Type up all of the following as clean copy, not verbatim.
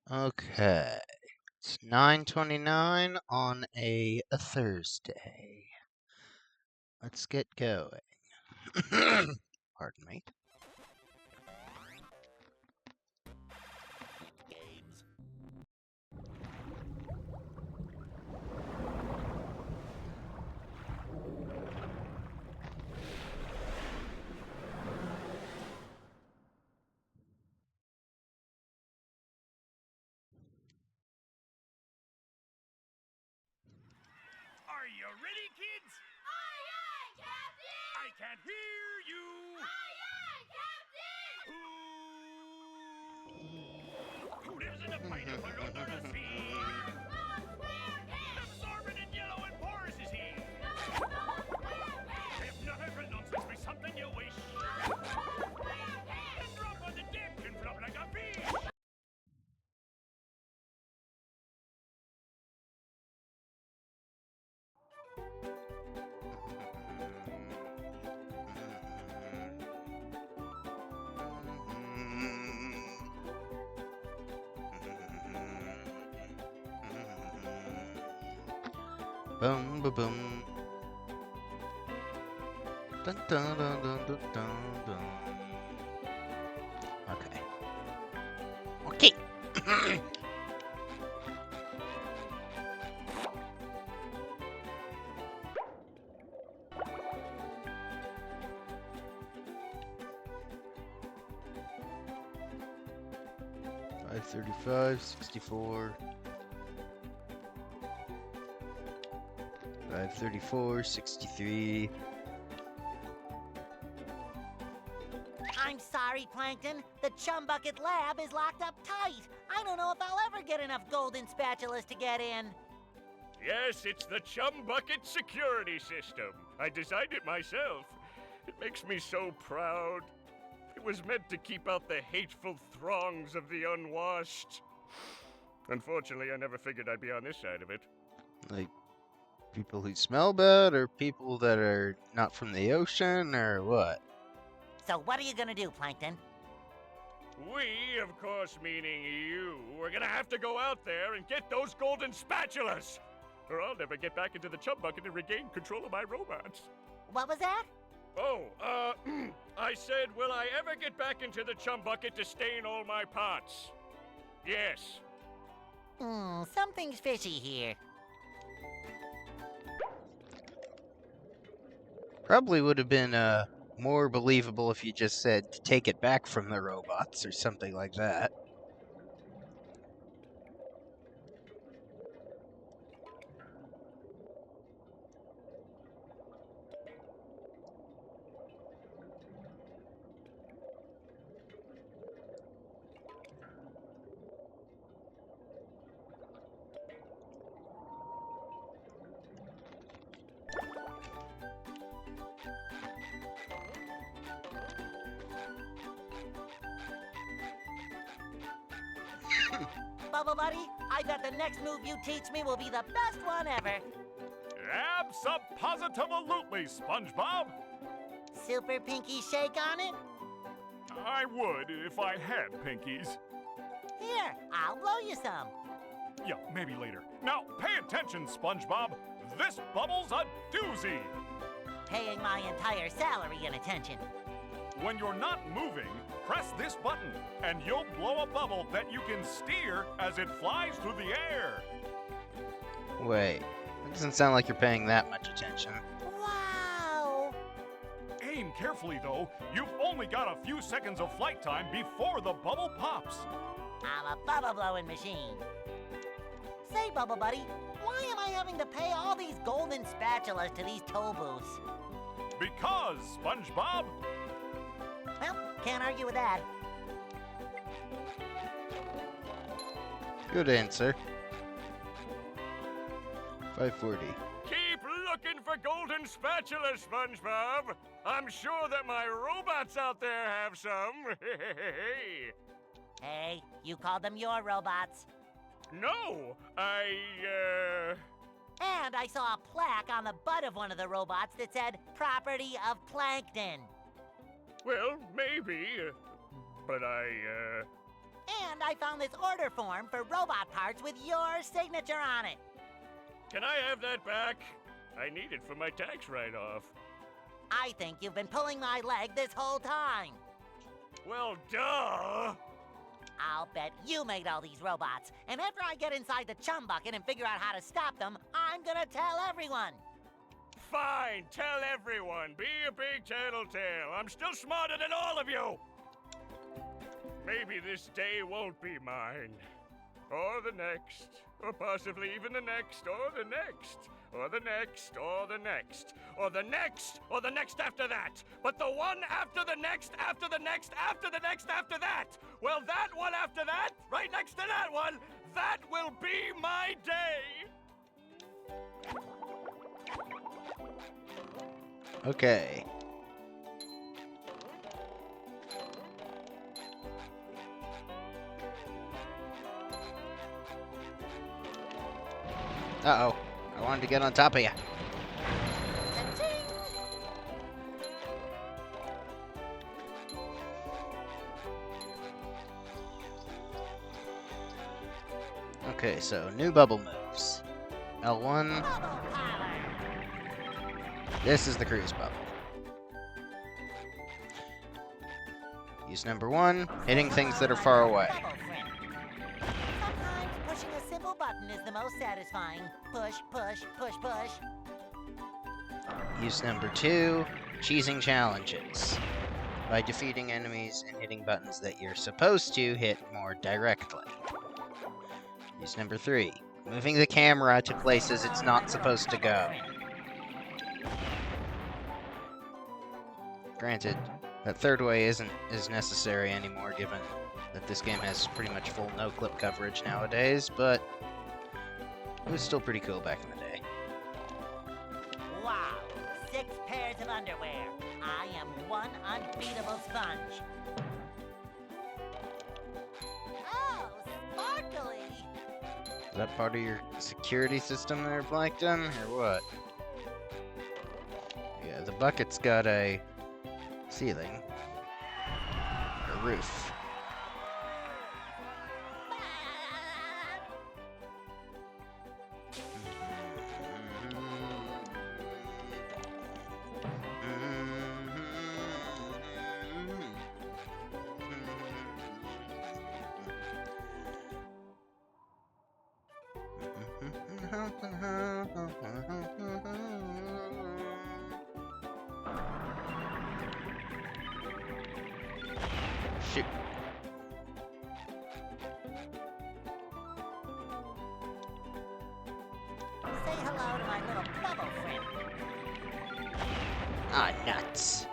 Okay. It's 9:29 on a Thursday. Let's get going. Pardon me. Are you ready, kids? Aye, aye, Captain! I can't hear you! Aye, aye, Captain! Who lives in a pineapple under the sea? SpongeBob Squarepants! Absorbent and yellow and porous is he! SpongeBob Squarepants! Hypnotic nonsense be something you wish! SpongeBob Squarepants! And drop on the deck and flop like a fish! Boom, boom, boom. Dun, dun, dun, dun, dun, dun, dun. Okay. Okay. 535, 64. 534, 63. I'm sorry, Plankton. The Chum Bucket lab is locked up tight. I don't know if I'll ever get enough golden spatulas to get in. Yes, it's the Chum Bucket security system. I designed it myself. It makes me so proud. It was meant to keep out the hateful throngs of the unwashed. Unfortunately, I never figured I'd be on this side of it. Like, people who smell bad, or people that are not from the ocean, or what? So what are you gonna do, Plankton? We, of course meaning you, are gonna have to go out there and get those golden spatulas! Or I'll never get back into the Chum Bucket and regain control of my robots. What was that? Oh, I said, will I ever get back into the Chum Bucket to stain all my pots? Yes. Something's fishy here. Probably would have been more believable if you just said to take it back from the robots or something like that. Bubble Buddy, I bet the next move you teach me will be the best one ever. Abso-positive-lutely, SpongeBob. Super pinky shake on it? I would if I had pinkies. Here, I'll blow you some. Yeah, maybe later. Now, pay attention, SpongeBob. This bubble's a doozy. Paying my entire salary in attention. When you're not moving, press this button, and you'll blow a bubble that you can steer as it flies through the air. Wait, it doesn't sound like you're paying that much attention. Wow! Aim carefully, though. You've only got a few seconds of flight time before the bubble pops. I'm a bubble blowing machine. Say, Bubble Buddy, why am I having to pay all these golden spatulas to these toll booths? Because, SpongeBob, Well, can't argue with that. Good answer. 540. keep looking for golden spatulas, SpongeBob. I'm sure that my robots out there have some. Hey, you called them your robots. No, And I saw a plaque on the butt of one of the robots that said, "Property of Plankton." well, maybe, but And I found this order form for robot parts with your signature on it. Can I have that back? I need it for my tax write-off. I think you've been pulling my leg this whole time. Well, duh! I'll bet you made all these robots. And after I get inside the chum bucket and figure out how to stop them, I'm gonna tell everyone. Fine, tell everyone. Be a big tattletale. I'm still smarter than all of you. Maybe this day won't be mine. Or the next. Or possibly even the next. Or the next. Or the next. Or the next. Or the next. Or the next after that. But the one after the next, after the next, after the next, after that. Well, that one after that, right next to that one, that will be my day. Okay. Uh-oh. I wanted to get on top of you. Okay, so new bubble moves. L1. This is the cruise bubble. Use number 1, hitting things that are far away. Sometimes pushing a simple button is the most satisfying. Push, push, push, push. Use number 2, cheesing challenges. By defeating enemies and hitting buttons that you're supposed to hit more directly. Use number 3, moving the camera to places it's not supposed to go. Granted, that third way isn't as necessary anymore given that this game has pretty much full no-clip coverage nowadays, but it was still pretty cool back in the day. Wow, 6 pairs of underwear. I am one unbeatable sponge. Oh, sparkly! Is that part of your security system there, Plankton, or what? Yeah, the bucket's got a ceiling. A roof. Shoot. Say hello to my little bubble friend. Ah, nuts.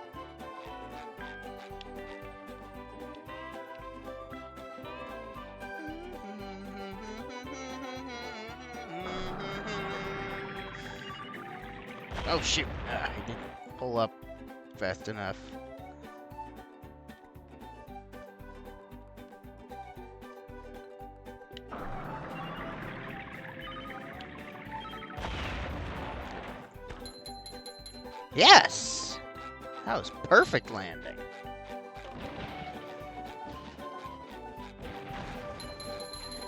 Oh, shoot. I didn't pull up fast enough. Yes! That was perfect landing.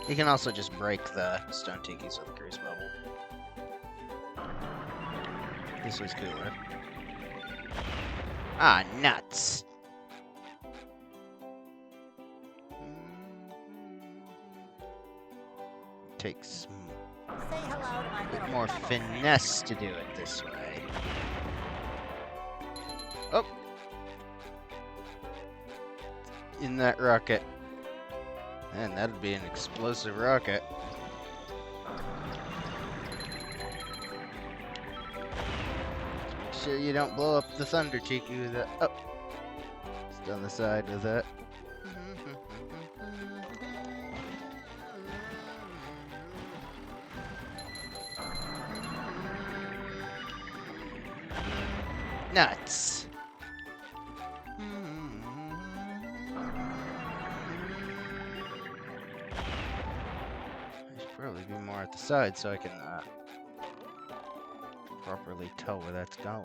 You can also just break the stone tikis with a cruise bubble. This was cooler. Ah, nuts! Takes Say hello to my a bit little more bubble friend. finesse to do it this way. Oh! In that rocket. And that'd be an explosive rocket. Make sure you don't blow up the Thunder Tiki with that. Oh! Just on the side with that. Nuts! I should probably be more at the side so I can properly tell where that's going.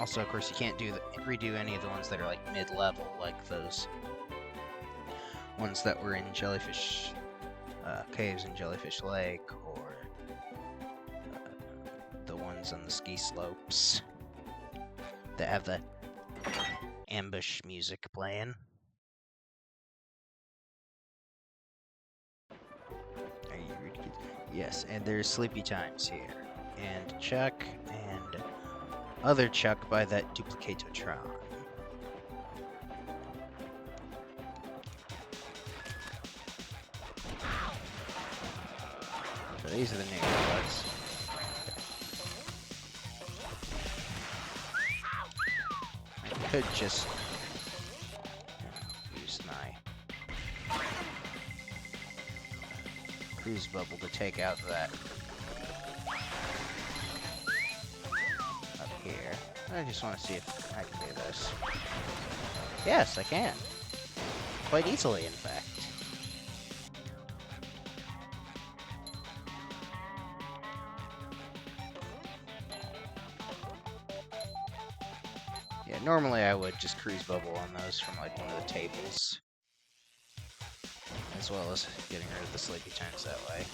Also, of course, you can't redo any of the ones that are like mid-level, like those ones that were in Jellyfish Caves in Jellyfish Lake, or the ones on the ski slopes that have the ambush music playing. Are you ready to get... Yes, and there's sleepy times here. And Chuck and other Chuck by that Duplicatotron. So these are the new robots. I could just use my cruise bubble to take out that up here. I just want to see if I can do this. Yes, I can. Quite easily, in fact. Yeah, normally I would just cruise bubble on those from like one of the tables. As well as getting rid of the sleepy times that way.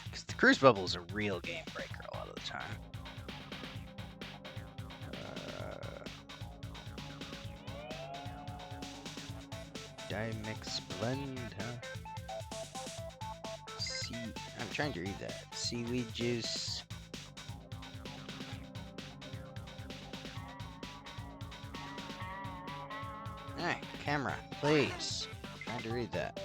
Because the cruise bubble is a real game breaker a lot of the time. Dimix blend, huh? I'm trying to read that. Seaweed juice. Alright, camera, please. I'm trying to read that.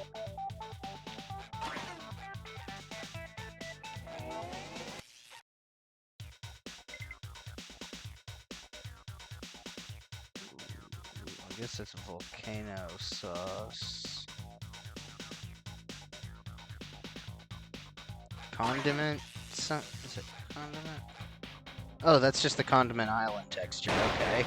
I guess that's volcano sauce. Condiment? Is it condiment? Oh, that's just the condiment island texture, okay.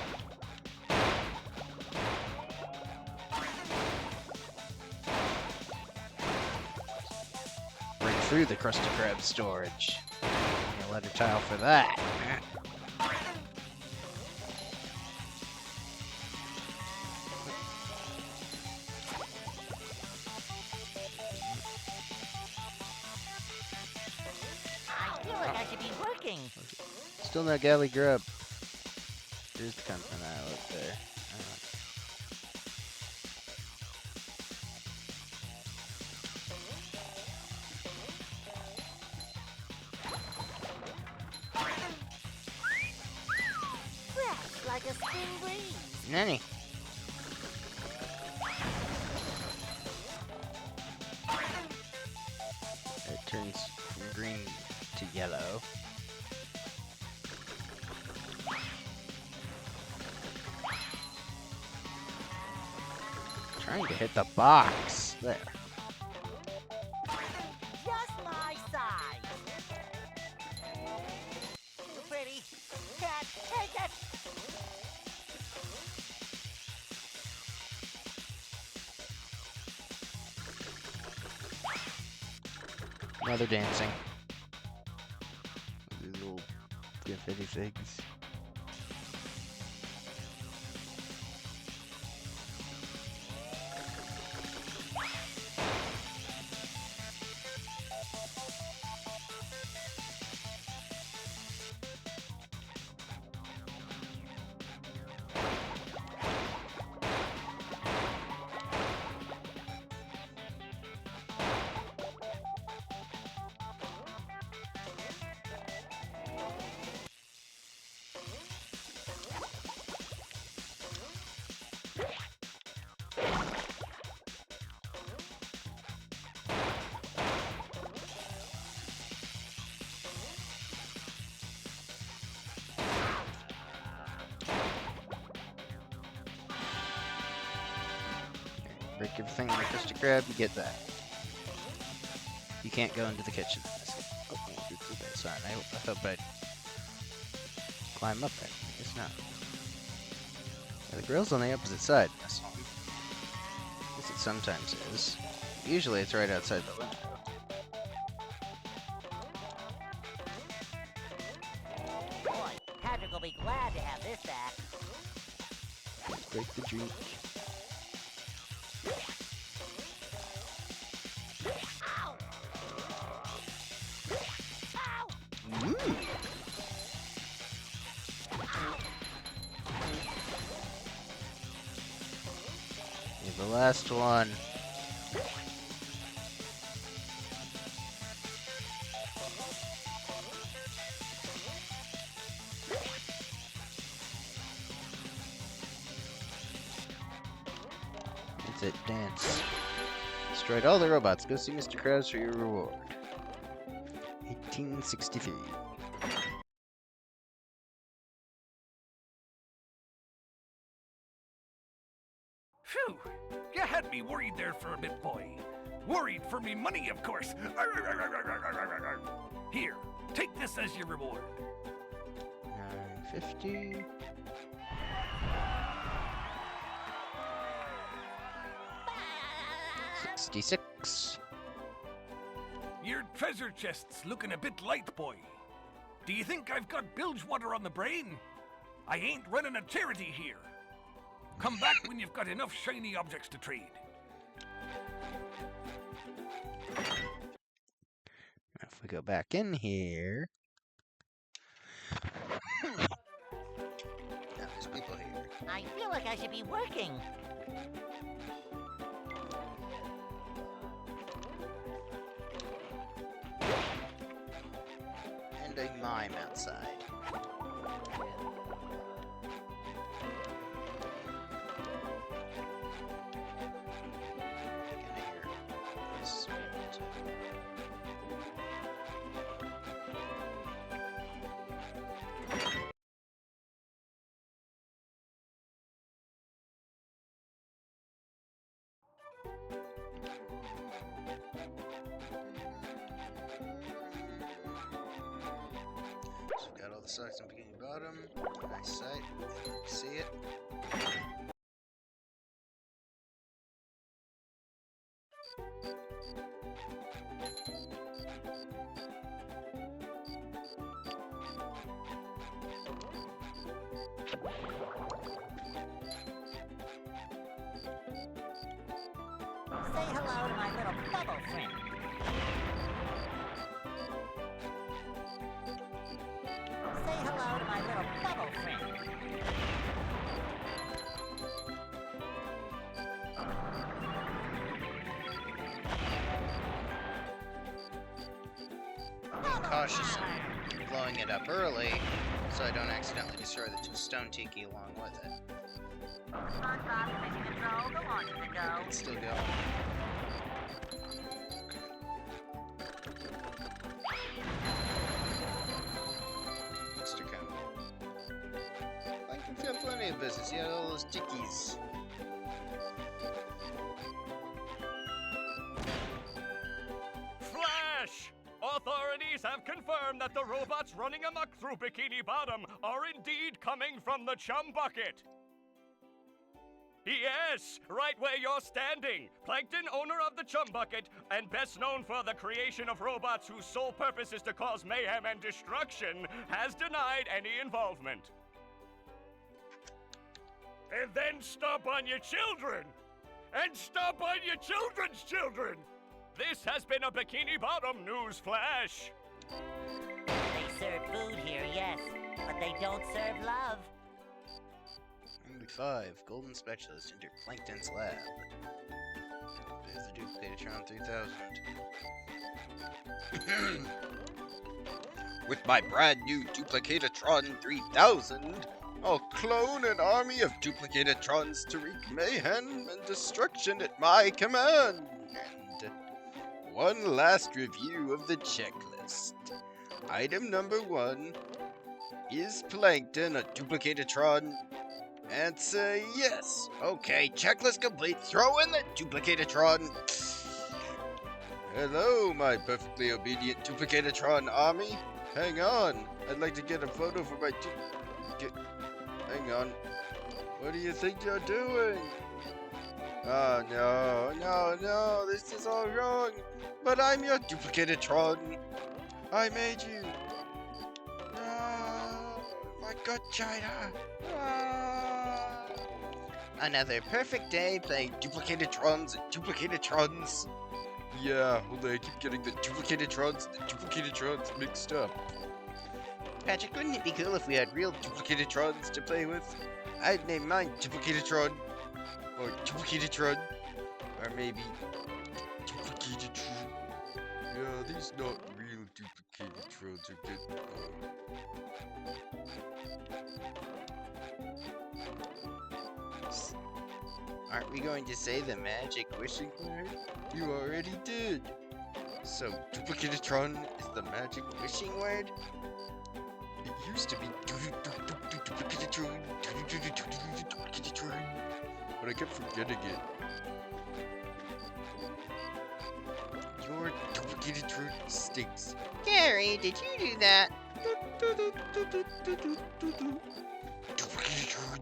Break through the Krusty Krab storage. A letter tile for that. I feel like I should be working. Still no galley grub. There's the condiment island there. Fresh like a spring breeze. Nanny. It turns from green to yellow. Trying to hit the box. There. Just my size. Too pretty. Cat, take it. Another dancing. These little confetti things. Break everything in the Krusty Krab, you get that. You can't go into the kitchen. Oh, it's that side. I hope I'd climb up there. I guess not. Yeah, the grill's on the opposite side in this one. At least it sometimes is. Usually it's right outside the window. Boy, Patrick will be glad to have this back. Let's break the drink. Ow! Ow! Ooh. You're the last one. That's it, dance. Destroyed all the robots. Go see Mr. Krabs for your reward. 1863. Phew! You had me worried there for a bit, boy. Worried for me money, of course. Here, take this as your reward. 950. Ah! 66. Your treasure chest's looking a bit light, boy. Do you think I've got bilge water on the brain? I ain't running a charity here. Come back when you've got enough shiny objects to trade. If we go back in here. Now there's people here. I feel like I should be working. And a mime outside. Can I hear this? So we've got all the socks on Bikini Bottom. Nice sight. See it. Say hello to my little bubble friend. Say hello to my little bubble friend. Being cautious and blowing it up early, so I don't accidentally destroy the stone tiki along with it. SpongeBob Mission Control, the launch is a go. It's still going. Mr. Campbell. Plankton's got plenty of business. He had all those tikis. Flash! Authorities have confirmed that the robots running amok through Bikini Bottom are indeed coming from the chum bucket. Yes, right where you're standing. Plankton, owner of the Chum Bucket, and best known for the creation of robots whose sole purpose is to cause mayhem and destruction, has denied any involvement. And then stomp on your children! And stomp on your children's children! This has been a Bikini Bottom news flash. They serve food here, yes, but they don't serve love. Number 5, Golden Specialist entered Plankton's lab. There's the Duplicatron 3000. With my brand new Duplicatron 3000, I'll clone an army of Duplicatrons to wreak mayhem and destruction at my command. And one last review of the checklist. Item number 1, is Plankton a Duplicatron? Answer yes. Okay, checklist complete. Throw in the Duplicatatron. Hello, my perfectly obedient Duplicatatron army. Hang on. I'd like to get a photo for my Hang on. What do you think you're doing? Oh no, no, no, this is all wrong. But I'm your duplicated Tron. I made you. No, my God, China. Ah. Another perfect day playing duplicated Trons and duplicated Trons. Yeah, only I keep getting the duplicated Trons and the duplicated Trons mixed up. Patrick, wouldn't it be cool if we had real duplicated Trons to play with? I'd name mine Duplicated Tron, or Duplicated Tron, or maybe Duplicated Tron. Yeah, these not real duplicated Trons are good. Aren't we going to say the magic wishing word? You already did. So, Duplicated Tron is the magic wishing word? It used to be Duplicated Tron, Duplicated Tron, but I kept forgetting it. Your Duplicated Tron stinks. Gary, did you do that? Duplicated Tron.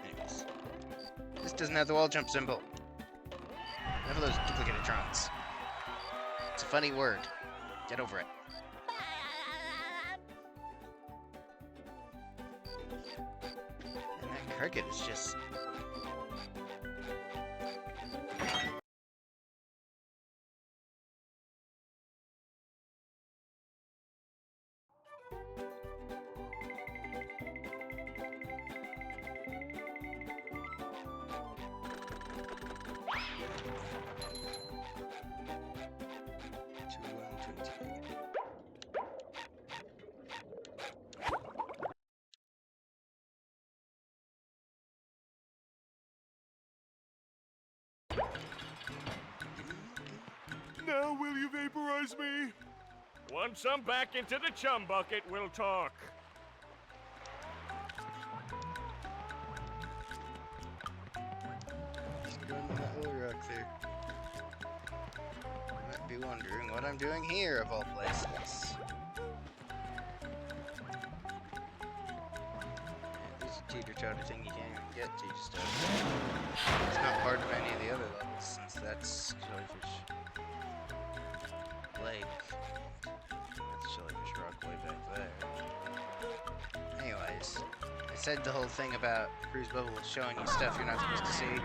Anyways, this doesn't have the wall jump symbol. Enough of those duplicated Trons. It's a funny word. Get over it. And that cricket is just... Now will you vaporize me? Once I'm back into the chum bucket, we'll talk. Just going to that little rock there. You might be wondering what I'm doing here, of all places. Yeah, there's a teeter-totter thing you can't even get to just It's not part of any of the other levels, since that's Jellyfish Lake. That's Jellyfish Rock way back there. Anyways, I said the whole thing about Cruise Bubble showing you stuff you're not supposed to see.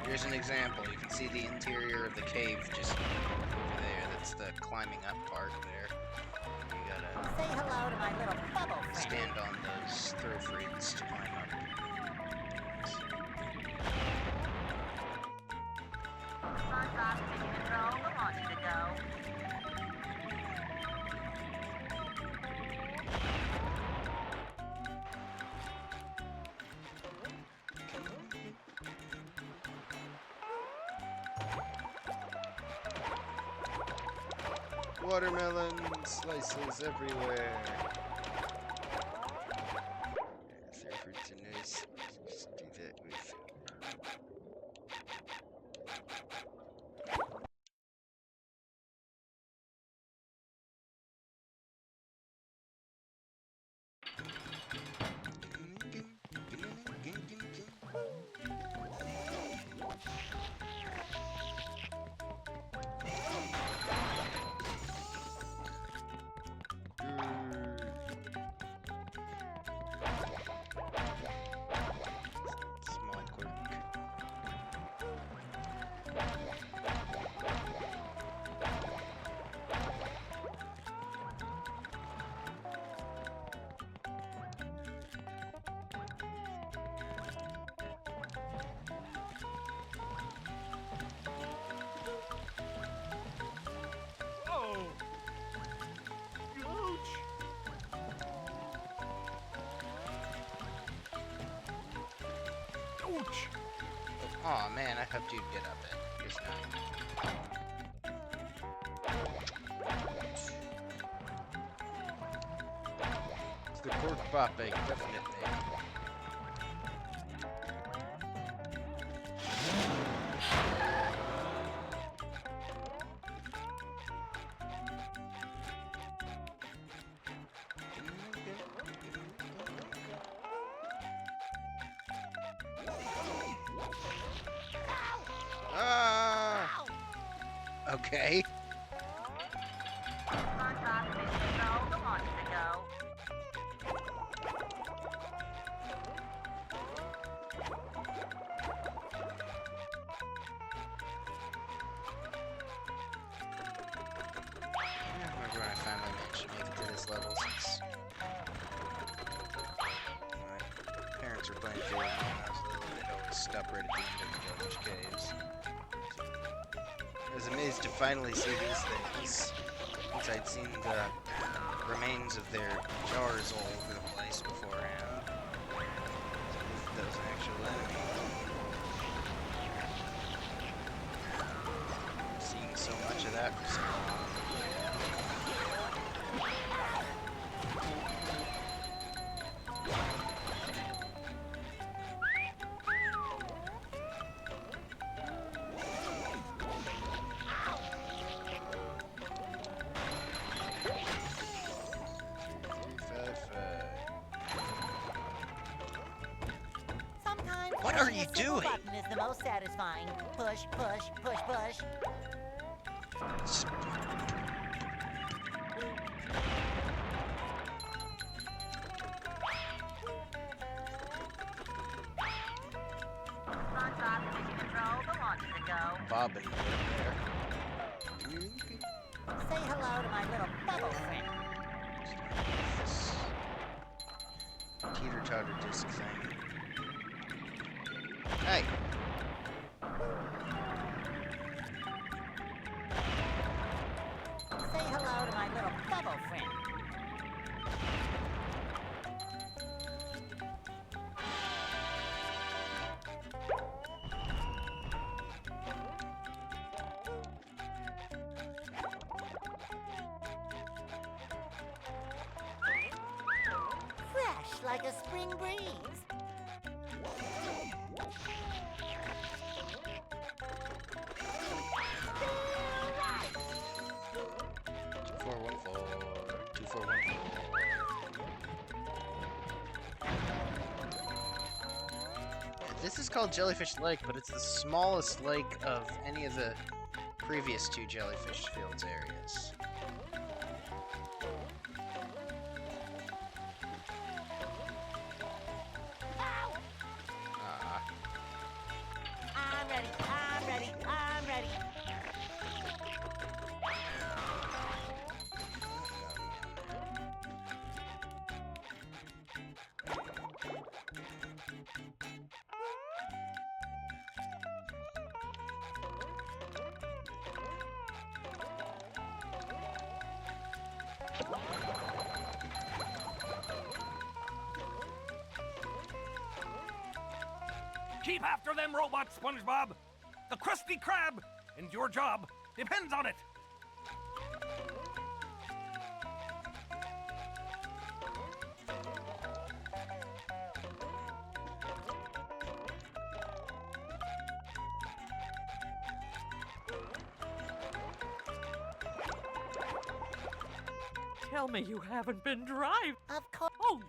Here's an example. You can see the interior of the cave just over there. That's the climbing up part there. You gotta Say hello to my little bubble friend. stand on those throw freaks to climb up. SpongeBob taking control. We want you to go. Watermelon slices everywhere. Throw fruits are nice. Just do that with. Small quirk. Oh! Ouch! Ouch! Aw, man, I hoped you'd get up it. Guess not. It's the cork popping, definitely. Okay. SpongeBob Squarepants, the launch to go. I don't remember when I finally managed to make it to this level since my parents were playing video games when I was little. They'd always stop right at the end of the Village Caves. I was amazed to finally see these things, since I'd seen the remains of their jars all over the place beforehand. That was an actual enemy. Seeing so much of that for so long. Sometimes What are pushing you a single doing? button is the most satisfying. Push, push, push, push. SpongeBob Mission Control, the launch to go. Bobbing there. Say hello to my little bubble friend. This teeter-totter disc thing. Hey! Say hello to my little bubble friend. Fresh like a spring breeze. Feel right. 2414. 2414. This is called Jellyfish Lake, but it's the smallest lake of any of the previous two Jellyfish Fields areas. Ah. I'm ready, I'm ready, I'm ready. Keep after them robots, SpongeBob. The Krusty Krab, and your job depends on it. Tell me you haven't been driving. Of course. Oh,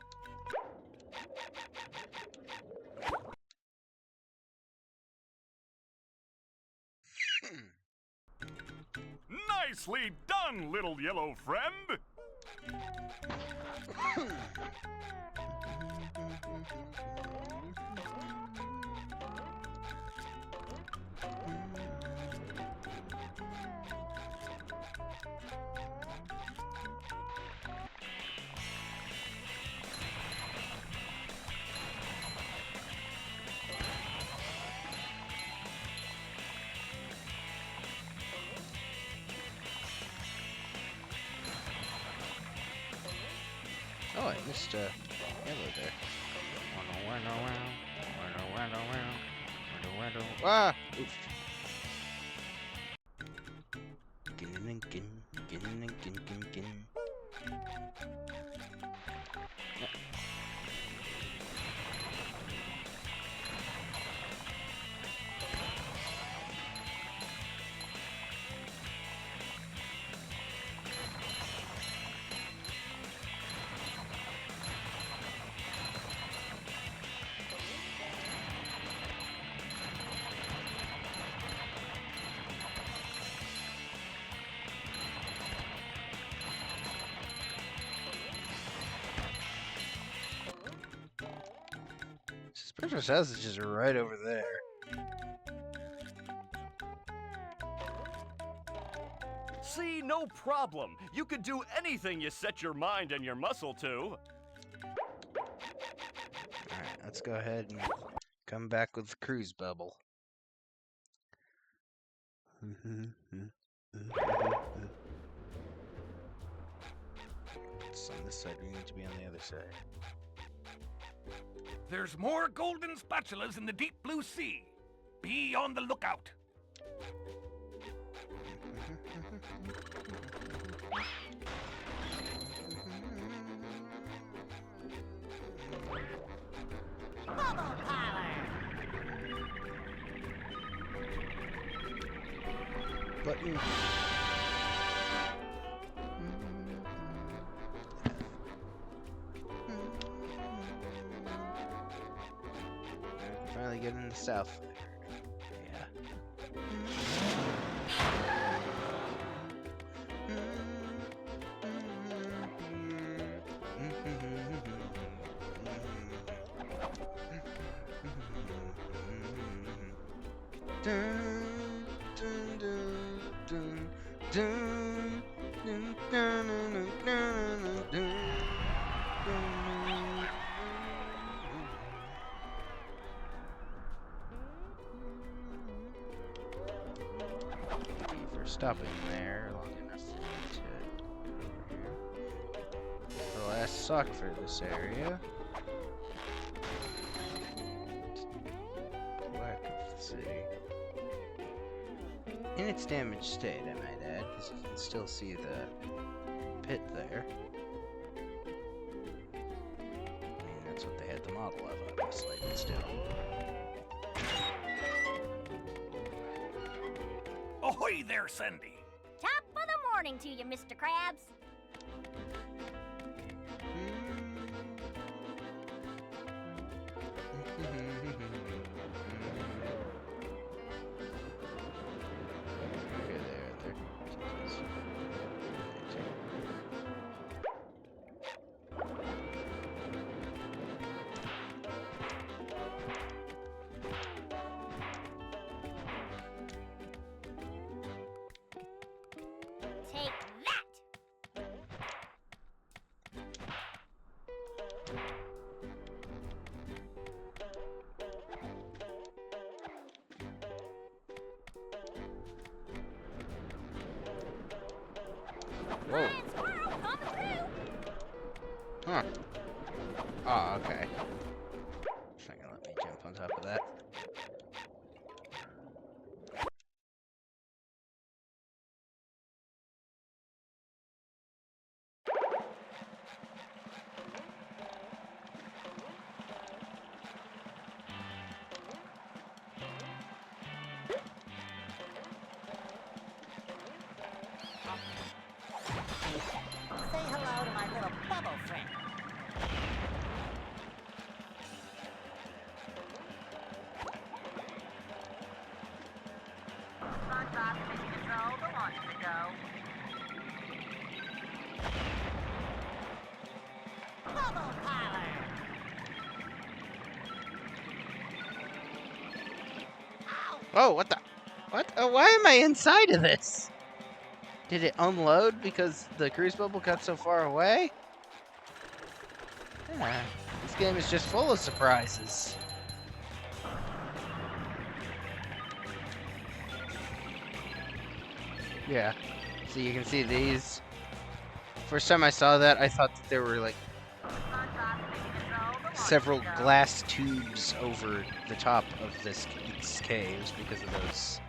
Nicely done, little yellow friend! Oh, I missed Yellow there. Ah! Oof. SpongeBob's house is just right over there. See, no problem. You could do anything you set your mind and your muscle to. Alright, let's go ahead and come back with the cruise bubble. It's on this side, we need to be on the other side. There's more golden spatulas in the deep blue sea. Be on the lookout. Bubble Parlor! Button. Finally get in the south. Yeah. For stopping there long enough for me to go here. The last sock for this area. Black of the city. In its damaged state, I might add, because you can still see the pit there. I mean, that's what they had the model of, obviously, but still. Ahoy there, Sandy. Top of the morning to you, Mr. Krabs. Take that! Whoa. Flying squirrel coming through! Huh. Oh, okay. It's not gonna let me jump on top of that. Say hello to my little bubble friend. SpongeBob Mission Control, the launch to go. Bubble Parlor! Ow! Oh, what the? What? Why am I inside of this? Did it unload because the cruise bubble got so far away? Yeah, this game is just full of surprises. Yeah, so you can see these. First time I saw that, I thought that there were like SpongeBob Mission Control, the launch several to go. glass tubes over the top of these caves because of those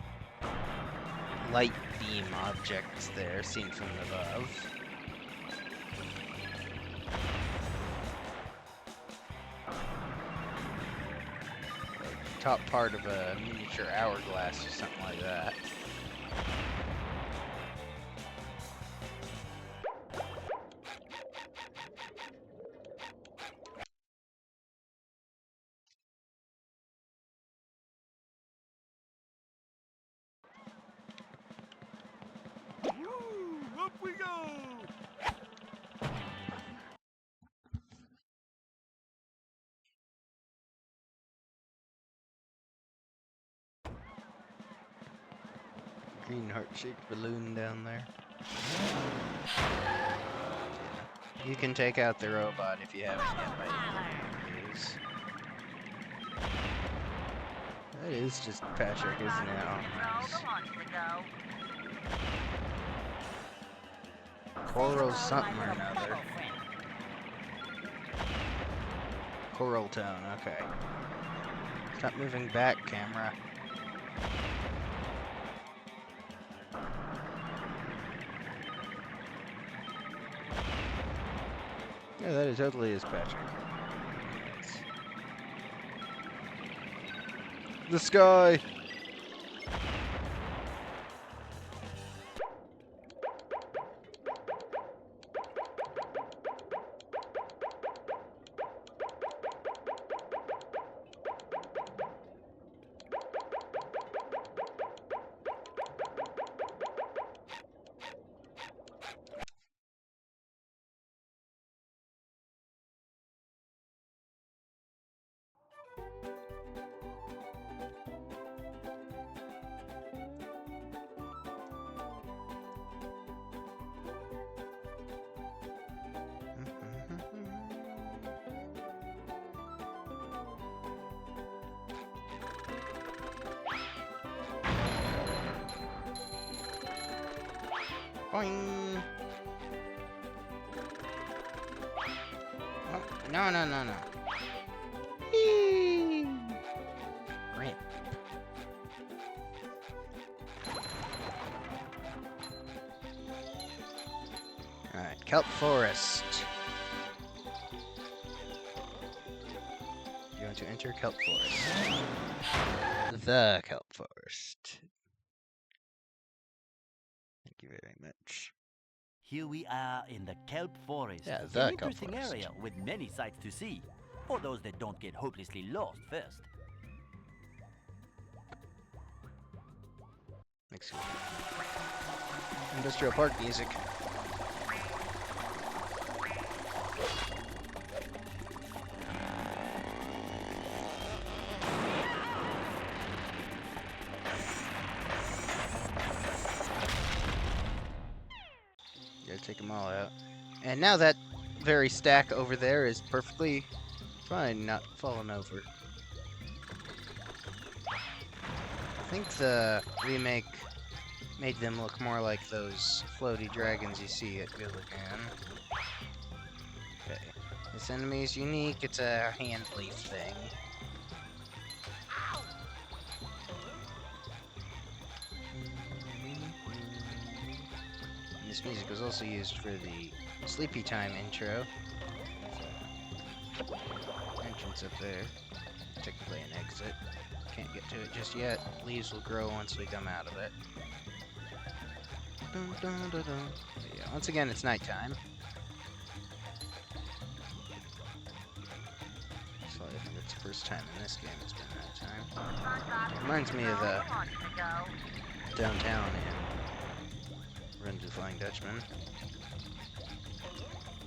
light beam objects there seen from above. Top part of a miniature hourglass or something like that. Woo! Up we go! green heart-shaped balloon down there. You can take out the robot if you haven't yet by these. That is just Patrick, isn't it? Coral something or another. Coral tone, okay. Stop moving back, camera. Yeah, that totally is Patrick. The sky! Boing. Oh, no, no, no, no. Eee. Rip. Alright, Kelp Forest. You want to enter Kelp Forest. The Kelp Forest. Thank you very much. Here we are in the Kelp Forest. Yeah, An the Kelp interesting Forest. area with many sights to see, for those that don't get hopelessly lost first. Excuse me. Industrial park music. Gotta take them all out. And now that very stack over there is perfectly fine, not falling over. I think the remake made them look more like those floaty dragons you see at Gilligan. Okay. This enemy is unique, it's a hand leaf thing. And this music was also used for the Sleepy Time intro. Entrance up there. Technically an exit. Can't get to it just yet. Leaves will grow once we come out of it. Dun, dun, dun, dun. So yeah, once again, it's nighttime. So I think it's the first time in this game it's been nighttime. Reminds me of the downtown in Run to the Flying Dutchman.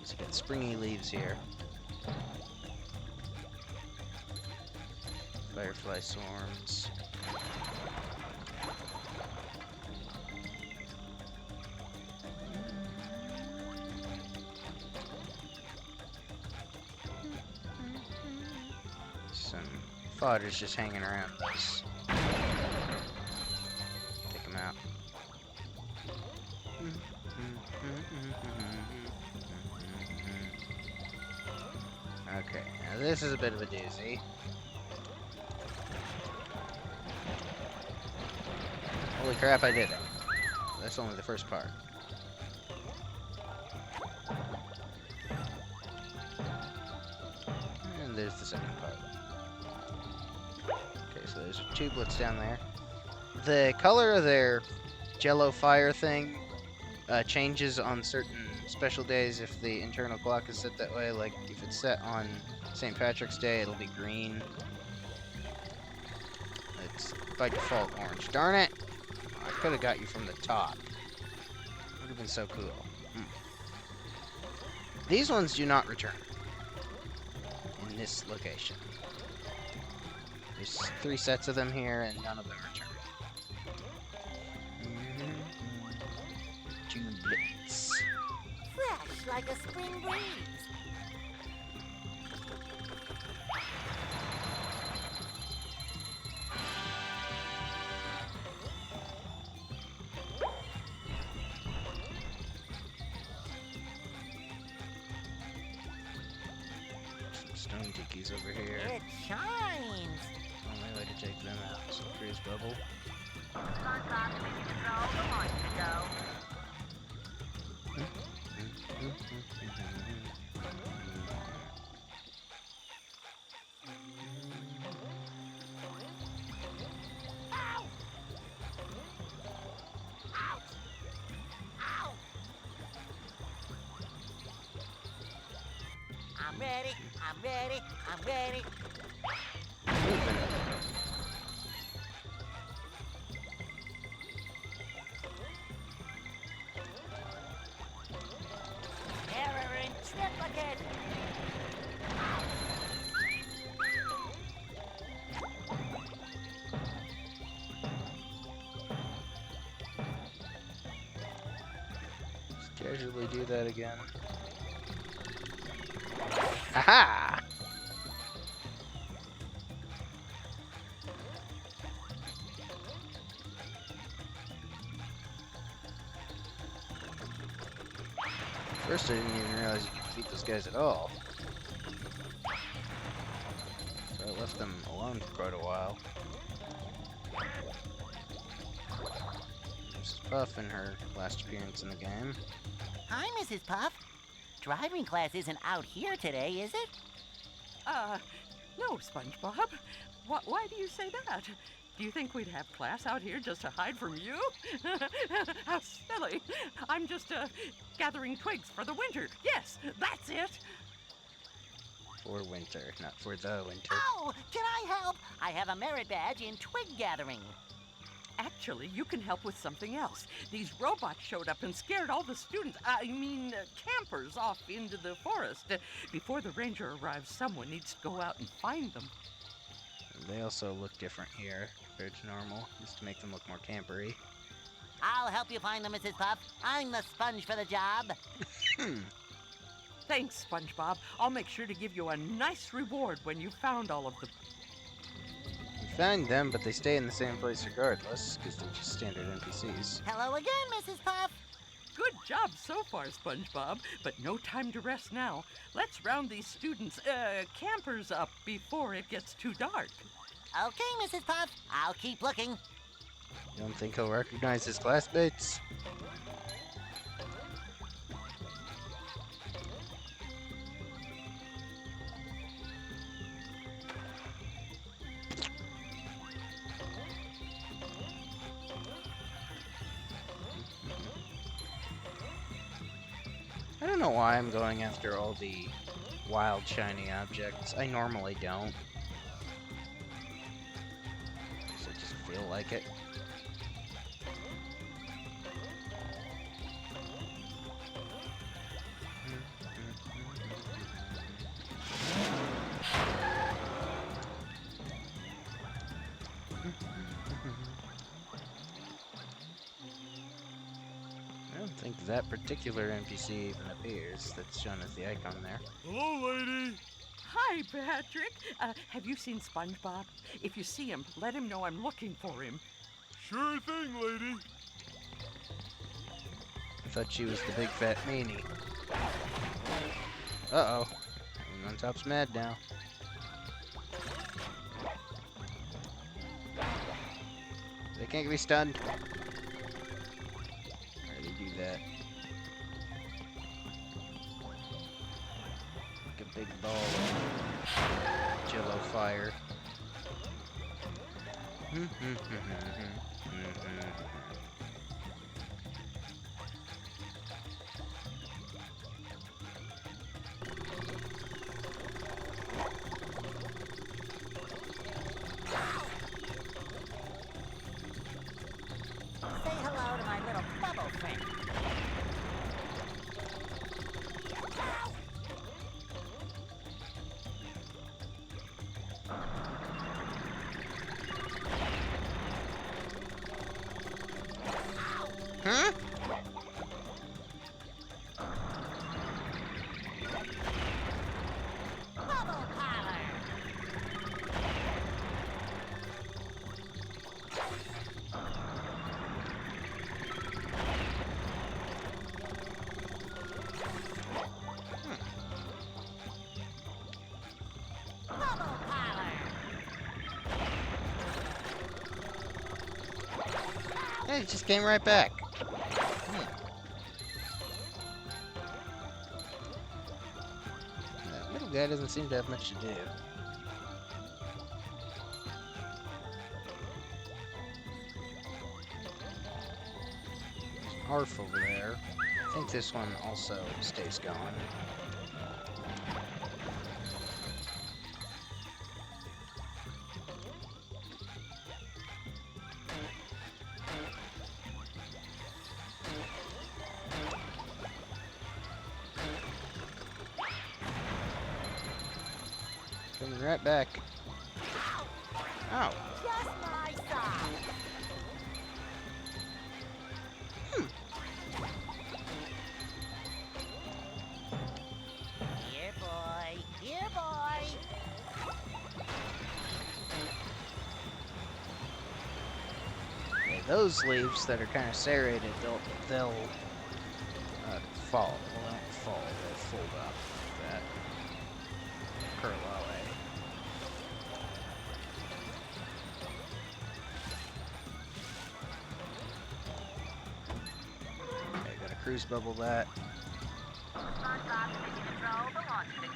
So we got springy leaves here. Firefly swarms. Some fodder's just hanging around those. Take them out. Okay, now this is a bit of a doozy. Holy crap, I did it. That's only the first part. And there's the second part. Okay, so there's tubelets down there. The color of their jello fire thing changes on certain special days if the internal clock is set that way. Like, if it's set on St. Patrick's Day, it'll be green. It's by default orange. Darn it! I could have got you from the top. Would have been so cool. These ones do not return in this location. There's 3 sets of them here, and none of them return. like a spring breeze. Some stone tikis over here. It shines. Only way to take them out. So freeze bubble. SpongeBob to mission control, good morning, Joe. Ow! Ouch! Ow! I'm ready, I'm ready, I'm ready. Error in triplicate. Just casually do that again. Haha! First, I didn't even realize you could defeat those guys at all. So I left them alone for quite a while. Mrs. Puff in her last appearance in the game. Hi, Mrs. Puff. Driving class isn't out here today, is it? No, SpongeBob. Why do you say that? Do you think we'd have class out here just to hide from you? How silly. I'm just, gathering twigs for the winter. Yes, that's it. For winter, not for the winter. Oh, can I help? I have a merit badge in twig gathering. Actually, you can help with something else. These robots showed up and scared all the students, campers off into the forest. Before the ranger arrives, someone needs to go out and find them. They also look different here compared to normal, just to make them look more campery. I'll help you find them, Mrs. Puff. I'm the sponge for the job. Thanks, SpongeBob. I'll make sure to give you a nice reward when you've found all of them. You find them, but they stay in the same place regardless, because they're just standard NPCs. Hello again, Mrs. Puff. Good job so far, SpongeBob, but no time to rest now. Let's round these campers up before it gets too dark. Okay, Mrs. Puff. I'll keep looking. You don't think he'll recognize his classmates? I don't know why I'm going after all the wild shiny objects. I normally don't. I just feel like it. I don't think that particular NPC even appears. That's shown as the icon there. Hello, lady. Hi, Patrick. Have you seen SpongeBob? If you see him, let him know I'm looking for him. Sure thing, lady. I thought she was the big fat meanie. Uh-oh. Everyone on top's mad now. They can't be stunned. Or they do that. Like a big ball of jello fire. Say hello to my little bubble friend. Huh? Hey, it just came right back. Hmm. That middle guy doesn't seem to have much to do. There's an ARF over there. I think this one also stays going. Coming right back. Oh. Just my side. Here, boy. Here, boy. Okay, those leaves that are kind of serrated, they'll fall. Well, they don't fall. They'll fold up like that. Curl away. Okay, gotta cruise bubble that. SpongeBob taking control, the launcher to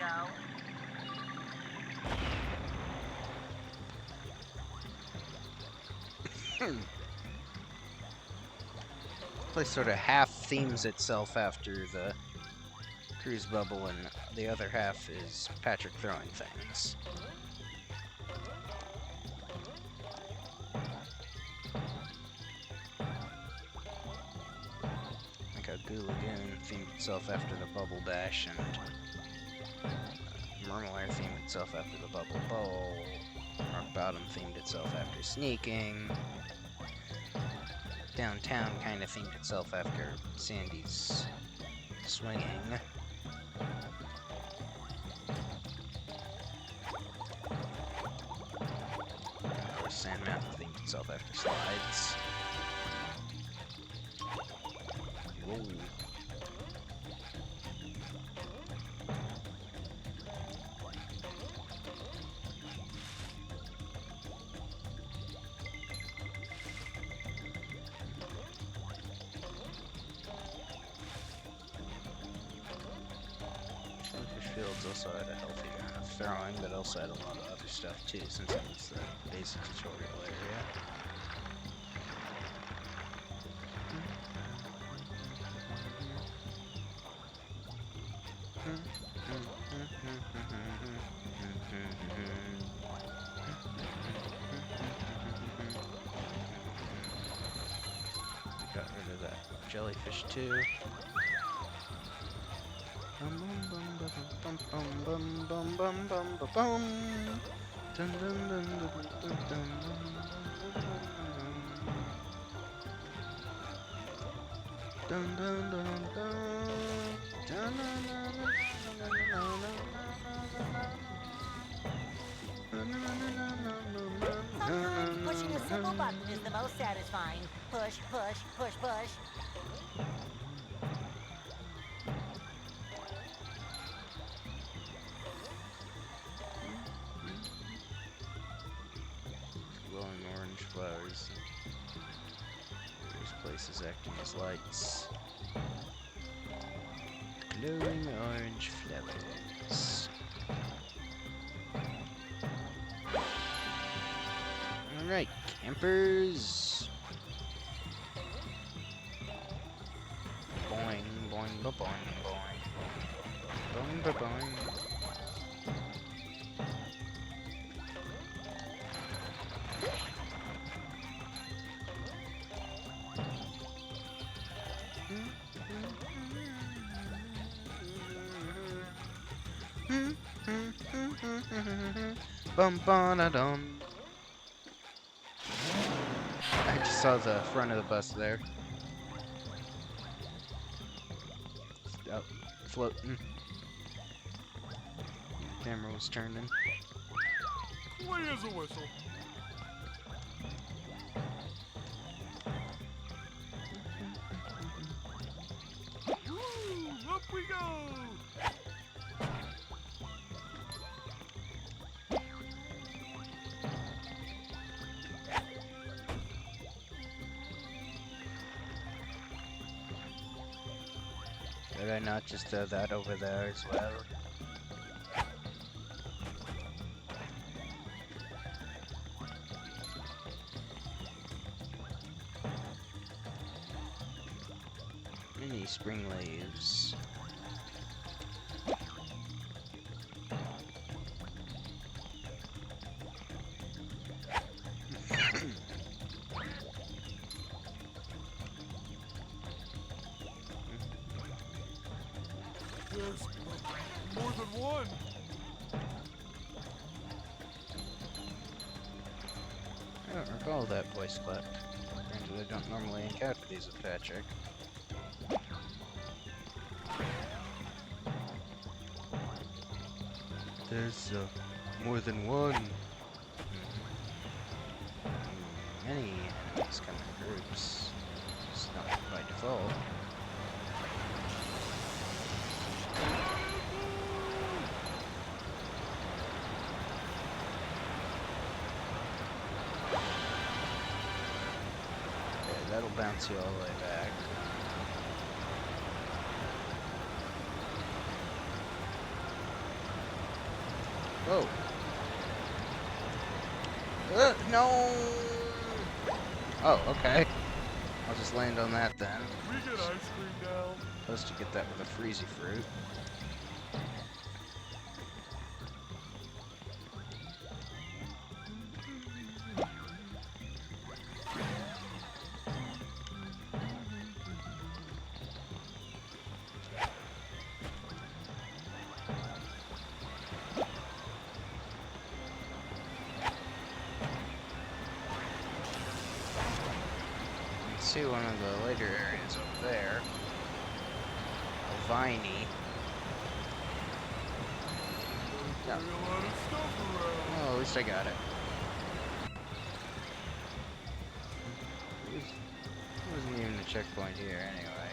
go. Place sort of half themes itself after the cruise bubble, and the other half is Patrick throwing things. Like how Goo Lagoon themed itself after the Bubble Dash, and Murmler themed itself after the Bubble Bowl. Rock Bottom themed itself after Sneaking. Downtown kind of themed itself after Sandy's Swinging. Or Sand Mountain themed itself after Slides. Whoa. Fields also had a healthy amount of throwing, but also had a lot of other stuff too, since it was the basic tutorial area. We got rid of that jellyfish too. Sometimes pushing a simple button is the most satisfying. Push, push, push, push. Glowing orange flowers. Various places acting as lights. Glowing orange flowers. Alright, campers. Boing, boing, ba boing, boing. Boing, ba boing. Bum ba da dum. I just saw the front of the bus there. Oh, floating. Camera was turning. Clear as a whistle. Woo, up we go! Did I not just throw that over there as well? Mini spring leaves. Yes, more than one. I don't recall that voice clip. Granted, I don't normally encounter these with Patrick. There's more than one. Many enemies come in groups. It's not by default. Okay, that'll bounce you all the way back. Whoa. No! Oh, okay. I'll just land on that then. We get ice cream now. Supposed to get that with a freezy fruit. See one of the later areas over there. Viney. No. Oh, at least I got it. It wasn't even a checkpoint here anyway.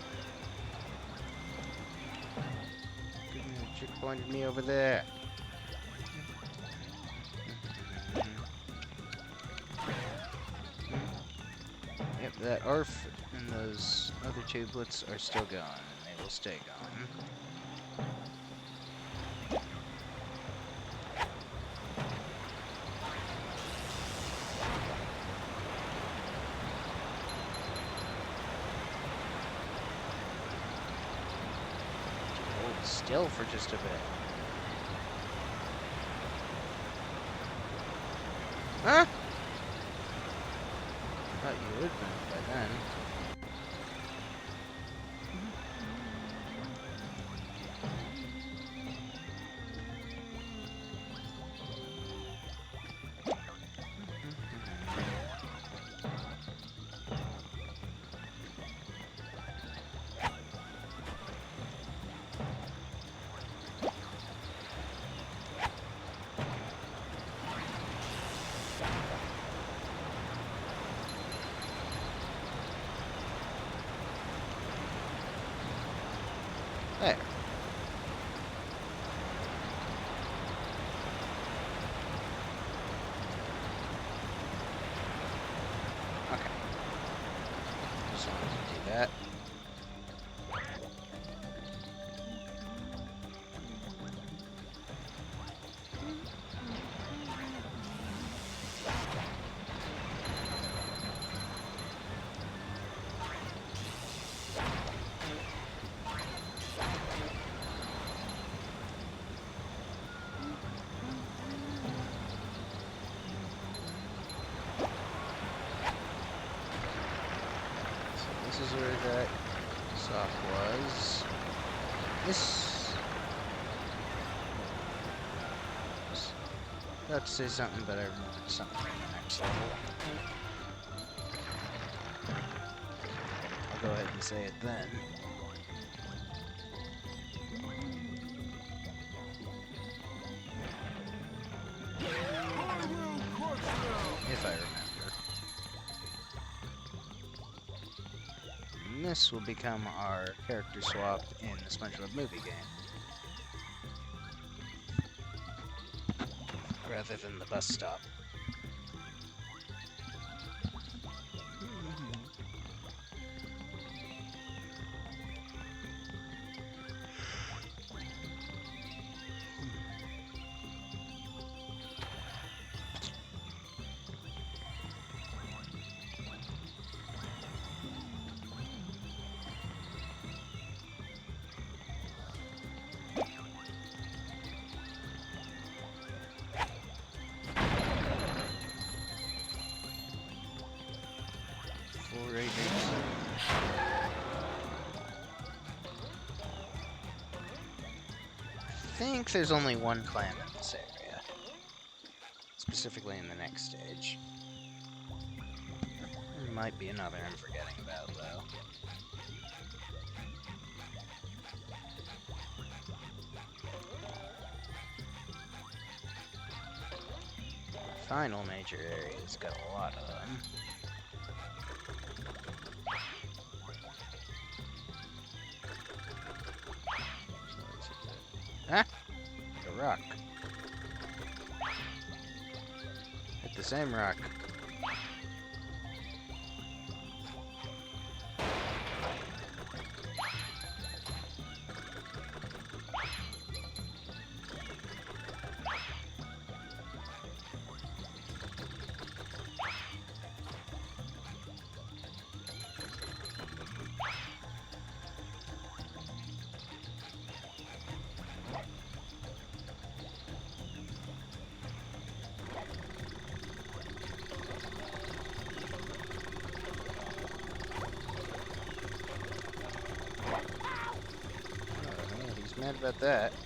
Checkpointed me over there. Yep, that ARF and those other tubelets are still gone, and they will stay gone. Hold still for just a bit. Huh? Thought you would have been by then. There. Okay. Just wanted to do that. This is where that sock was. This... About to say something, but I remembered something from the next level. I'll go ahead and say it then. If I remember. And this will become our character swap in the SpongeBob movie game. Rather than the bus stop. think there's only one clam in this area. Specifically in the next stage. There might be another I'm forgetting about, though. Final major area's got a lot of them. Huh? The rock. Hit the same rock. Mad about that. Say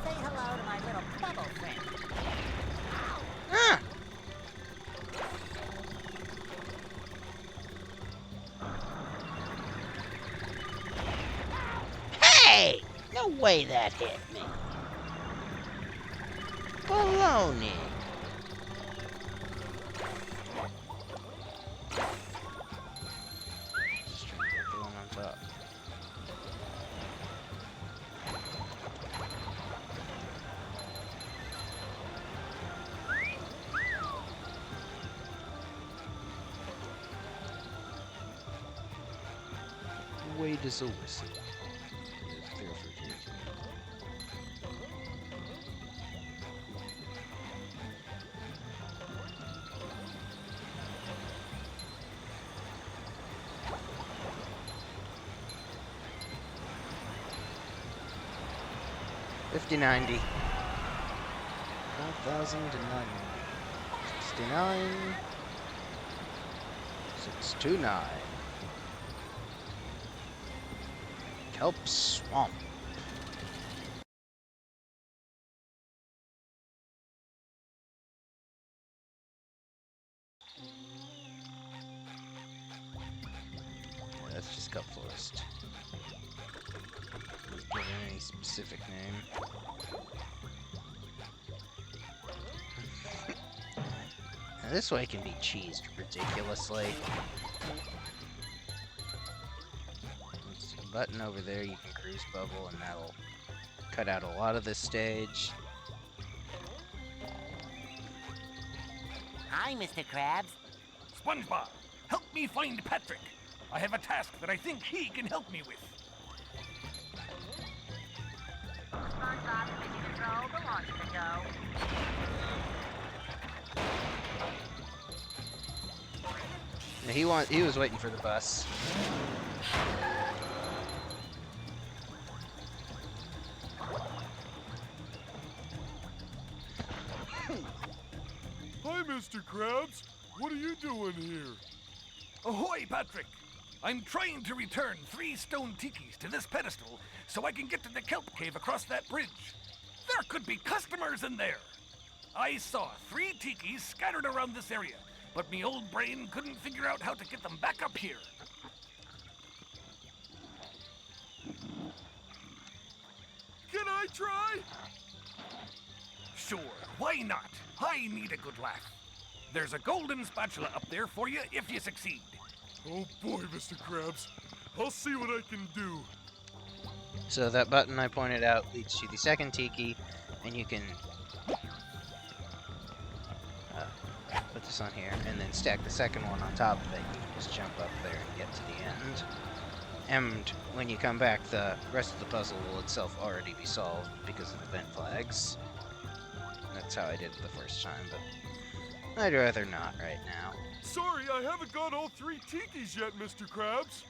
hello to my little bubble friend. Ah! Hey! No way that hit me. Baloney. Just trying to get the one on top. Way to so whistle. $50.90. 1,009. 69. 629. Kelp Swamp. Yeah, that's just Kelp Forest. Doesn't give it any specific name. Now, this way can be cheesed ridiculously. There's a button over there you can cruise bubble, and that'll cut out a lot of this stage. Hi, Mr. Krabs. SpongeBob, help me find Patrick. I have a task that I think he can help me with. SpongeBob, mission control, the launch to go. He was waiting for the bus. Hi, Mr. Krabs. What are you doing here? Ahoy, Patrick! I'm trying to return 3 stone tikis to this pedestal so I can get to the kelp cave across that bridge. There could be customers in there. I saw 3 tikis scattered around this area, but me old brain couldn't figure out how to get them back up here. Can I try? Sure, why not? I need a good laugh. There's a golden spatula up there for you if you succeed. Oh boy, Mr. Krabs. I'll see what I can do. So that button I pointed out leads to the second tiki, and you can put this on here, and then stack the second one on top of it. You can just jump up there and get to the end. And when you come back, the rest of the puzzle will itself already be solved because of event flags. That's how I did it the first time, but I'd rather not right now. Sorry, I haven't got all 3 tikis yet, Mr. Krabs.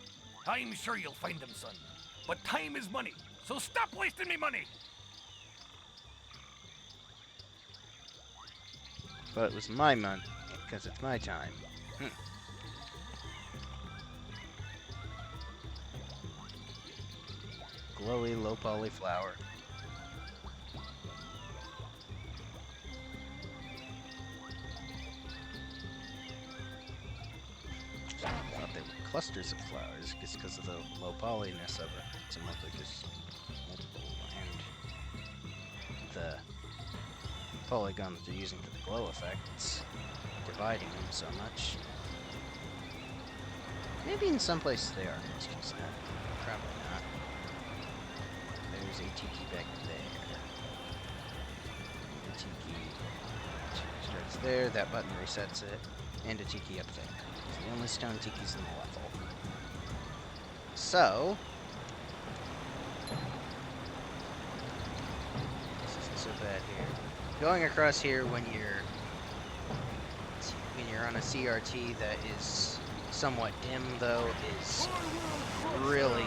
I'm sure you'll find them, son. But time is money, so stop wasting me money! But it was my money, because it's my time. glowy, low poly flower. I thought they were clusters of flowers just because of the low polyness of it. It seemed like they're just multiple, and the polygon that they're using for the glow effect, it's dividing them so much. Maybe in some places they are clusters. Probably not. There's a tiki back there. A tiki starts there, that button resets it, and a tiki up there. It's the only stone tikis in the level. So, this isn't so bad here. Going across here when you're on a CRT that is somewhat dim, though, is really,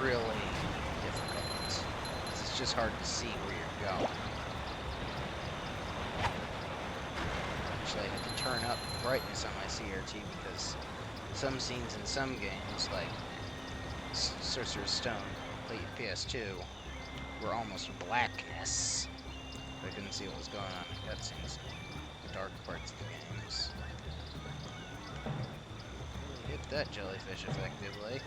really difficult. It's just hard to see where you're going. Actually, I had to turn up the brightness on my CRT because some scenes in some games, like Sorcerer's Stone, PS2, were almost blackness. I couldn't see what was going on in cutscenes, the dark parts of the games. Hit that jellyfish effectively.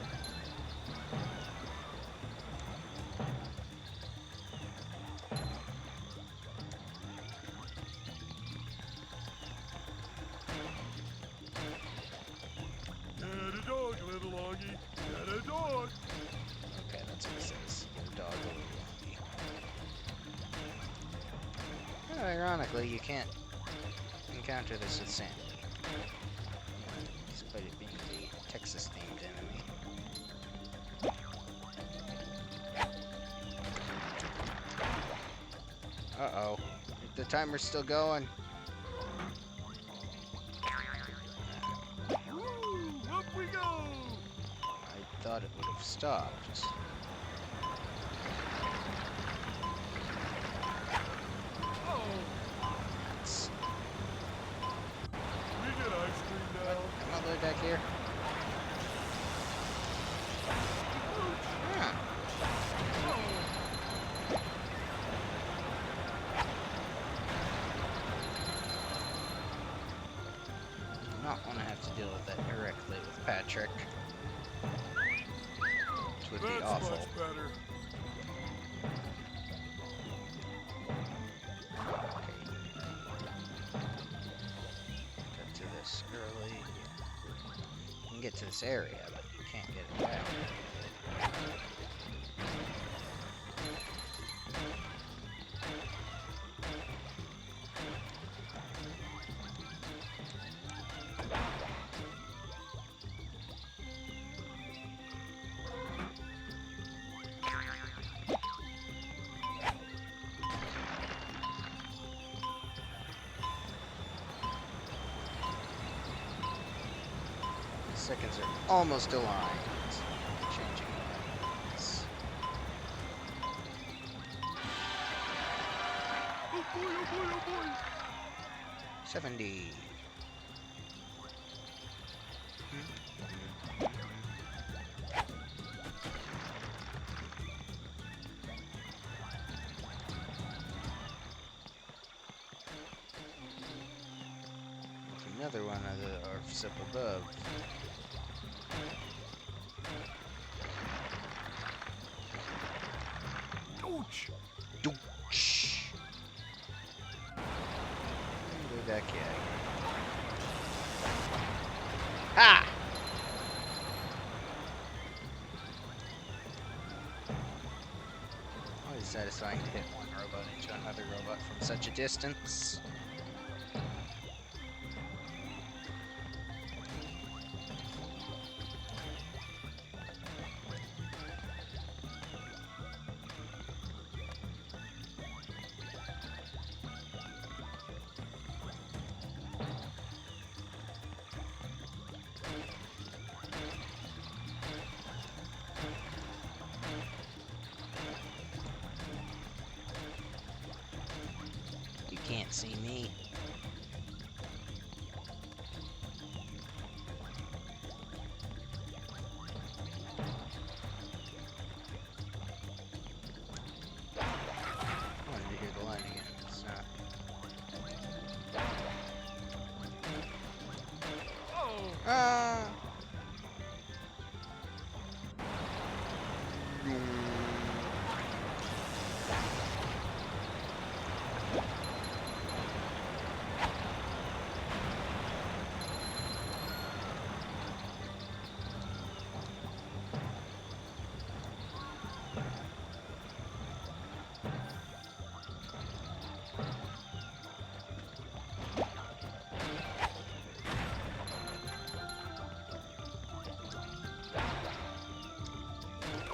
Get a dog, little Augie. Get a dog. Okay, that's what it says. Get a dog, little Augie. Ironically, you can't encounter this with Sandy, despite it being the Texas-themed enemy. Uh-oh. The timer's still going. Woo, up we go. I thought it would have stopped. That's... We get ice cream now. Come all the way back here. Huh. Do not want to have to deal with that directly with Patrick. Which would be That's awful. much better. Get to this early. You can get to this area, but you can't get it down. Seconds are almost aligned. Changing lanes. Oh boy, oh boy, oh boy. 70. There's another one of the orcs up above. Ouch. Dooch. Go back here. Ha! Always satisfying to hit one robot into another robot from such a distance. Can't see me. Ah!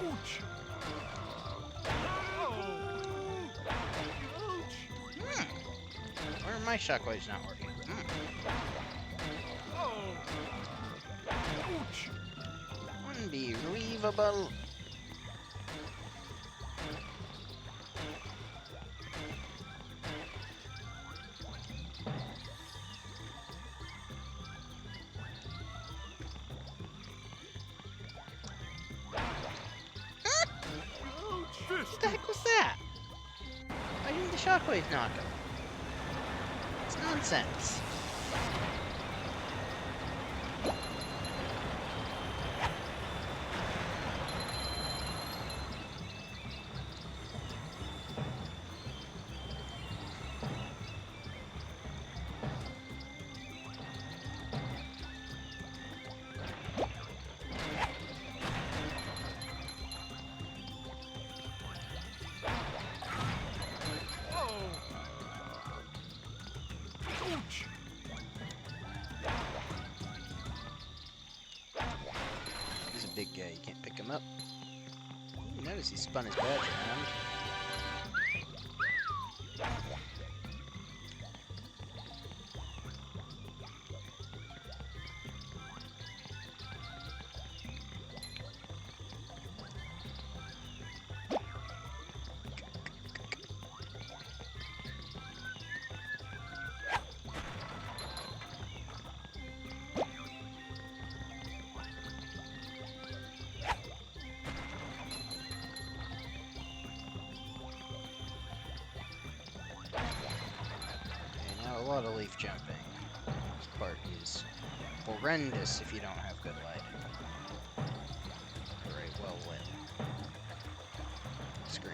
Ouch! Or my shockwave's not working. Ouch! Unbelievable. What the heck was that? Why didn't the shockwave knock him? It's nonsense. Ouch! He's a big guy, you can't pick him up. Ooh, notice he spun his badge around. A lot of leaf jumping. This part is horrendous if you don't have good lighting. Or a well lit screen.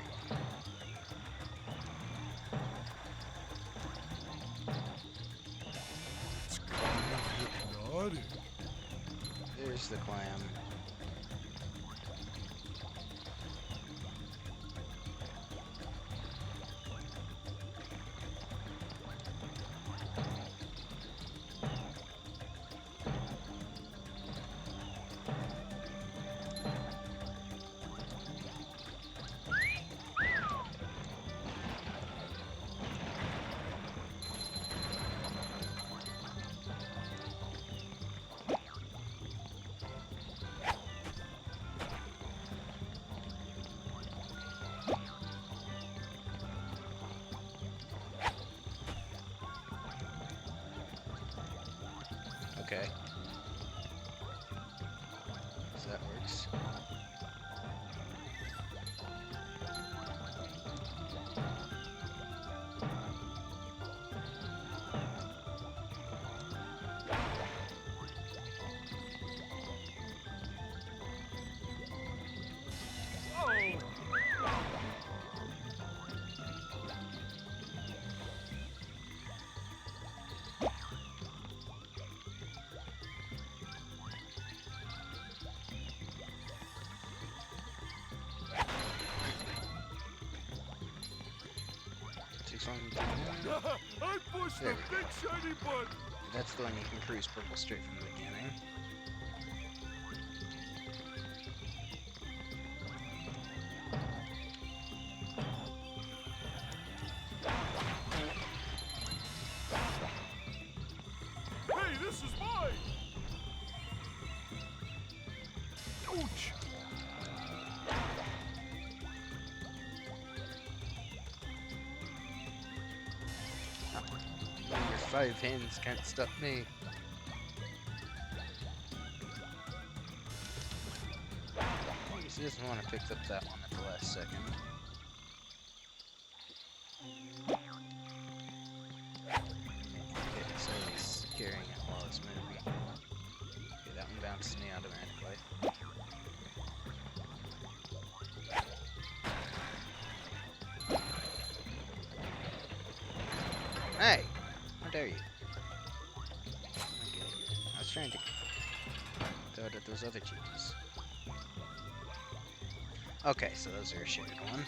It's kind of hypnotic. There's the clam. Okay. So that works. I pushed There the we big shiny button. That's the one you can cruise purple straight from the beginning. Hey, this is mine. Ouch! Your 5 hands can't stop me. He doesn't want to pick up that one at the last second. Okay, so he's carrying it while it's moving. Hey! How dare you? Okay. I was trying to throw it at those other cheese. Okay, so those are a shared one.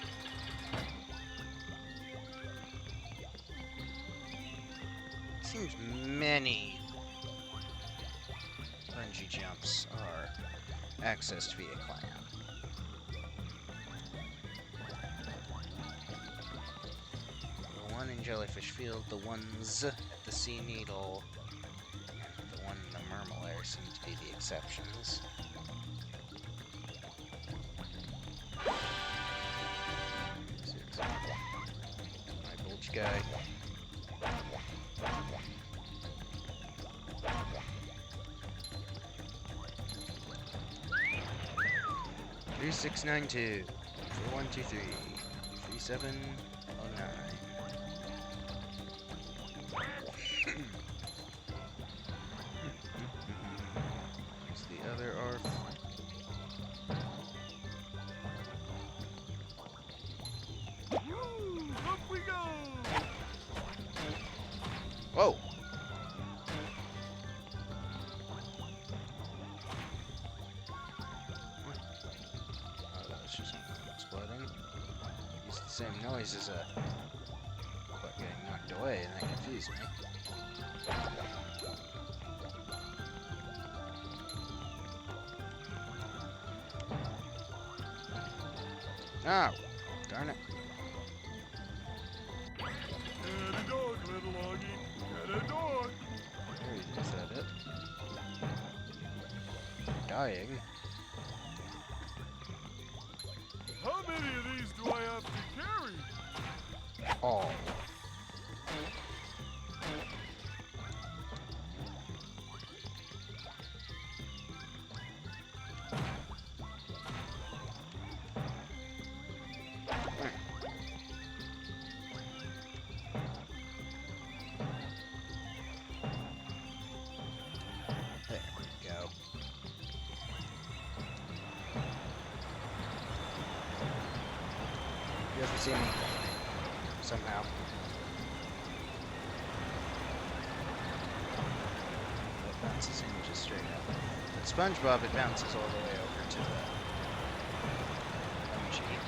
Seems many bungee jumps are accessed via clam. The one in Jellyfish Field, the ones at the Sea Needle, and the one in the Murmelair seem to be the exceptions. My bulge guy. Three 692 4123 3709. There's the other ARF. Woo! Up we go! Whoa! Oh, that's just exploding. It's the same noise as a butt getting knocked away, and that confused me. Oh, darn it. Get a dog, little Augie. Get a dog. There he is, is that it? Dying. How many of these do I have to carry? All. There we go. You have to see me somehow. That bounces in just straight up. But SpongeBob, it bounces all the way over to the bungee.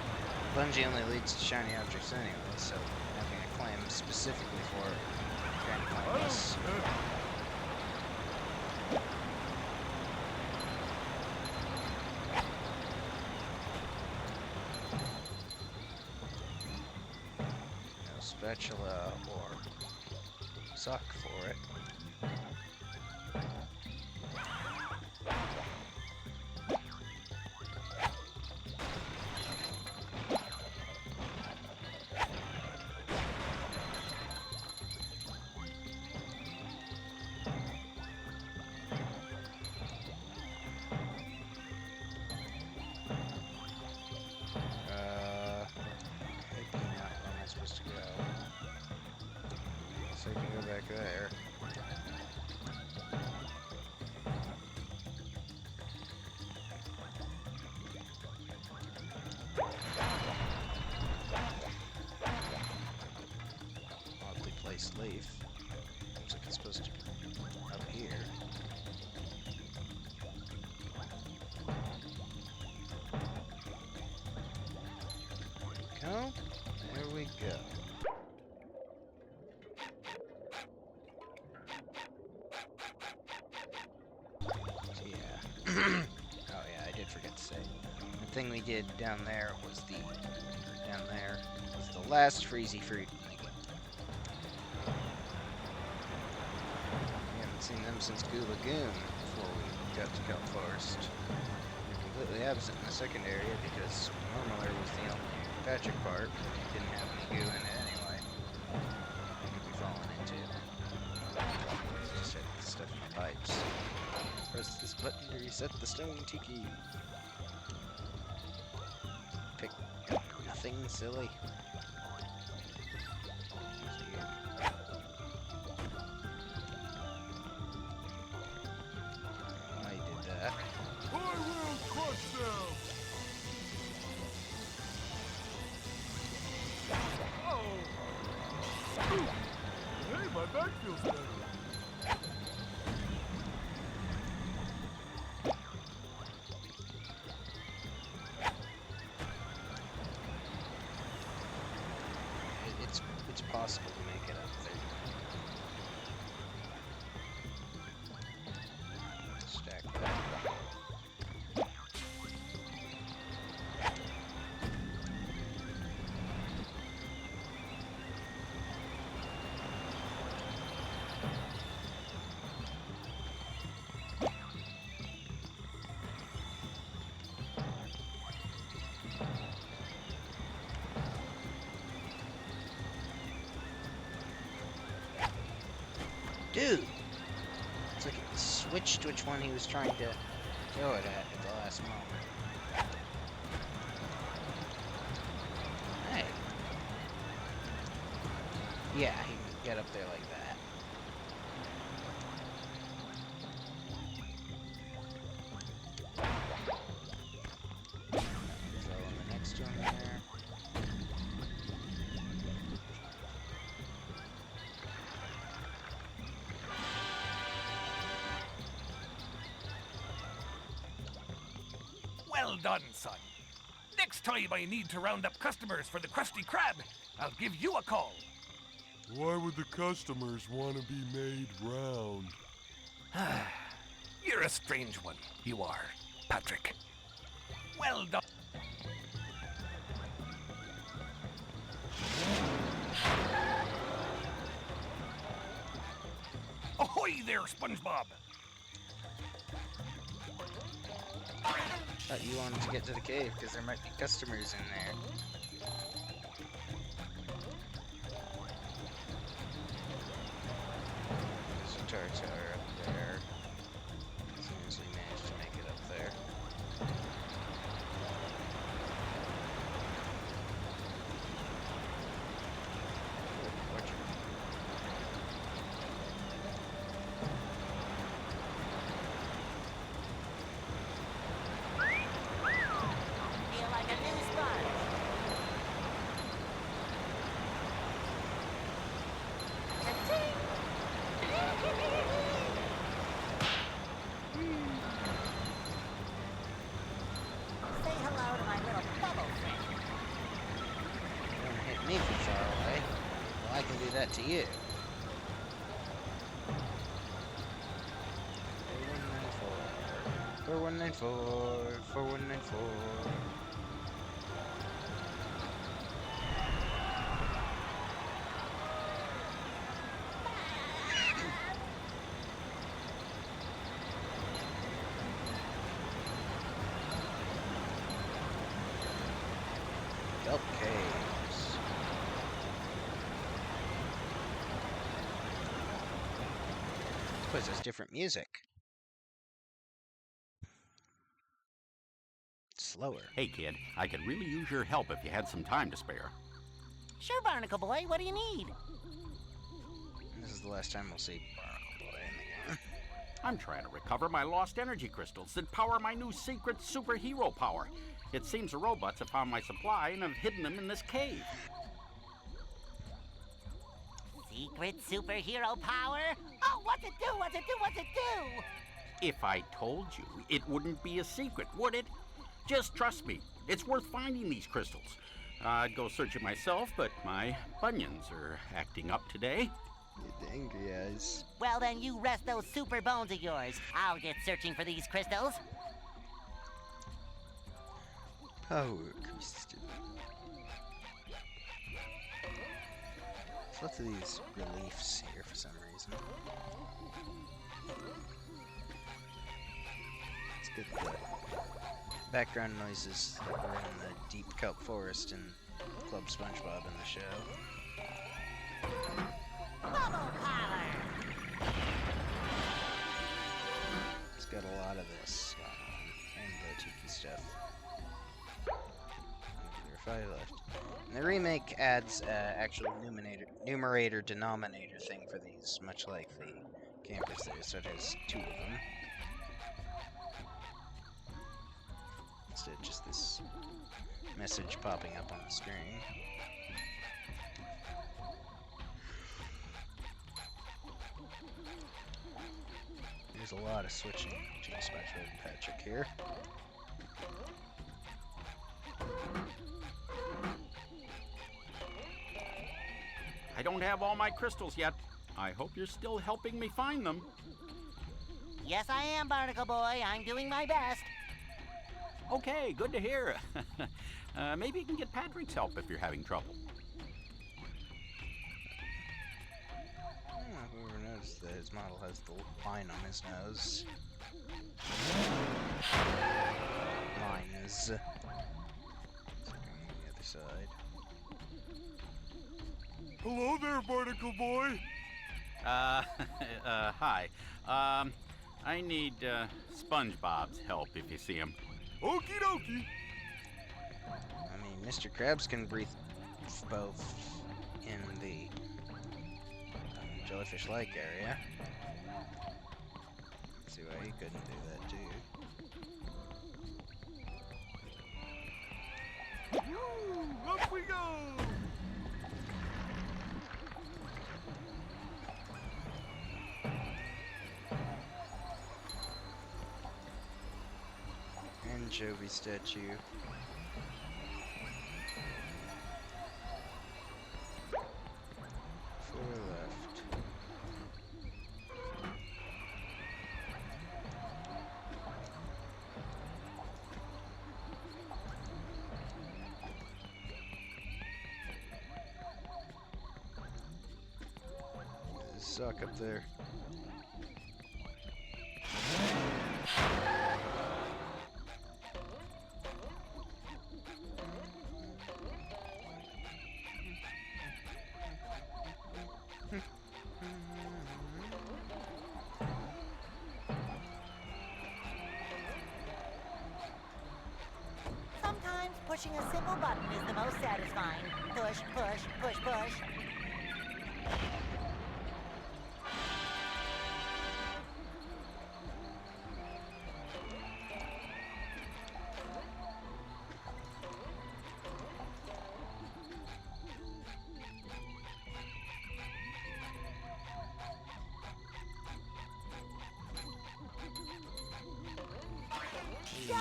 Bungee only leads to shiny objects anyway, so having a clam specifically for Grand Climbers. No spatula or sock for it. Maybe not. Where am I supposed to go? So I can go back there. Oddly placed leaf. Looks like it's supposed to be up here. Go. There we go. So yeah. Oh yeah, I did forget to say. The thing we did down there was the last freezy fruit in the game. We haven't seen them since Goo Lagoon before we got to Kelp Forest. They're completely absent in the second area because Murmelair was the only Patrick part. It didn't have any goo in it anyway. Could be falling into. Just hit the stuff in the pipes. Press this button to reset the stone tiki. Pick nothing silly. I did that. I will crush them! Oh! Hey, possible to make it up there. Stack that. Dude! It's like it switched which one he was trying to throw it at the last moment. Hey. Yeah, he can get up there like that. Throw in the next one there. Well done, son. Next time I need to round up customers for the Krusty Krab, I'll give you a call. Why would the customers want to be made round? You're a strange one, you are, Patrick. Well done. Ahoy there, SpongeBob! Thought you wanted to get to the cave because there might be customers in there. There's a Tartar up there. As soon as we manage to make it up there. Orchard. Feel like a new sponge. Cha-ching! Say hello to my little bubble friend. You wanna hit me from far away? Well, I can do that to you. 4194. 4194. Kelp caves. This place has different music. It's slower. Hey, kid, I could really use your help if you had some time to spare. Sure, Barnacle Boy, what do you need? This is the last time we'll see Barnacle Boy in the game. I'm trying to recover my lost energy crystals that power my new secret superhero power. It seems the robots have found my supply and have hidden them in this cave. Secret superhero power? Oh, what's it do? What's it do? What's it do? If I told you, it wouldn't be a secret, would it? Just trust me. It's worth finding these crystals. I'd go searching myself, but my bunions are acting up today. Get angry eyes. Well, then you rest those super bones of yours. I'll get searching for these crystals. Power crystal. There's lots of these reliefs here for some reason. Let's get the background noises that were in the deep kelp forest in Club SpongeBob in the show. Bubble power! It's got a lot of this going on, and the tiki stuff. There are 5 left. And the remake adds actual numerator denominator thing for these, much like the campers there, so it has 2 of them. Instead of just this message popping up on the screen. There's a lot of switching between SpongeBob and Patrick here. I don't have all my crystals yet. I hope you're still helping me find them. Yes, I am, Barnacle Boy. I'm doing my best. Okay, good to hear. Maybe you can get Patrick's help if you're having trouble. Whoever noticed that his model has the line on his nose. Lines. So going on the other side. Hello there, Barnacle Boy. Hi. I need SpongeBob's help if you see him. Okie dokie. I mean, Mr. Krabs can breathe both in the jellyfish-like area. Let's see why he couldn't do that too. Woo, up we go. Anchovy statue. Four left. Suck up there. Sometimes pushing a simple button is the most satisfying. Push, push, push, push.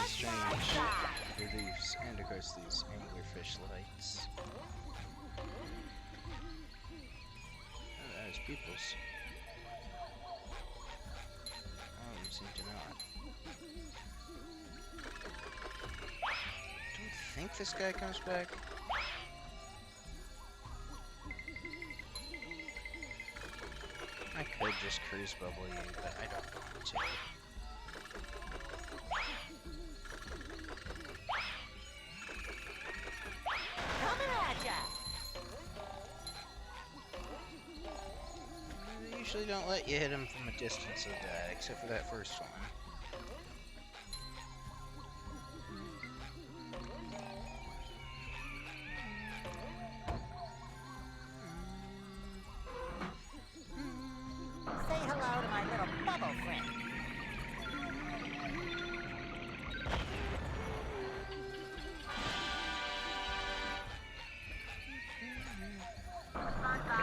Strange reliefs, and of course these anglerfish lights. Oh, that is peoples. All of them seem to not. Don't think this guy comes back. I could just cruise bubble you, but I don't want to. They usually don't let you hit him from a distance of that, except for that first one. Say hello to my little bubble friend.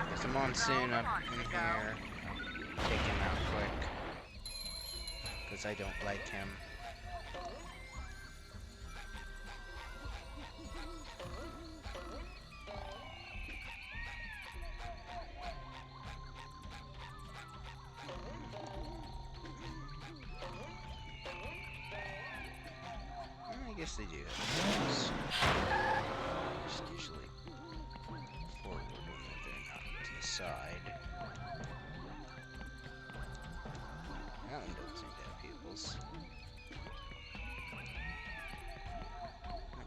There's a monsoon up in here. Take him out quick. Because I don't like him. I guess they do have those. Just usually forward when they're not to the side. That one doesn't seem to have pupils. Might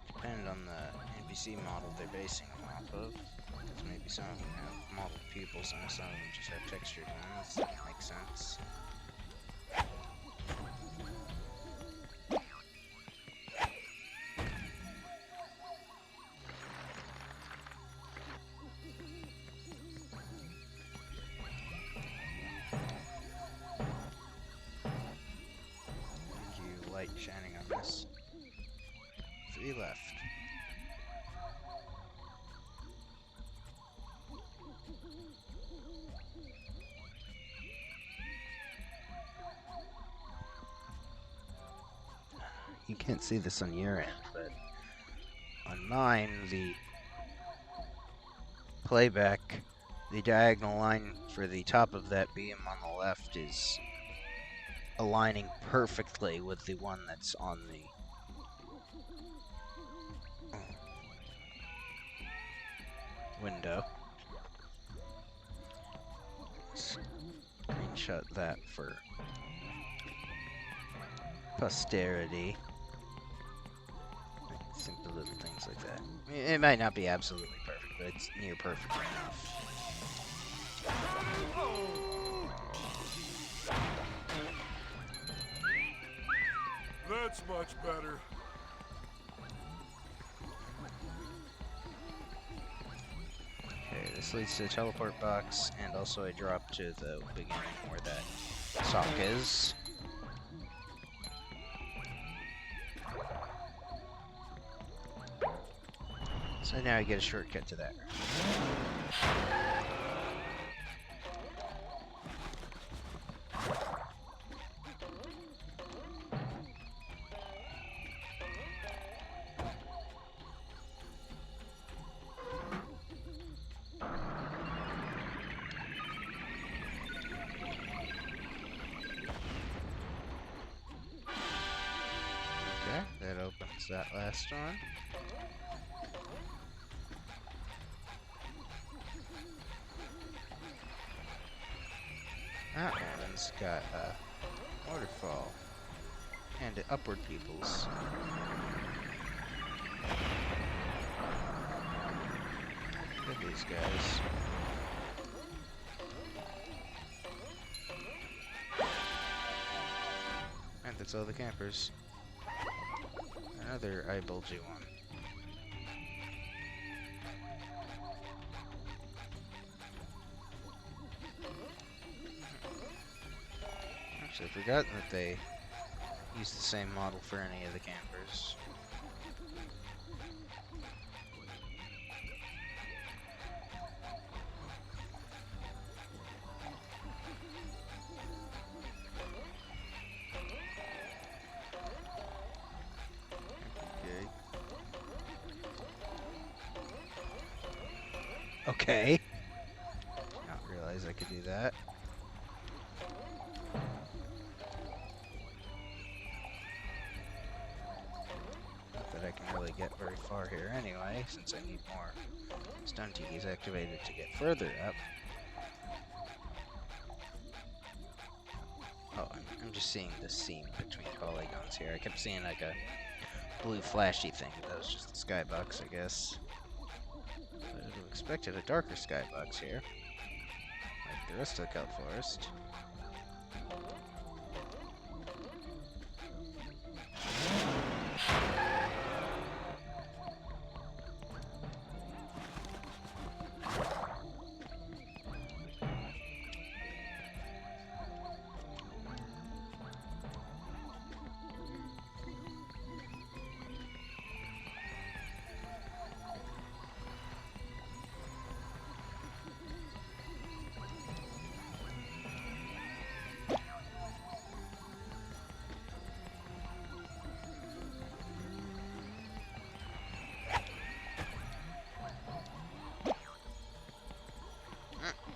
depend on the NPC model they're basing them off of. Because maybe some of them have modeled pupils and some of them just have textured ones. That makes sense. Light shining on this. 3 left. You can't see this on your end, but on mine, the playback The diagonal line for the top of that beam on the left is aligning perfectly with the one that's on the window. Screenshot that for posterity. Simple little things like that. I mean, it might not be absolutely perfect, but it's near perfect enough. That's much better. Okay, this leads to the teleport box, and also a drop to the beginning where that sock is. So now I get a shortcut to that. Okay, that opens that last one. That one's got a waterfall and upward pupils. Look at these guys. And that's all the campers. Another eye bulgy one. Actually, I've forgotten that they use the same model for any of the campers. Okay. Did not realize I could do that. Not that I can really get very far here anyway, since I need more stun tikis activated to get further up. Oh, I'm just seeing the seam between polygons here. I kept seeing like a blue flashy thing, but that was just the skybox, I guess. I would have expected a darker skybox here, like the rest of the kelp forest.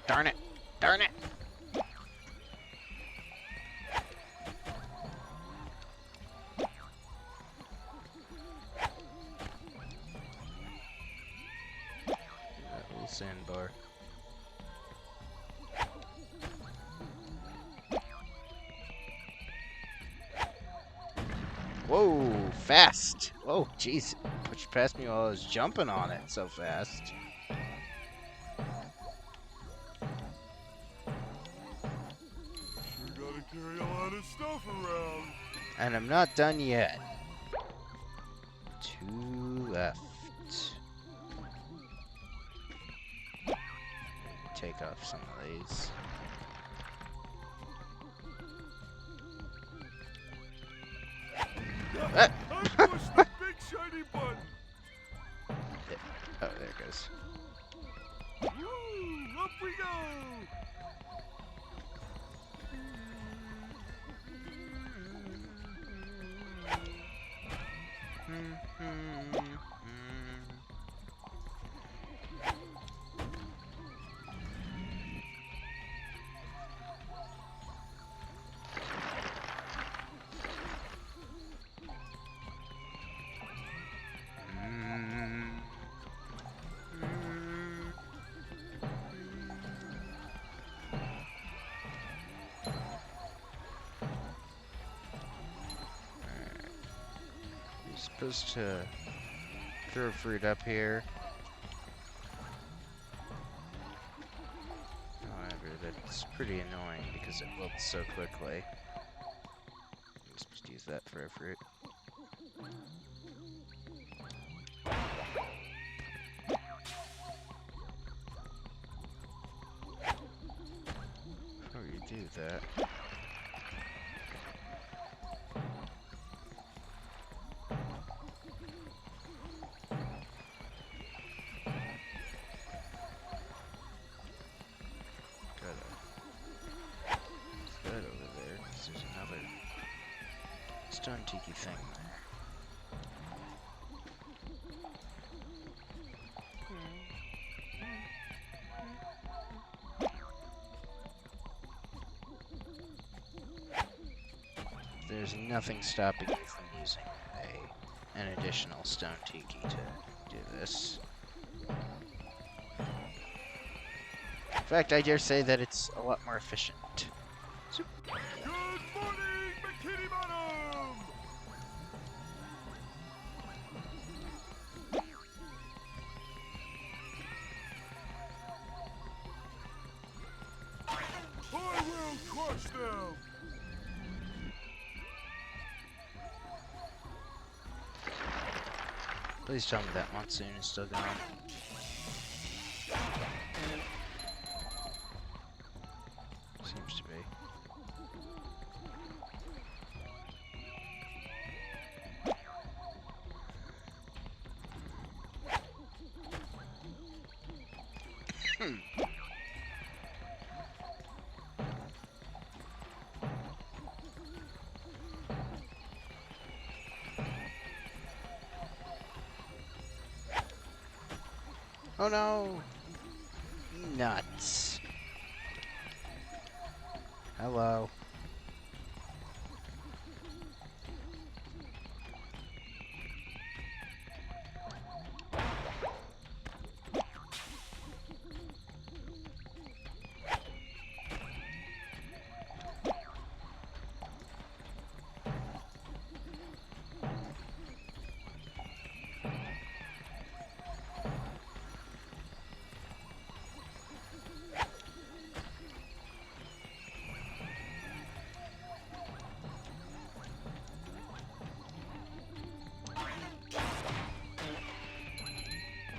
Darn it! Darn it! That little sandbar. Whoa! Fast! Oh, jeez. Pushed past me while I was jumping on it so fast. Carry a lot of stuff around. And I'm not done yet. 2 left. Take off some of these. I pushed the big shiny button. Oh, there it goes. Woo! Up we go! supposed to throw fruit up here. However, that's pretty annoying because it wilts so quickly. I'm supposed to use that for a fruit. Before you do that, that over there, because there's another stone tiki thing there. There's nothing stopping you from using an additional stone tiki to do this. In fact, I dare say that it's a lot more efficient. Good morning, Bikini Bottom! I will crush them! Please tell me that monsoon is still going. Seems to be. Oh no! Nuts. Hello.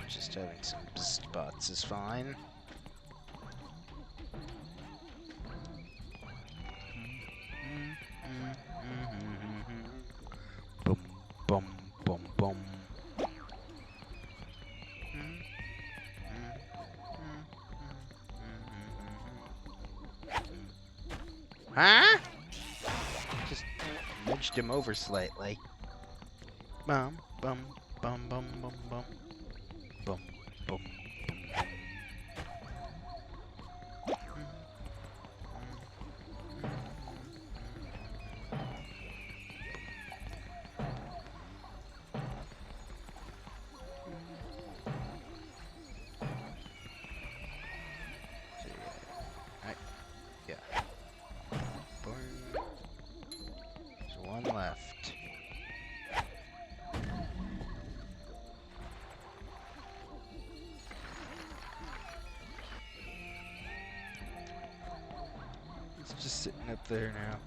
Just having some spots is fine. Boom, boom, boom, boom. Huh? Just nudged him over slightly. Bum, bum, bum, bum, bum, bum. Boom, boom, boom, boom. Yeah. Boom. There's one left. It's just sitting up there now.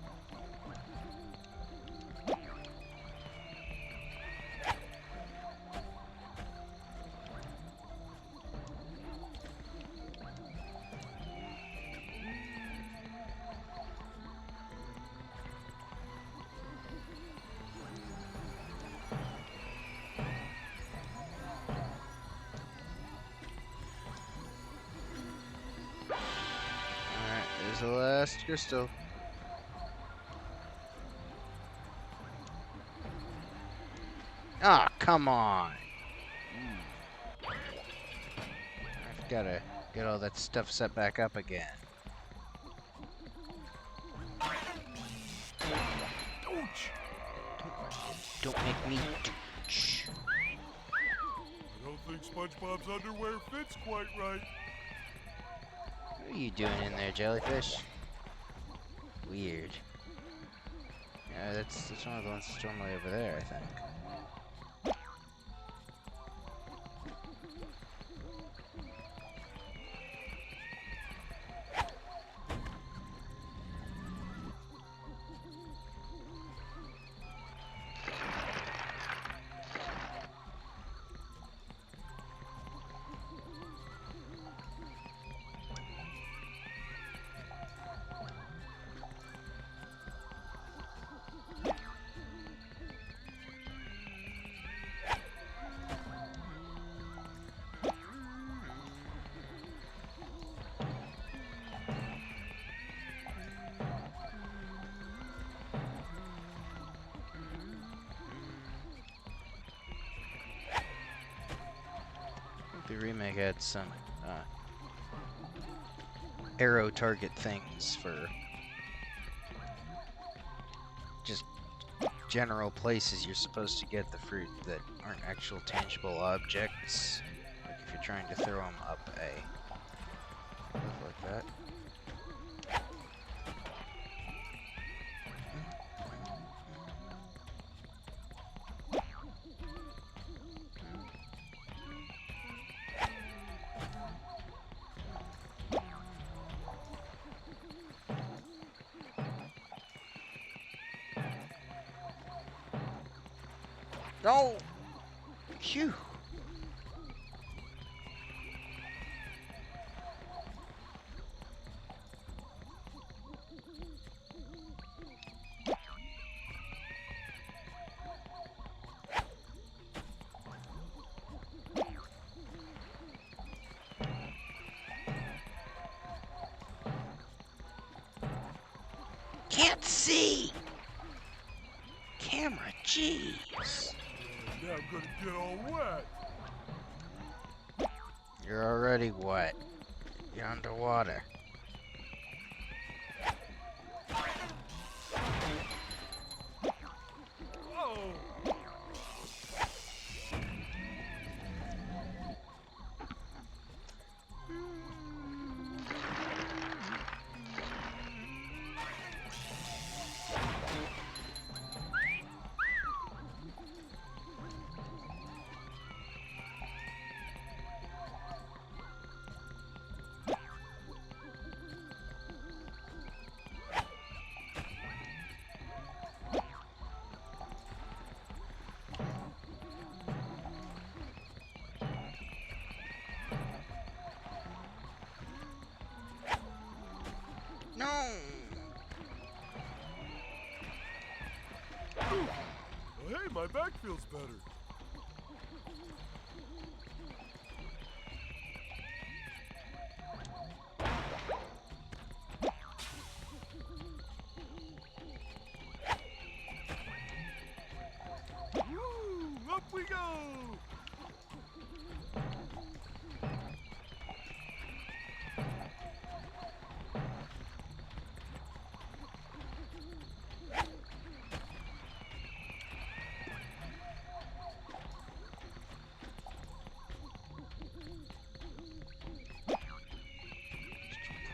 There's the last crystal. Ah, come on. I've gotta get all that stuff set back up again. Don't make me douche. I don't think SpongeBob's underwear fits quite right. What are you doing in there, jellyfish? Weird. Yeah, that's one of the ones that's normally over there, I think. The remake had some arrow target things for just general places you're supposed to get the fruit that aren't actual tangible objects. Like if you're trying to throw them up stuff like that. No! Phew! Can't see! Camera, jeez! Now I'm gonna get all wet. You're already wet. You're underwater. Oh! No! Oh, hey, my back feels better. Woo! Up we go!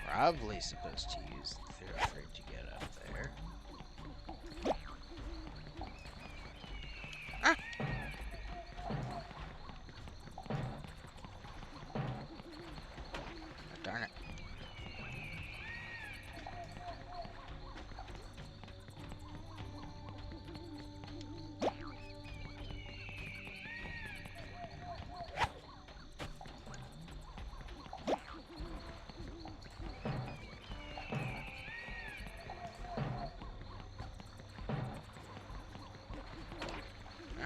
Probably supposed to use the thoroughfare to get up there. Ah! Oh, darn it.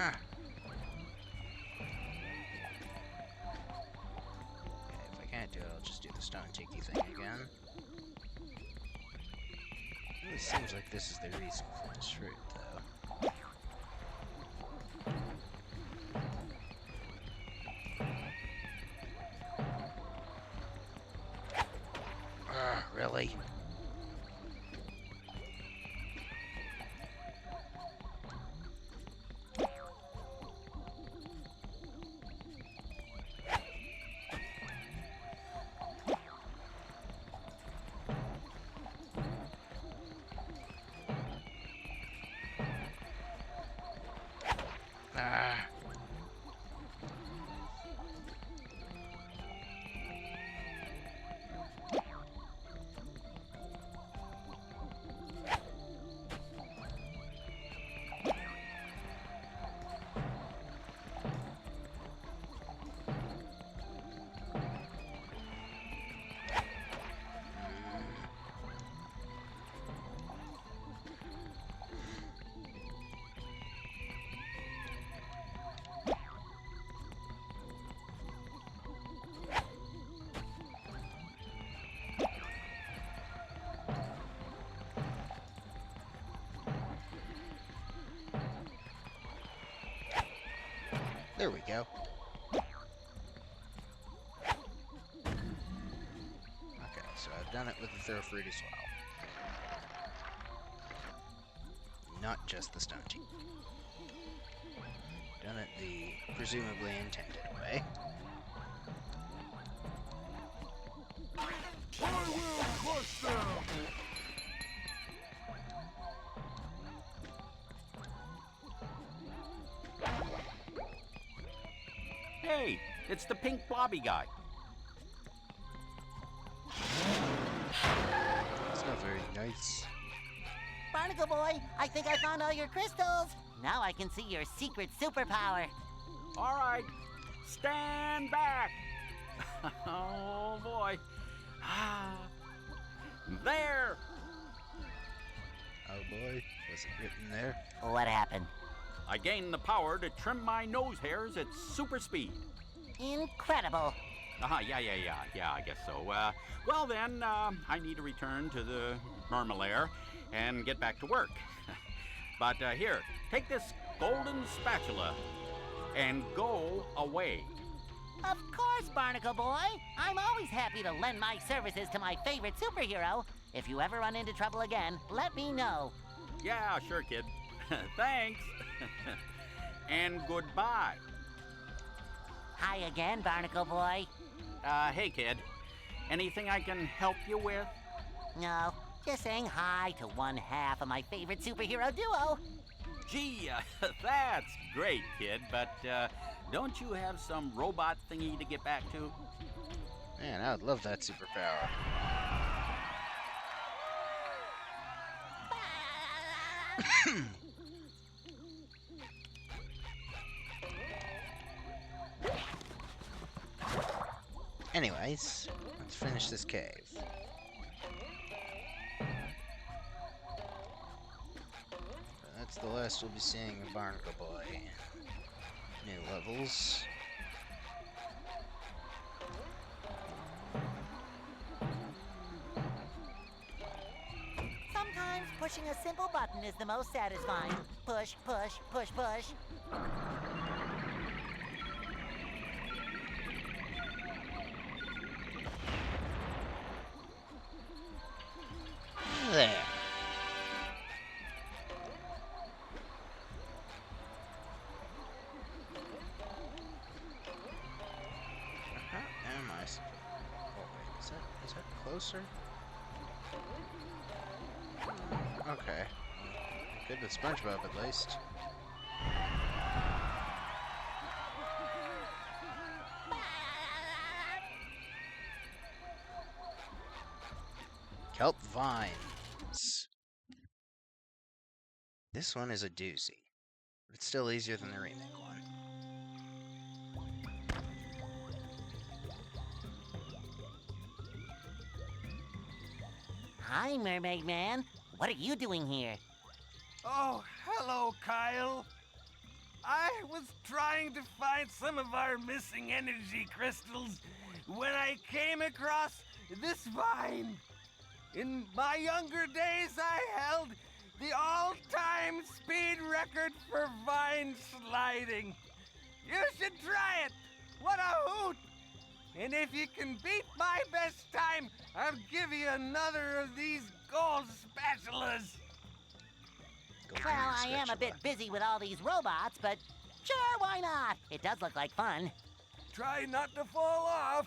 Ah. Okay, if I can't do it, I'll just do the stone tiki thing again. It really seems like this is the reason for this fruit, though. Really? Ah. There we go. done it with the throw fruit as well. Not just the stone teeth. Done it the presumably intended way. I will crush them! Hey, it's the pink blobby guy. It's not very nice. Barnacle Boy, I think I found all your crystals. Now I can see your secret superpower. All right, stand back. Oh, boy. There. Oh boy, was it written there? What happened? I gained the power to trim my nose hairs at super speed. Incredible. Yeah, I guess so. Well then, I need to return to the Mermalair and get back to work. But here, take this golden spatula and go away. Of course, Barnacle Boy. I'm always happy to lend my services to my favorite superhero. If you ever run into trouble again, let me know. Yeah, sure, kid. Thanks. And goodbye. Hi again, Barnacle Boy. Hey, kid. Anything I can help you with? No, just saying hi to one half of my favorite superhero duo. Gee, that's great, kid, but don't you have some robot thingy to get back to? Man, I would love that superpower. Anyways, let's finish this cave. That's the last we'll be seeing of Barnacle Boy. New levels. Sometimes pushing a simple button is the most satisfying. Push, push, push, push. There. How am I? Oh wait, is that closer? Okay. Good with SpongeBob at least. Kelp vines. This one is a doozy. But it's still easier than the remake one. Hi, Mermaid Man. What are you doing here? Oh, hello, Kyle. I was trying to find some of our missing energy crystals when I came across this vine. In my younger days, I held the all-time speed record for vine sliding. You should try it. What a hoot! And if you can beat my best time, I'll give you another of these gold spatulas. Well, I am a bit busy with all these robots, but sure, why not? It does look like fun. Try not to fall off.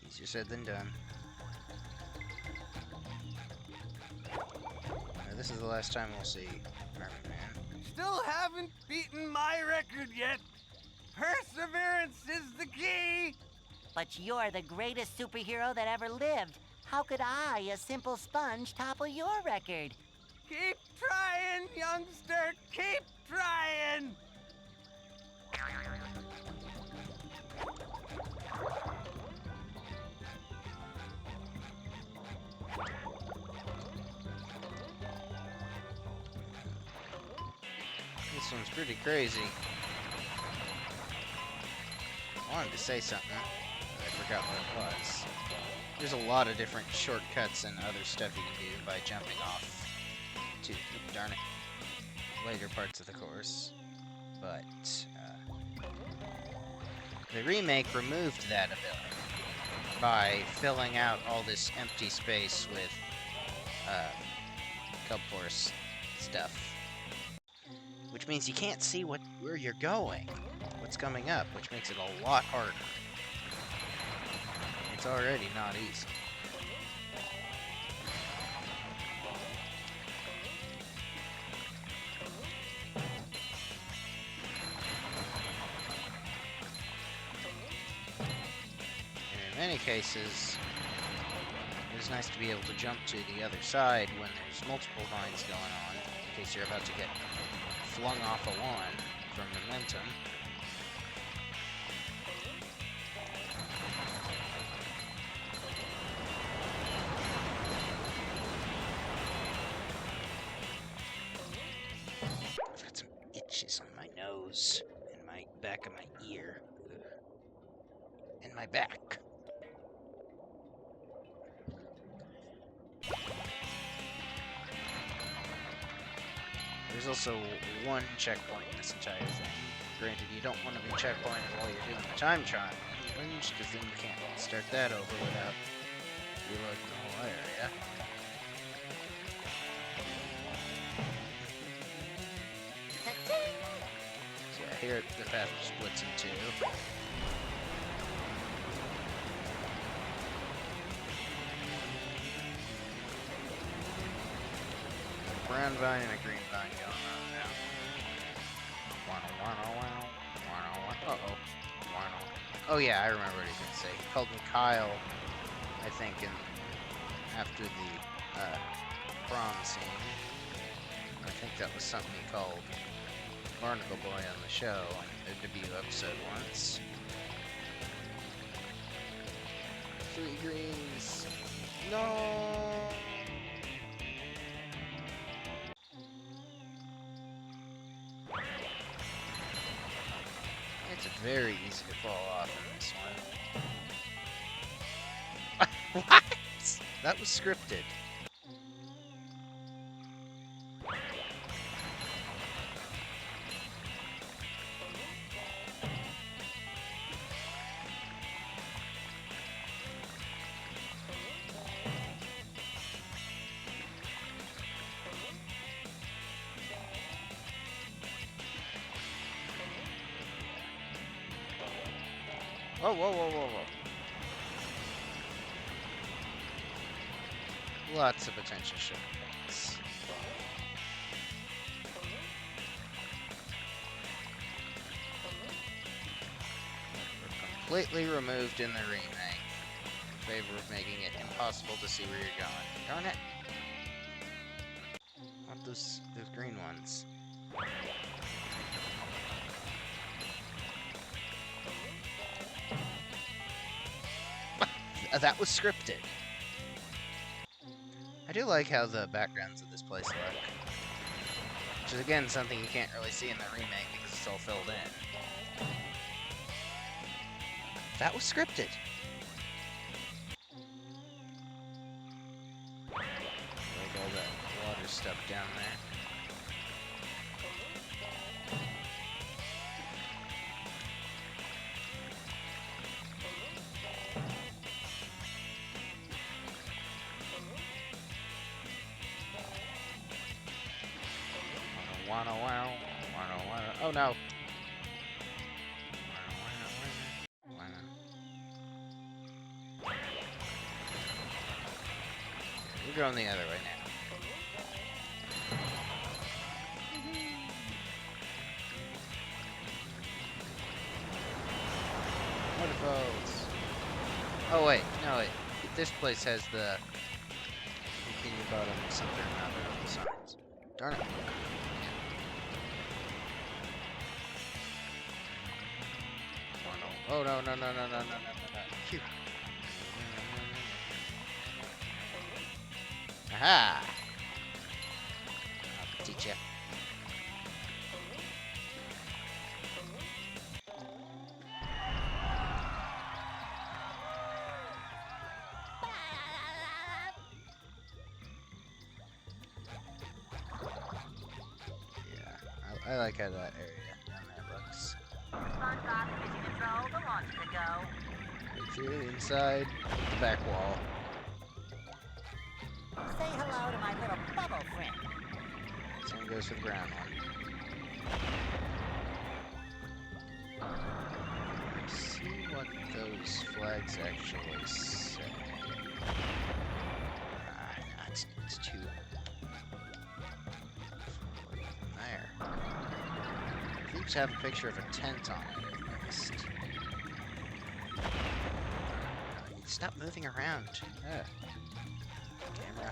Easier said than done. This is the last time we'll see Mermaid Man. Still haven't beaten my record yet. Perseverance is the key. But you're the greatest superhero that ever lived. How could I, a simple sponge, topple your record? Keep trying, youngster. Keep trying. This one's pretty crazy. I wanted to say something, but I forgot what it was. There's a lot of different shortcuts and other stuff you can do by jumping off to, darn it, later parts of the course. But the remake removed that ability. by filling out all this empty space with Cub Force stuff. Which means you can't see where you're going, what's coming up, which makes it a lot harder. It's already not easy. And in many cases, it's nice to be able to jump to the other side when there's multiple vines going on, in case you're about to get flung off a lawn from momentum. I've got some itches on my nose and my back of my ear. And my back. There's also one checkpoint in this entire thing. Granted, you don't want to be checkpointed while you're doing the time trial, because then you can't start that over without reloading the whole area. So yeah, here the path splits in two. Brown vine and a green vine going on now. Uh-oh. Oh yeah, I remember what he was going to say. He called me Kyle, I think, after the prom scene. I think that was something he called Barnacle Boy on the show, in the debut episode once. 3 greens. No! It's very easy to fall off in this one. What? That was scripted. Whoa, whoa, whoa, whoa, whoa. Lots of potential shortcuts. We're completely removed in the remake in favor of making it impossible to see where you're going. Darn it. I want those green ones. That was scripted. I do like how the backgrounds of this place look. Which is, again, something you can't really see in the remake because it's all filled in. That was scripted. Like all that water stuff down there. Oh no. We're going the other way now. Waterfalls. Oh wait, no wait. This place has the Bikini Bottom something or other on the sides. Darn it. Oh no, no, no, no, no, no, no, no, no. Phew. Aha! I'll teach ya. Yeah, I like how that area down there looks. SpongeBob Mission Control, the launch to go. Right through, inside, the back wall. Say hello to my little bubble friend. Same goes for the brown one. Let's see what those flags actually say. It's too there. Groups have a picture of a tent on it at least. Stop moving around. Ugh. Camera.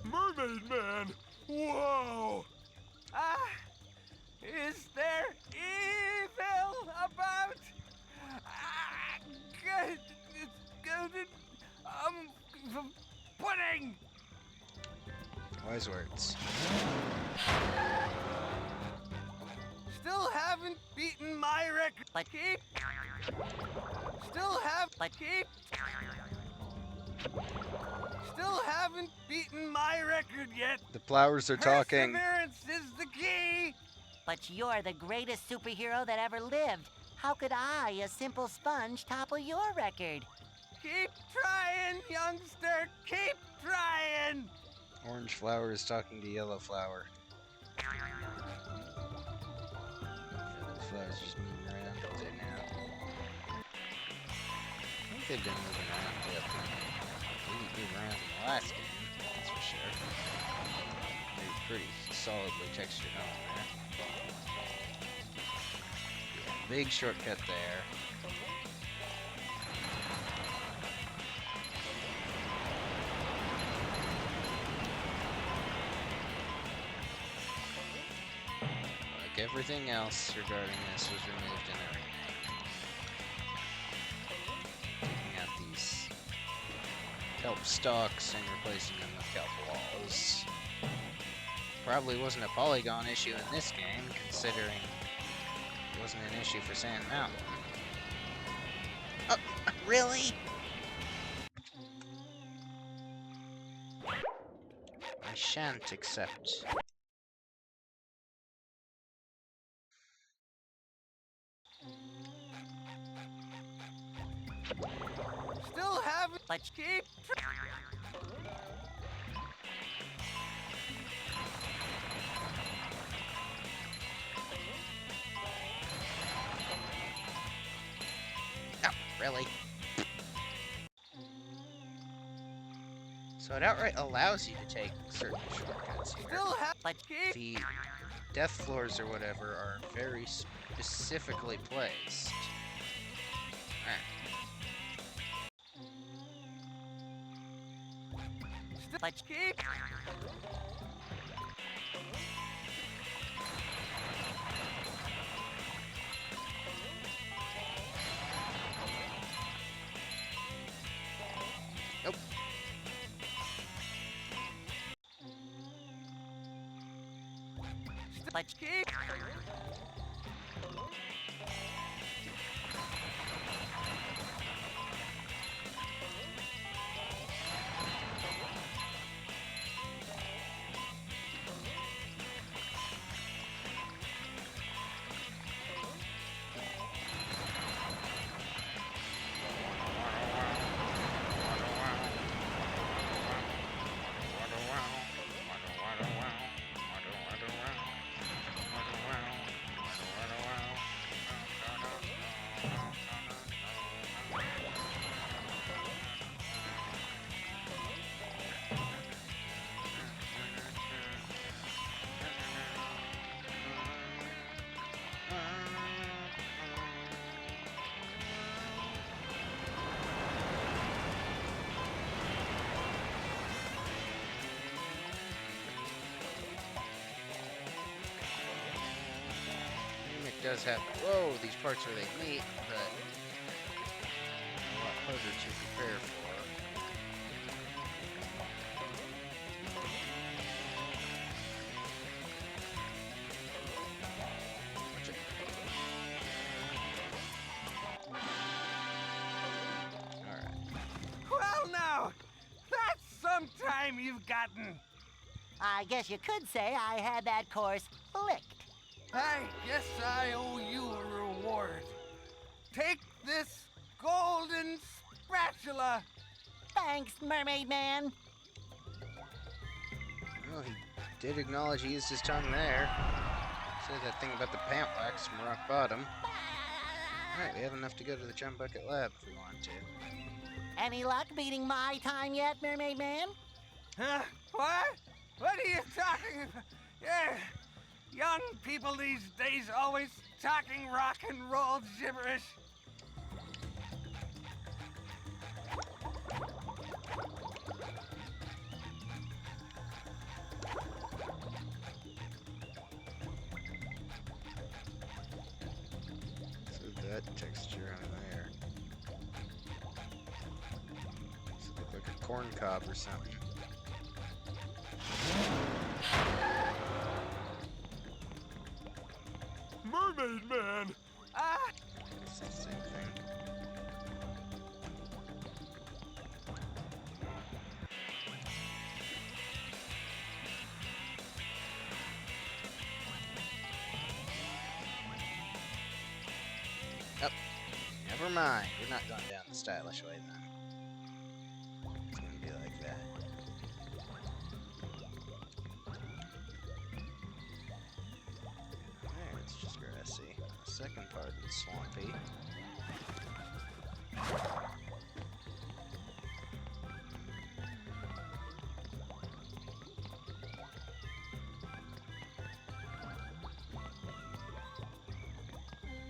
Mermaid Man! Wow! Is there evil about? Good, pudding! Wise words. Still haven't beaten my record. But Keep. Still have. But Keep. Still haven't beaten my record yet. The flowers are talking. Perseverance is the key. But you're the greatest superhero that ever lived. How could I, a simple sponge, topple your record? Keep trying, youngster. Keep trying. Orange flower is talking to yellow flower. The flowers just moving around up there now. I think they've been moving around too. They didn't move around in the last game, that's for sure. They're pretty solidly textured on there. Yeah, big shortcut there. Everything else regarding this was removed in the remake. Taking out these kelp stalks and replacing them with kelp walls. Probably wasn't a polygon issue in this game, considering it wasn't an issue for Sand Mountain. Oh, really? I shan't accept. Still haven't. Let's Keep. Oh, really? So it outright allows you to take certain shortcuts here. Still have. Keep. The death floors or whatever are very specifically placed. Let's keep. Nope. Let's keep. Does have, whoa, these parts where they meet, but a lot harder to prepare for. Watch it. Alright. Well now, you gotten? I guess you could say I had that course licked. I guess I owe you a reward. Take this golden spatula. Thanks, Mermaid Man. Well, he did acknowledge he used his tongue there. Said that thing about the pant wax from rock bottom. Alright, we have enough to go to the Chum Bucket Lab if we want to. Any luck beating my time yet, Mermaid Man? Huh? What? What are you talking about? Yeah. Young people these days always talking rock and roll gibberish. So that texture on there. Does it look like a corn cob or something? Mermaid Man! It's the same thing. Oh, never mind. We're not going down the stylish way then. It's gonna be like that. There, it's just grassy. The second part is swampy.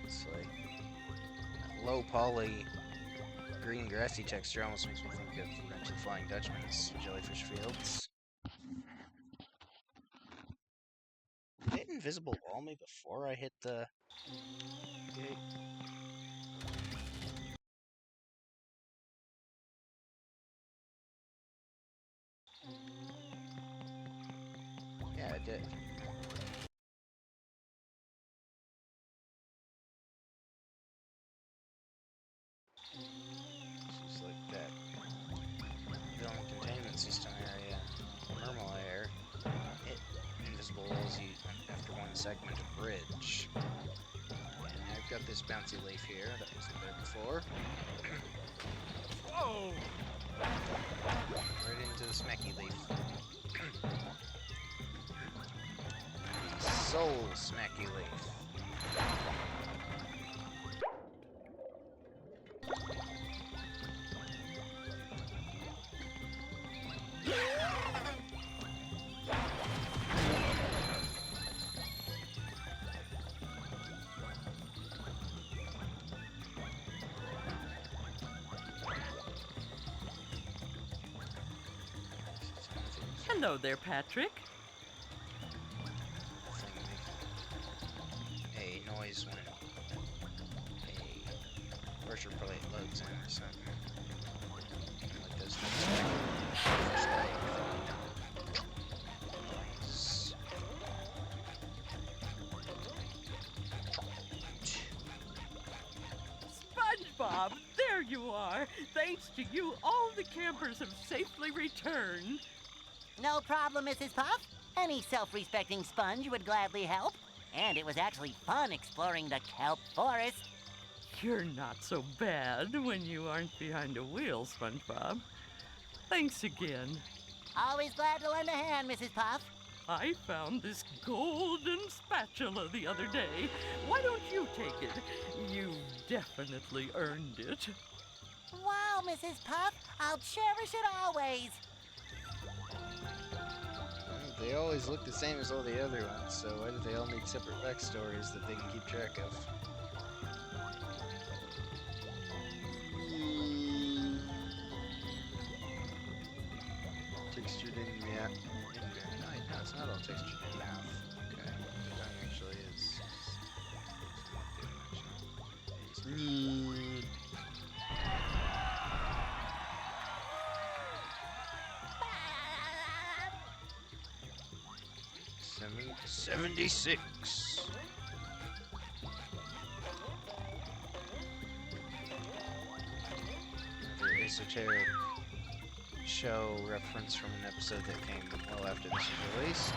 It's like that low poly green grassy texture almost makes me think of eventually Flying Dutchman's Jellyfish Fields. Did it invisible wall me before I hit the gate? Yeah, it did. Just like that. Villain containment system area. Normal air. Hit invisible walls after one segment of bridge. And I've got this bouncy leaf here that wasn't there before. Whoa! Right into the smacky leaf. The soul smacky leaf. Hello there, Patrick. Thing making a noise when a pressure plate loads in or something. Like those fish leg noise. SpongeBob, there you are. Thanks to you, all the campers have safely returned. No problem, Mrs. Puff. Any self-respecting sponge would gladly help. And it was actually fun exploring the kelp forest. You're not so bad when you aren't behind a wheel, SpongeBob. Thanks again. Always glad to lend a hand, Mrs. Puff. I found this golden spatula the other day. Why don't you take it? You definitely earned it. Wow, Mrs. Puff. I'll cherish it always. They always look the same as all the other ones, so why do they all need separate backstories that they can keep track of? Textured in mouth. No, it's not all textured in mouth. Okay, the tongue actually is. It's 76. Another esoteric show reference from an episode that came well after this was released.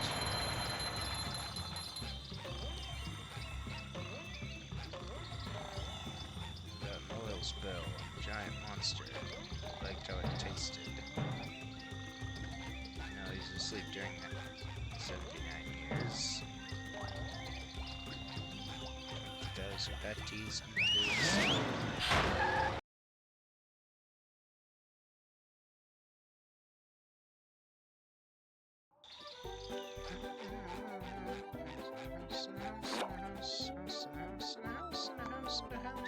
That an oil spill, giant monster. Liked how it tasted. Now he's asleep during that 79 years. Does Betty's boots.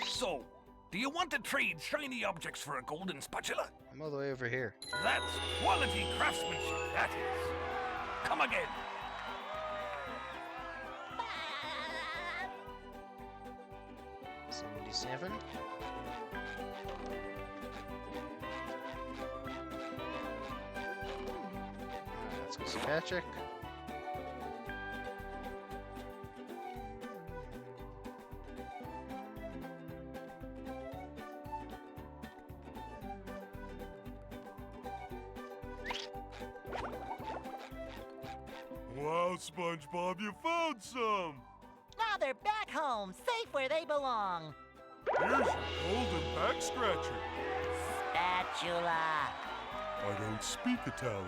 So, do you want to trade shiny objects for a golden spatula? I'm all the way over here. That's quality craftsmanship, that is. Come again. $77. Let's go see Patrick. Wow, SpongeBob, you found some! Now they're back home, safe where they belong. Here's your golden back scratcher. Spatula. I don't speak Italian.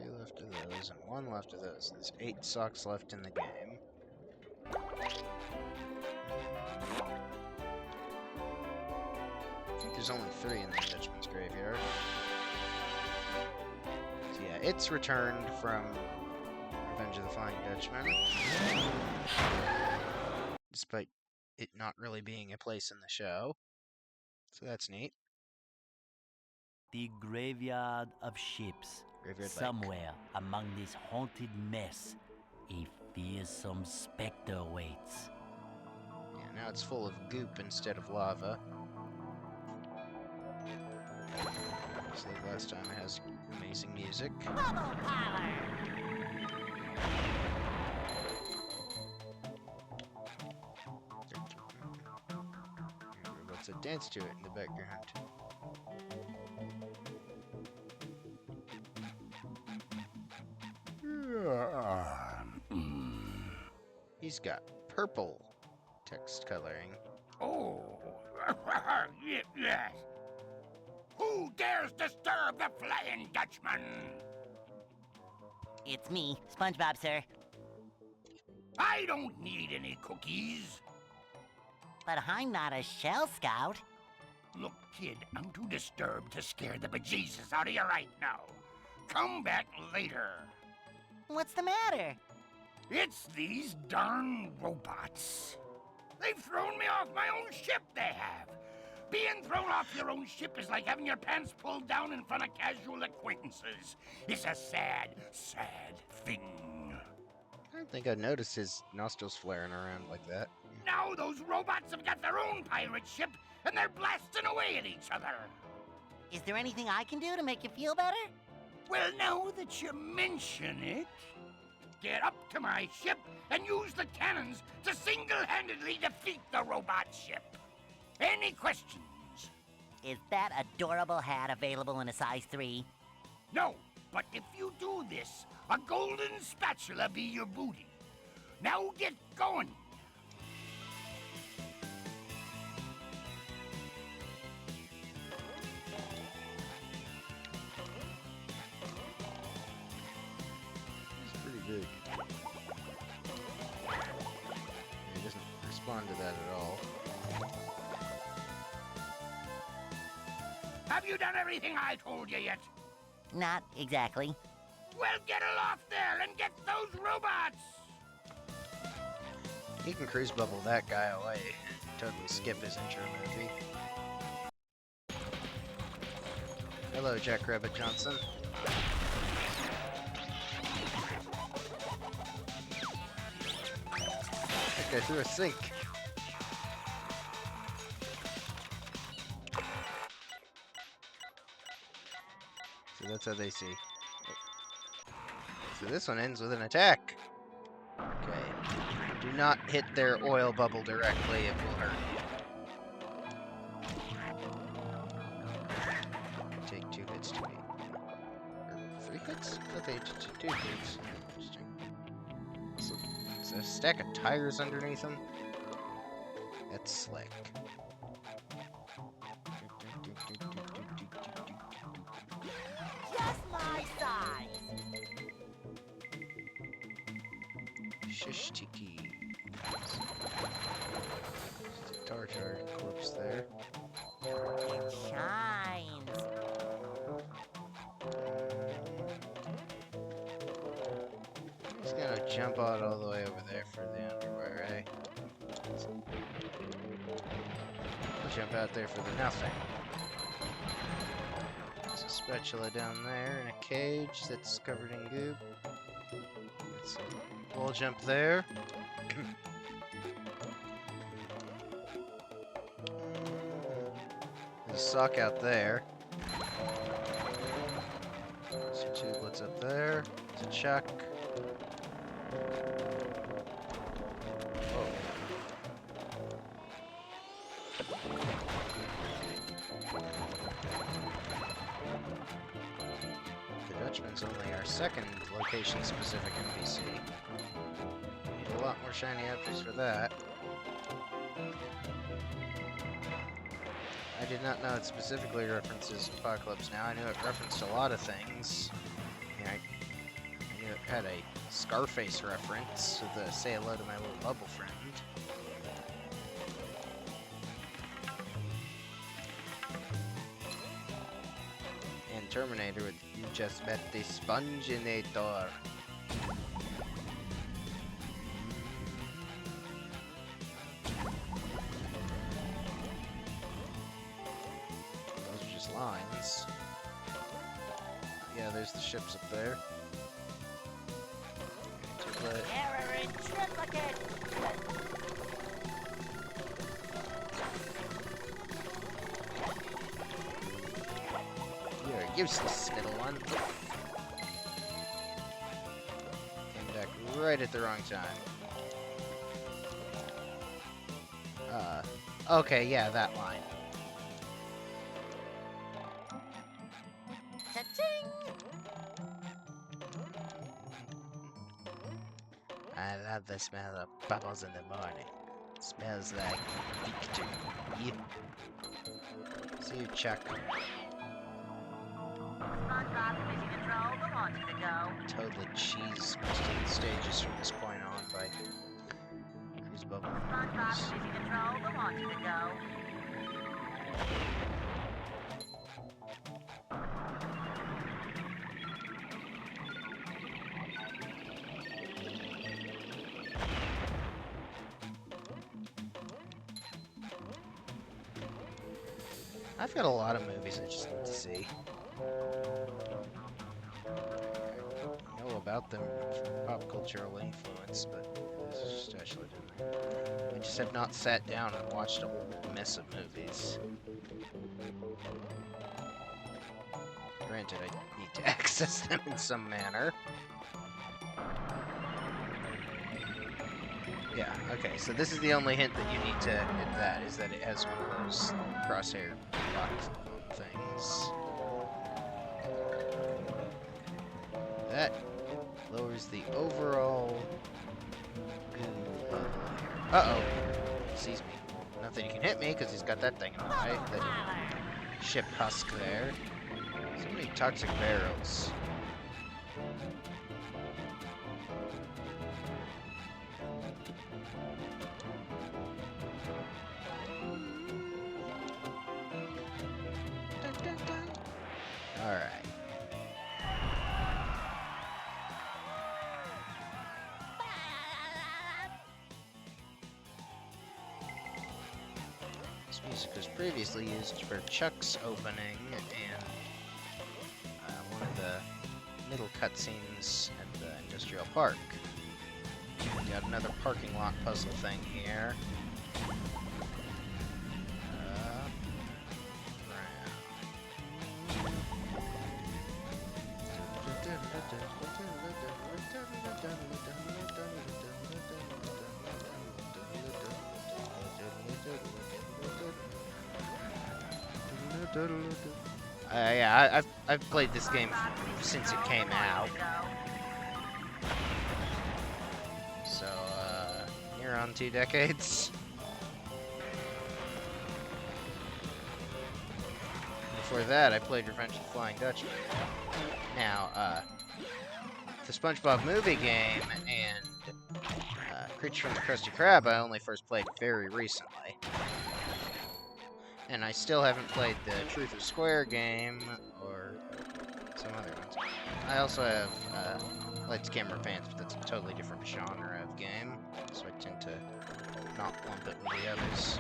There's 3 left of those and 1 left of those. There's 8 socks left in the game. I think there's only 3 in the Dutchman's graveyard. So yeah, it's returned from Revenge of the Flying Dutchman. Despite it not really being a place in the show. So that's neat. The graveyard of ships. Graveyard Lake. Somewhere among this haunted mess, a fearsome specter waits. Yeah, now it's full of goop instead of lava. Just like last time, it has amazing music. Bubble power. Robots that dance to it in the background. He's got purple text coloring. Oh, yes. Who dares disturb the Flying Dutchman? It's me, SpongeBob, sir. I don't need any cookies. But I'm not a Shell Scout. Look, kid, I'm too disturbed to scare the bejesus out of you right now. Come back later. What's the matter? It's these darn robots. They've thrown me off my own ship, they have. Being thrown off your own ship is like having your pants pulled down in front of casual acquaintances. It's a sad, sad thing. I don't think I noticed his nostrils flaring around like that. Now those robots have got their own pirate ship, and they're blasting away at each other. Is there anything I can do to make you feel better? Well, now that you mention it, get up to my ship and use the cannons to single-handedly defeat the robot ship. Any questions? Is that adorable hat available in a size 3? No, but if you do this, a golden spatula be your booty. Now get going. He's pretty big. He doesn't respond to that at all. Have you done everything I told you yet? Not exactly. Well, get aloft there and get those robots! He can cruise bubble that guy away and totally skip his intro movie. Hello, Jackrabbit Johnson. That guy threw a sink. So that's how they see. So this one ends with an attack. Okay. Do not hit their oil bubble directly, it will hurt you. Take 2 hits to beat. Or 3 hits? I thought they did 2 hits. Interesting. So, is there a stack of tires underneath them? That's slick. Just my size. Shish tiki. Tartar corpse there. It shines. He's gonna jump out all the way over there for the underwear, eh? I'll jump out there for the nothing. There's a spatula down there in a cage that's covered in goop. Wall jump there. There's a sock out there. There's a tubelets up there. There's a chuck. The Dutchman's only our second location-specific NPC. Need a lot more shiny objects for that. I did not know it specifically references Apocalypse Now. I knew it referenced a lot of things. I knew it had a Scarface reference to the Say Hello to My Little Bubble Friend. And Terminator with You Just Met the Sponginator. Those are just lines. Yeah, there's the ships up there. Error in triplicate. You're a useless little one. Came back right at the wrong time. Okay, yeah, that line. Cha-ching! I love the smell of bubbles in the morning. It smells like victory. See you, Chuck. SpongeBob Mission Control, the launch is a go. Totally cheese most of the stages from this point on by Cruise Bubble. SpongeBob Mission Control, the launch is a go. I've got a lot of movies I just need to see. I know about them from pop cultural influence, but this is just actually I just have not sat down and watched a whole mess of movies. Granted, I need to access them in some manner. Yeah, okay, so this is the only hint that you need to hit that, is that it has one of those crosshair locked things. That lowers the overall goo level here. Uh-oh. Sees me. Not that he can hit me, because he's got that thing in the way. That ship husk there. So many toxic barrels. Alright. This music was previously used for Chuck's opening and middle cutscenes at the industrial park. Got another parking lot puzzle thing here. Yeah, I've played this game since it came out. So, near on 2 decades. Before that, I played Revenge of the Flying Dutchman. Now, the SpongeBob movie game and Creature from the Krusty Krab I only first played very recently. And I still haven't played the Truth or Square game, or some other ones. I also have Lights, Camera, Pants, but that's a totally different genre of game, so I tend to not lump it with the others.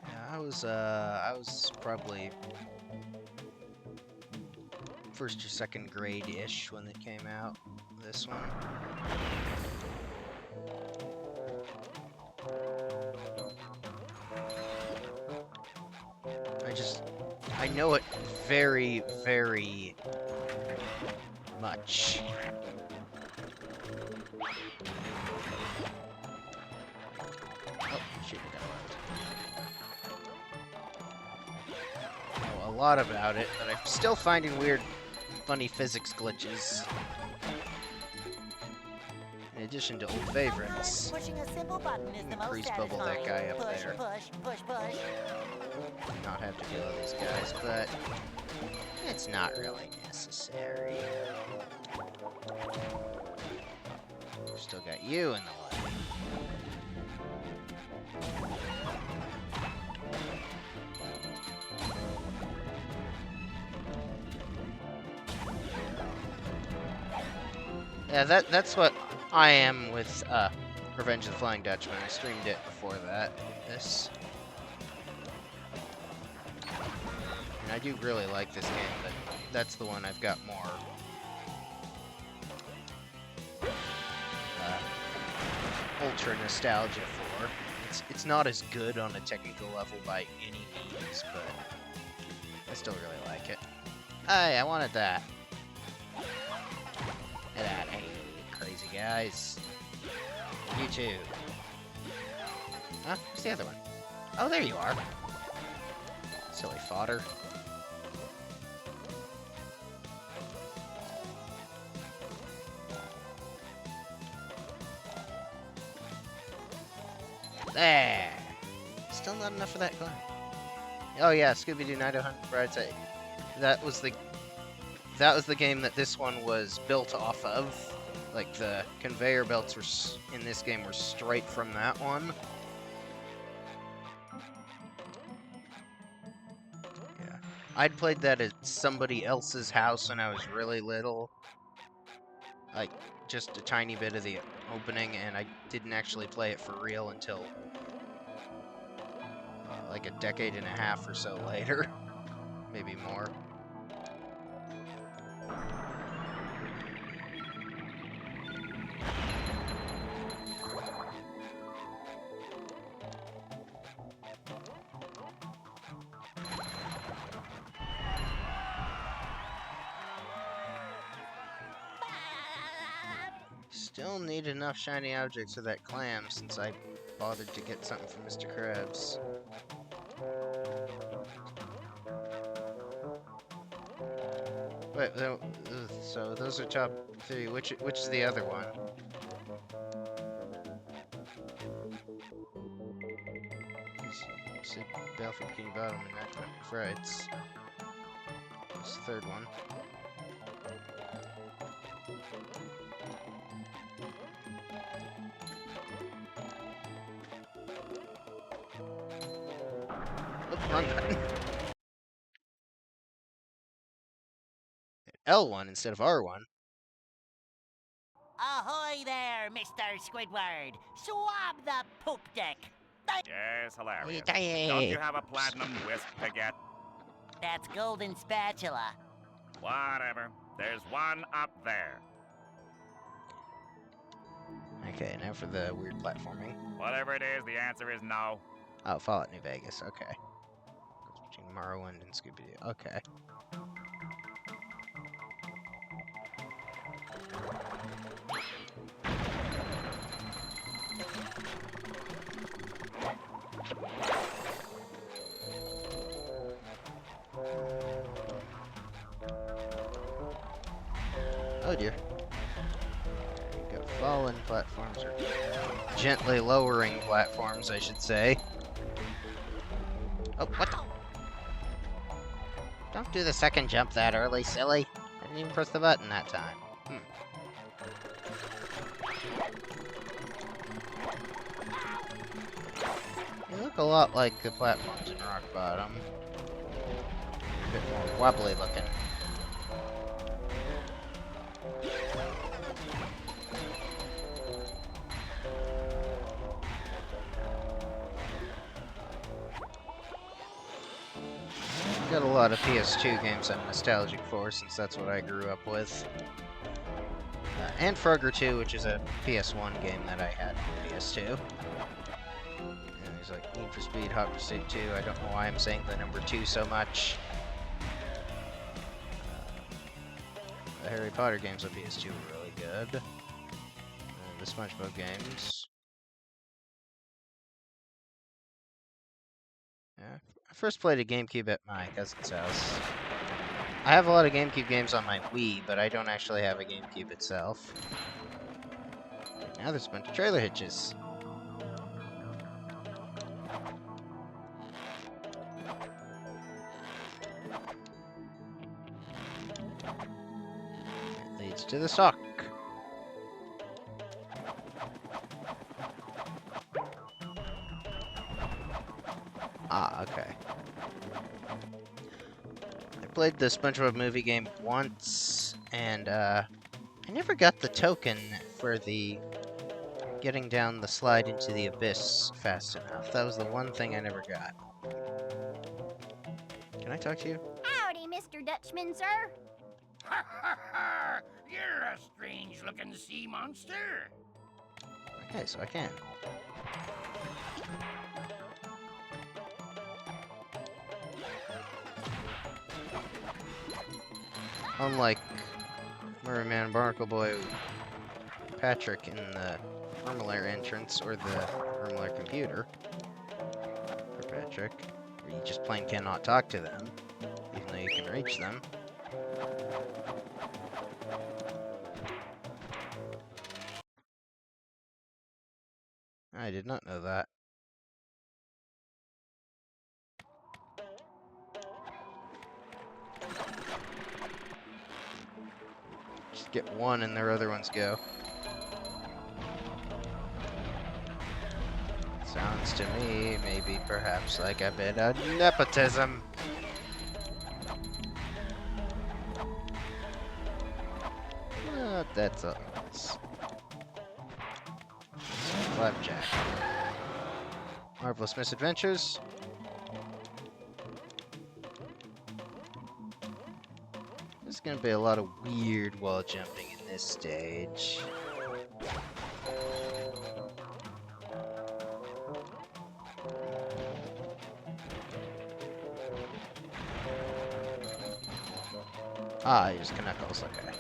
Yeah, I was probably first or second grade-ish when it came out, this one. I know it very, very much. Oh, shoot, I got left. I know a lot about it, but I'm still finding weird, funny physics glitches. In addition to old favorites. Pushing a simple button is the most Freeze bubble that guy up push, there. push. Not have to deal with these guys, but it's not really necessary. Still got you in the way. Yeah, that's what I am with Revenge of the Flying Dutchman. I streamed it before that. And I do really like this game, but that's the one I've got more ultra nostalgia for. It's not as good on a technical level by any means, but I still really like it. Hey, I wanted that. Get out of here, you crazy guys. You too. Huh? Where's the other one? Oh, there you are. Silly fodder. There. Still not enough for that climb. Oh yeah, Scooby-Doo Night of Hunt Brightside. That was the game that this one was built off of. Like the conveyor belts were in this game were straight from that one. Yeah, I'd played that at somebody else's house when I was really little. Like just a tiny bit of the opening, and I didn't actually play it for real until like a decade and a half or so later, maybe more. Still need enough shiny objects for that clam since I bothered to get something from Mr. Krabs. Wait, so those are top 3. Which is the other one? Sid Bell from Bikini Bottom and Not Frights. What's the third one? Wrong button. L1 instead of R1. Ahoy there, Mr. Squidward. Swab the poop deck. Yes, hilarious. Hey. Don't you have a platinum whisk to get? That's golden spatula. Whatever. There's one up there. Okay, now for the weird platforming. Whatever it is, the answer is no. Oh, Fallout New Vegas. Okay. Goes between Morrowind and Scooby-Doo. Okay. Oh dear. We've got fallen platforms, or gently lowering platforms, I should say. Oh, what the? Don't do the second jump that early, silly. I didn't even press the button that time. They look a lot like the platforms in Rock Bottom. A bit more wobbly looking. Got a lot of PS2 games I'm nostalgic for, since that's what I grew up with. And Frogger 2, which is a PS1 game that I had for PS2. And there's like Need for Speed, Hot Pursuit 2. I don't know why I'm saying the number 2 so much. The Harry Potter games on PS2 were really good. The SpongeBob games. Yeah. I first played a GameCube at my cousin's house. I have a lot of GameCube games on my Wii, but I don't actually have a GameCube itself. Now there's a bunch of trailer hitches. It leads to the sock. Ah, okay. I played the SpongeBob movie game once, and I never got the token for the getting down the slide into the abyss fast enough. That was the one thing I never got. Can I talk to you? Howdy, Mr. Dutchman, sir. Ha ha ha! You're a strange-looking sea monster. Okay, so I can. Unlike Merryman Barnacle Boy Patrick in the Mermalair entrance, or the Mermalair computer for Patrick, where you just plain cannot talk to them, even though you can reach them. I did not know that. Just get one and their other ones go. Sounds to me, maybe perhaps like a bit of nepotism. That's all. Flapjack. Marvelous Misadventures. There's gonna be a lot of weird wall jumping in this stage. Ah, I use Knuckles, okay.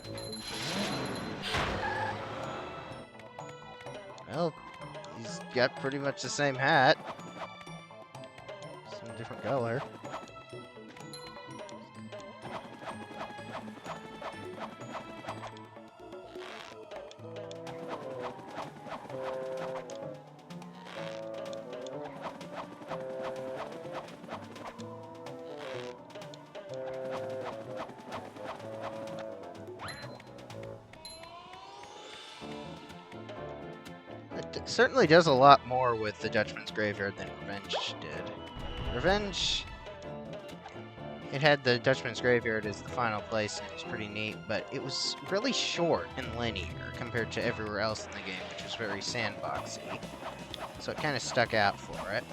Well, he's got pretty much the same hat. Some different color. It certainly does a lot more with the Dutchman's Graveyard than Revenge did. Revenge, It had the Dutchman's Graveyard as the final place, and it was pretty neat, but it was really short and linear compared to everywhere else in the game, which was very sandboxy. So it kind of stuck out for it.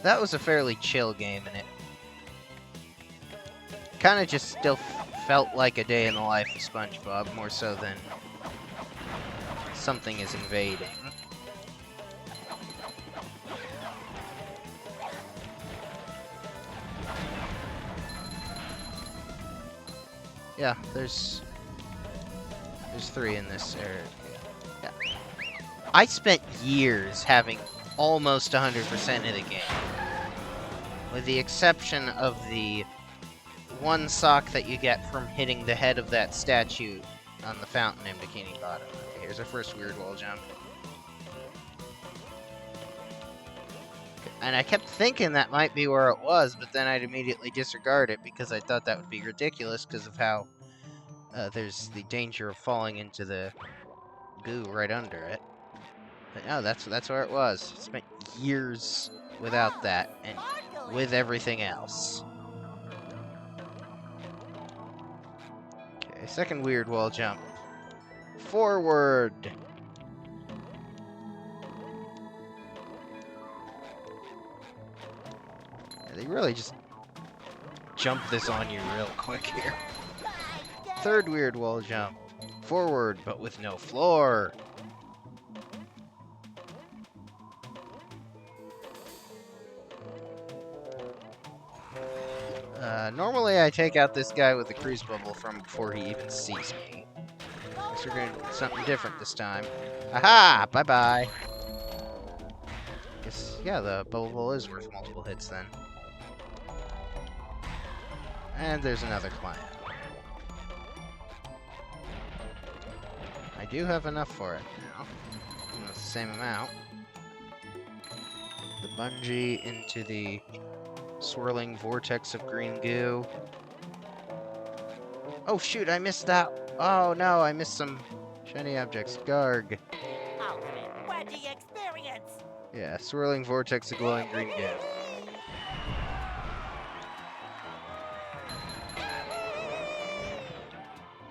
That was a fairly chill game, and it kind of just still felt like a day in the life of SpongeBob, more so than something is invading. Yeah, there's 3 in this area. Yeah. I spent years having almost 100% of the game, with the exception of the one sock that you get from hitting the head of that statue on the fountain in Bikini Bottom. Okay, here's our first weird wall jump. And I kept thinking that might be where it was, but then I'd immediately disregard it because I thought that would be ridiculous because of how there's the danger of falling into the goo right under it. But no, that's where it was. Spent years without that and with everything else. Okay, second weird wall jump. Forward. Yeah, they really just jump this on you real quick here. Third weird wall jump. Forward, but with no floor. Normally I take out this guy with the cruise bubble from before he even sees me. Guess we're gonna do something different this time. Aha! Bye-bye! Guess, yeah, the bubble is worth multiple hits then. And there's another client. I do have enough for it now. Almost the same amount. The bungee into the swirling vortex of green goo. Oh shoot, I missed that. Oh no, I missed some shiny objects. Garg. Ultimate wedgie experience. Yeah, swirling vortex of glowing green goo.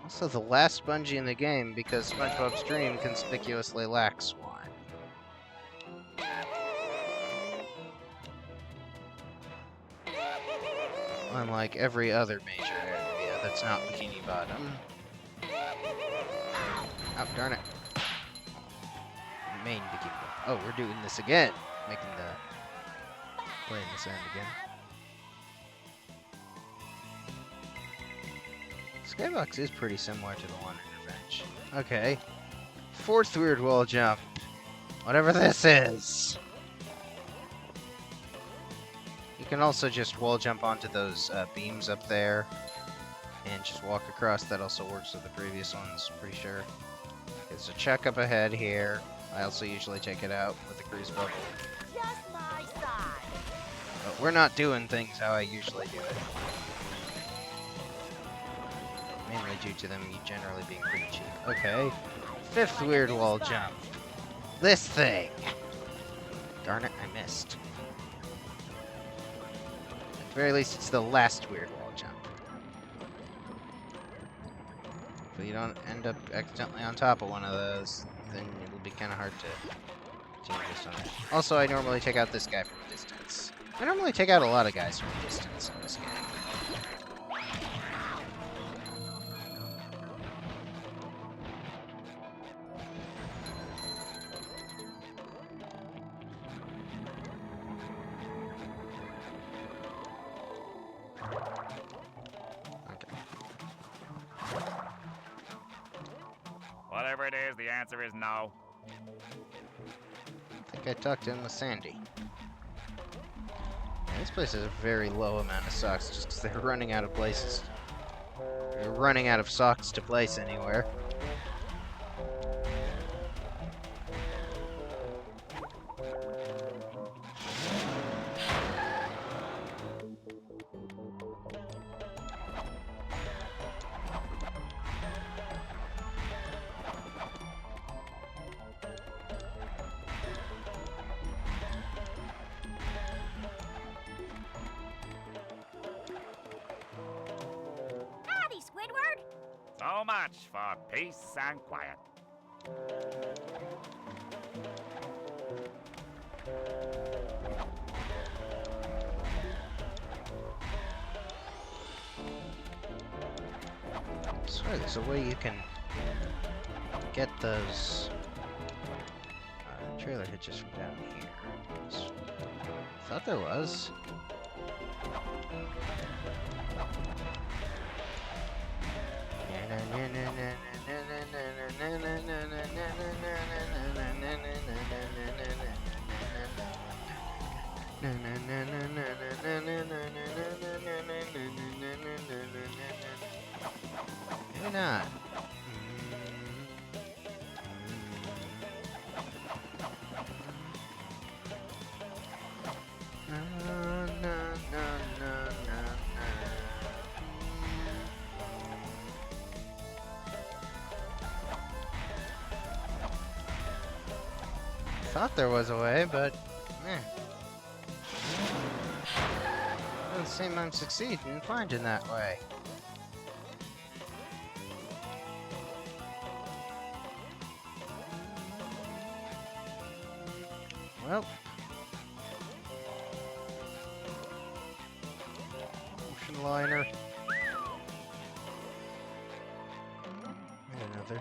Also the last bungee in the game because SpongeBob's Dream conspicuously lacks one. Unlike every other major area that's not Bikini Bottom. Oh, darn it. Main Bikini Bottom. Oh, we're doing this again. Making the... playing this end again. Skybox is pretty similar to the one in Revenge. Okay. Fourth weird wall jump. Whatever this is. You can also just wall jump onto those beams up there and just walk across. That also works with the previous ones, pretty sure. There's a check up ahead here. I also usually take it out with the cruise bubble. Just my side. But we're not doing things how I usually do it. Mainly due to them generally being pretty cheap. Okay. Fifth weird wall jump. This thing! Darn it, I missed. At the very least, it's the last weird wall jump. If you don't end up accidentally on top of one of those, then it'll be kind of hard to continue this on. Also, I normally take out this guy from a distance. I normally take out a lot of guys from a distance in this game. Whatever it is, the answer is no. I think I talked in with Sandy. Yeah, this place has a very low amount of socks just because they're running out of places. They're running out of socks to place anywhere. So much for peace and quiet. I swear there's a way you can get those trailer hitches from down here. Thought there was. Maybe not. Thought there was a way, but doesn't seem I'm succeeding in finding that way. Well, ocean liner. And another.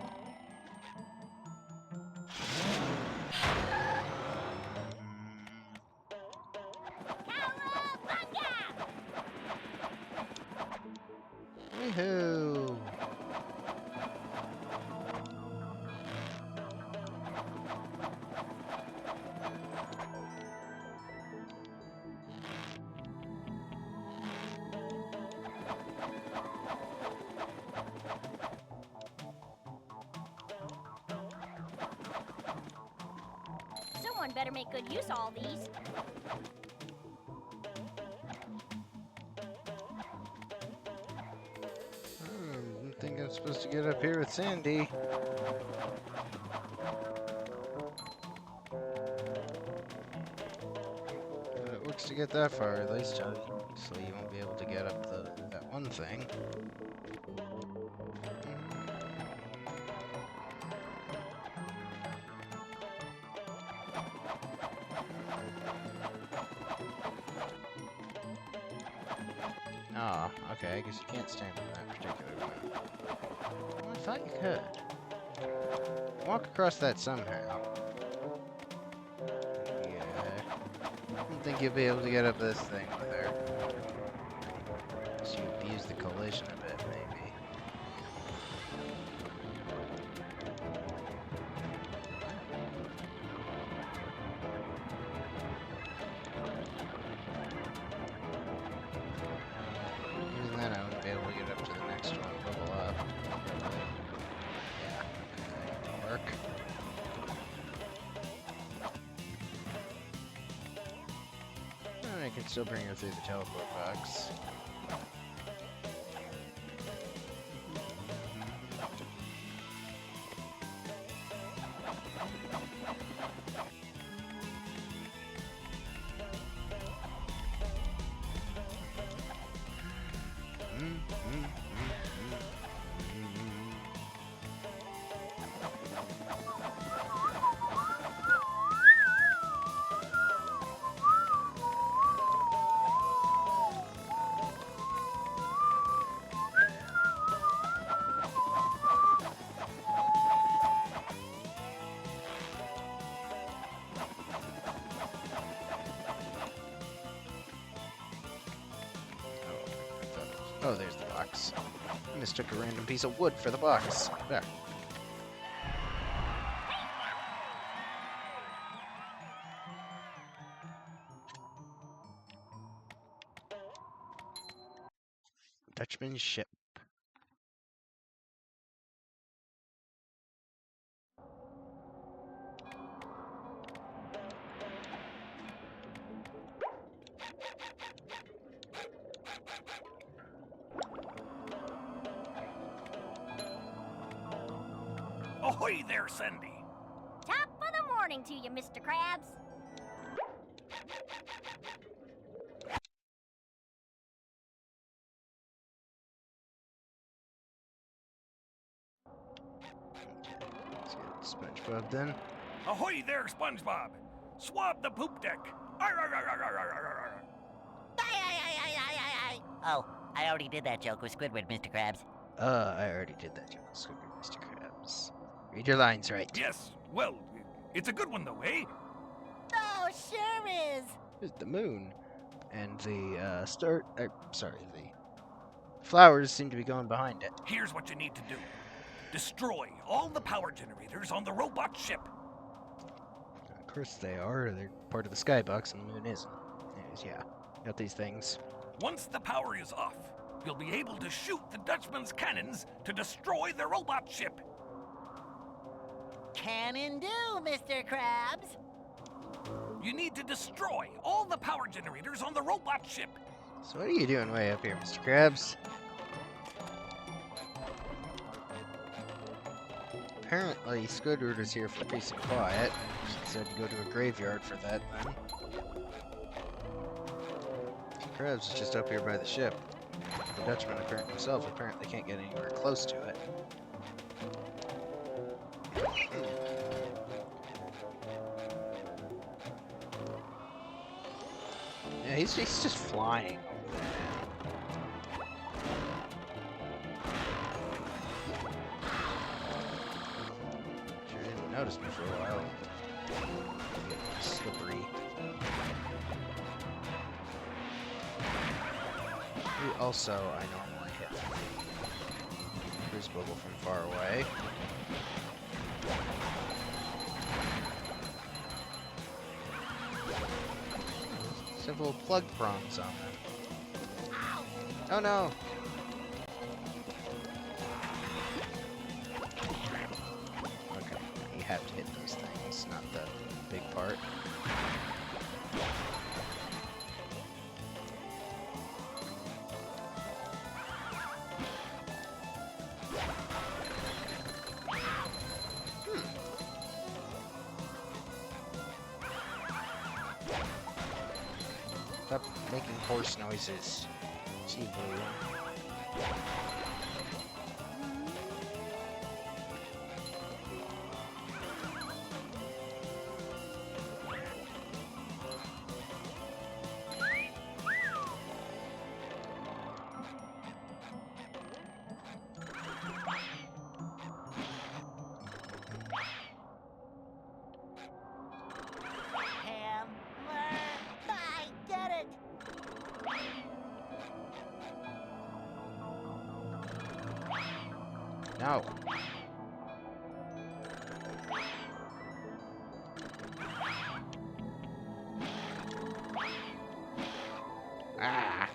Woohoo! Someone better make good use of all these. I think I'm supposed to get up here with Sandy. But it looks to get that far, at least. Obviously, you won't be able to get up that one thing. Ah, okay, I guess you can't stand on that particular one. Well, I thought you could. Walk across that somehow. Yeah. I don't think you'll be able to get up this thing with her. So you abuse the collision a bit, maybe. Using that, I wouldn't be able to get up to the next one, bubble up. Yeah, okay, that'll work. And I can still bring her through the teleport box. Oh, there's the box. I mistook a random piece of wood for the box. There. Dutchman's ship. Ahoy there, Sandy! Top of the morning to you, Mr. Krabs. SpongeBob then. Ahoy there, SpongeBob! Swab the poop deck! Arr, arr, arr, arr, arr, arr, arr, arr. Oh, I already did that joke with Squidward, Mr. Krabs. I already did that joke, Mr. Krabs. Read your lines right. Yes, well, it's a good one though, eh? Oh, sure is. There's the moon. And the, the flowers seem to be going behind it. Here's what you need to do. Destroy all the power generators on the robot ship. Of course they are. They're part of the skybox and the moon isn't. Anyways, yeah. Got these things. Once the power is off, you'll be able to shoot the Dutchman's cannons to destroy the robot ship. Cannon do, Mr. Krabs. You need to destroy all the power generators on the robot ship. So what are you doing way up here, Mr. Krabs? Apparently, Squidward is here for peace and quiet. She said to go to a graveyard for that, then. Krabs is just up here by the ship. The Dutchman himself apparently can't get anywhere close to it. Yeah, he's just flying. Sure didn't notice me for a while. Slippery. Also, I normally hit Cruise Bubble from far away. Several plug prongs on them. Oh no! Okay, you have to hit those things, not the big part. Stop making horse noises. Gee, Blue. No. Ah.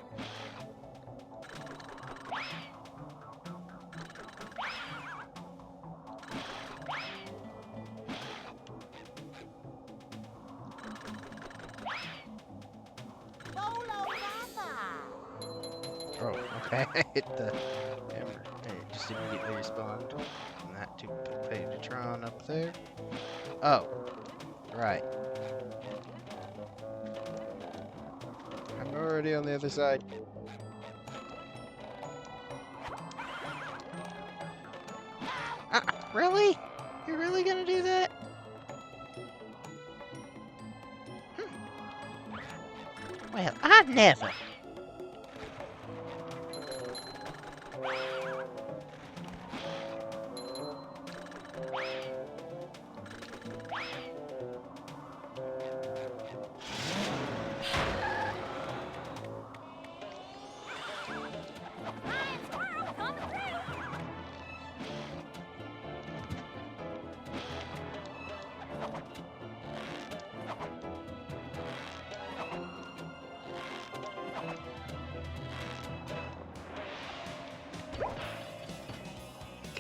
Oh, okay. I hit the hammer. And it just immediately respawned. And that to Pegatron up there. Oh. Right. I'm already on the other side. Really? You're really gonna do that? Well, I never.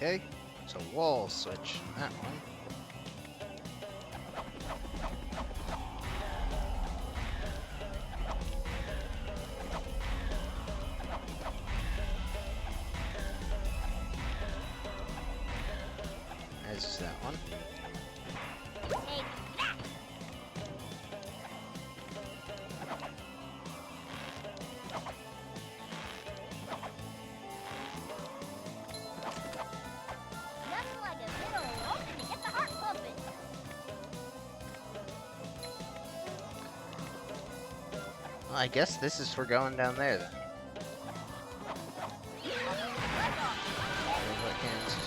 Okay, it's a wall switch in that one. There's that one. Take that! Nothing like a good old open to get the heart pumping. Well, I guess this is for going down there then.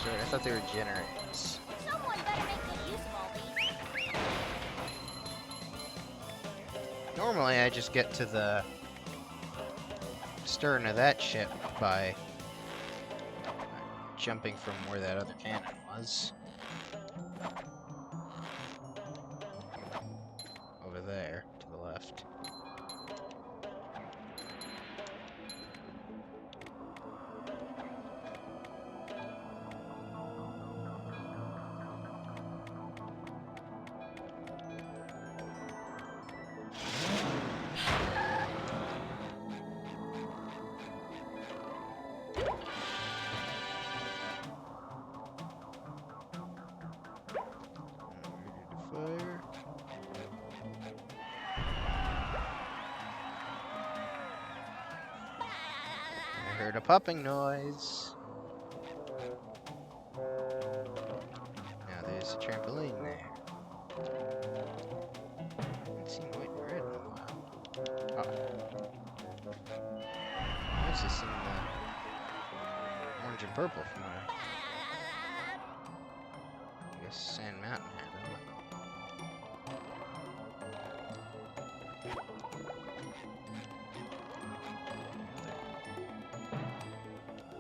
I thought they were generators. Someone better make good use of all these. Normally I just get to the stern of that ship by jumping from where that other cannon was. Over there, to the left. Fire. I heard a popping noise. Now there's a trampoline there. Haven't seen white and red in a while. Oh. What's this in the orange and purple from what I guess Sand Mountain had them.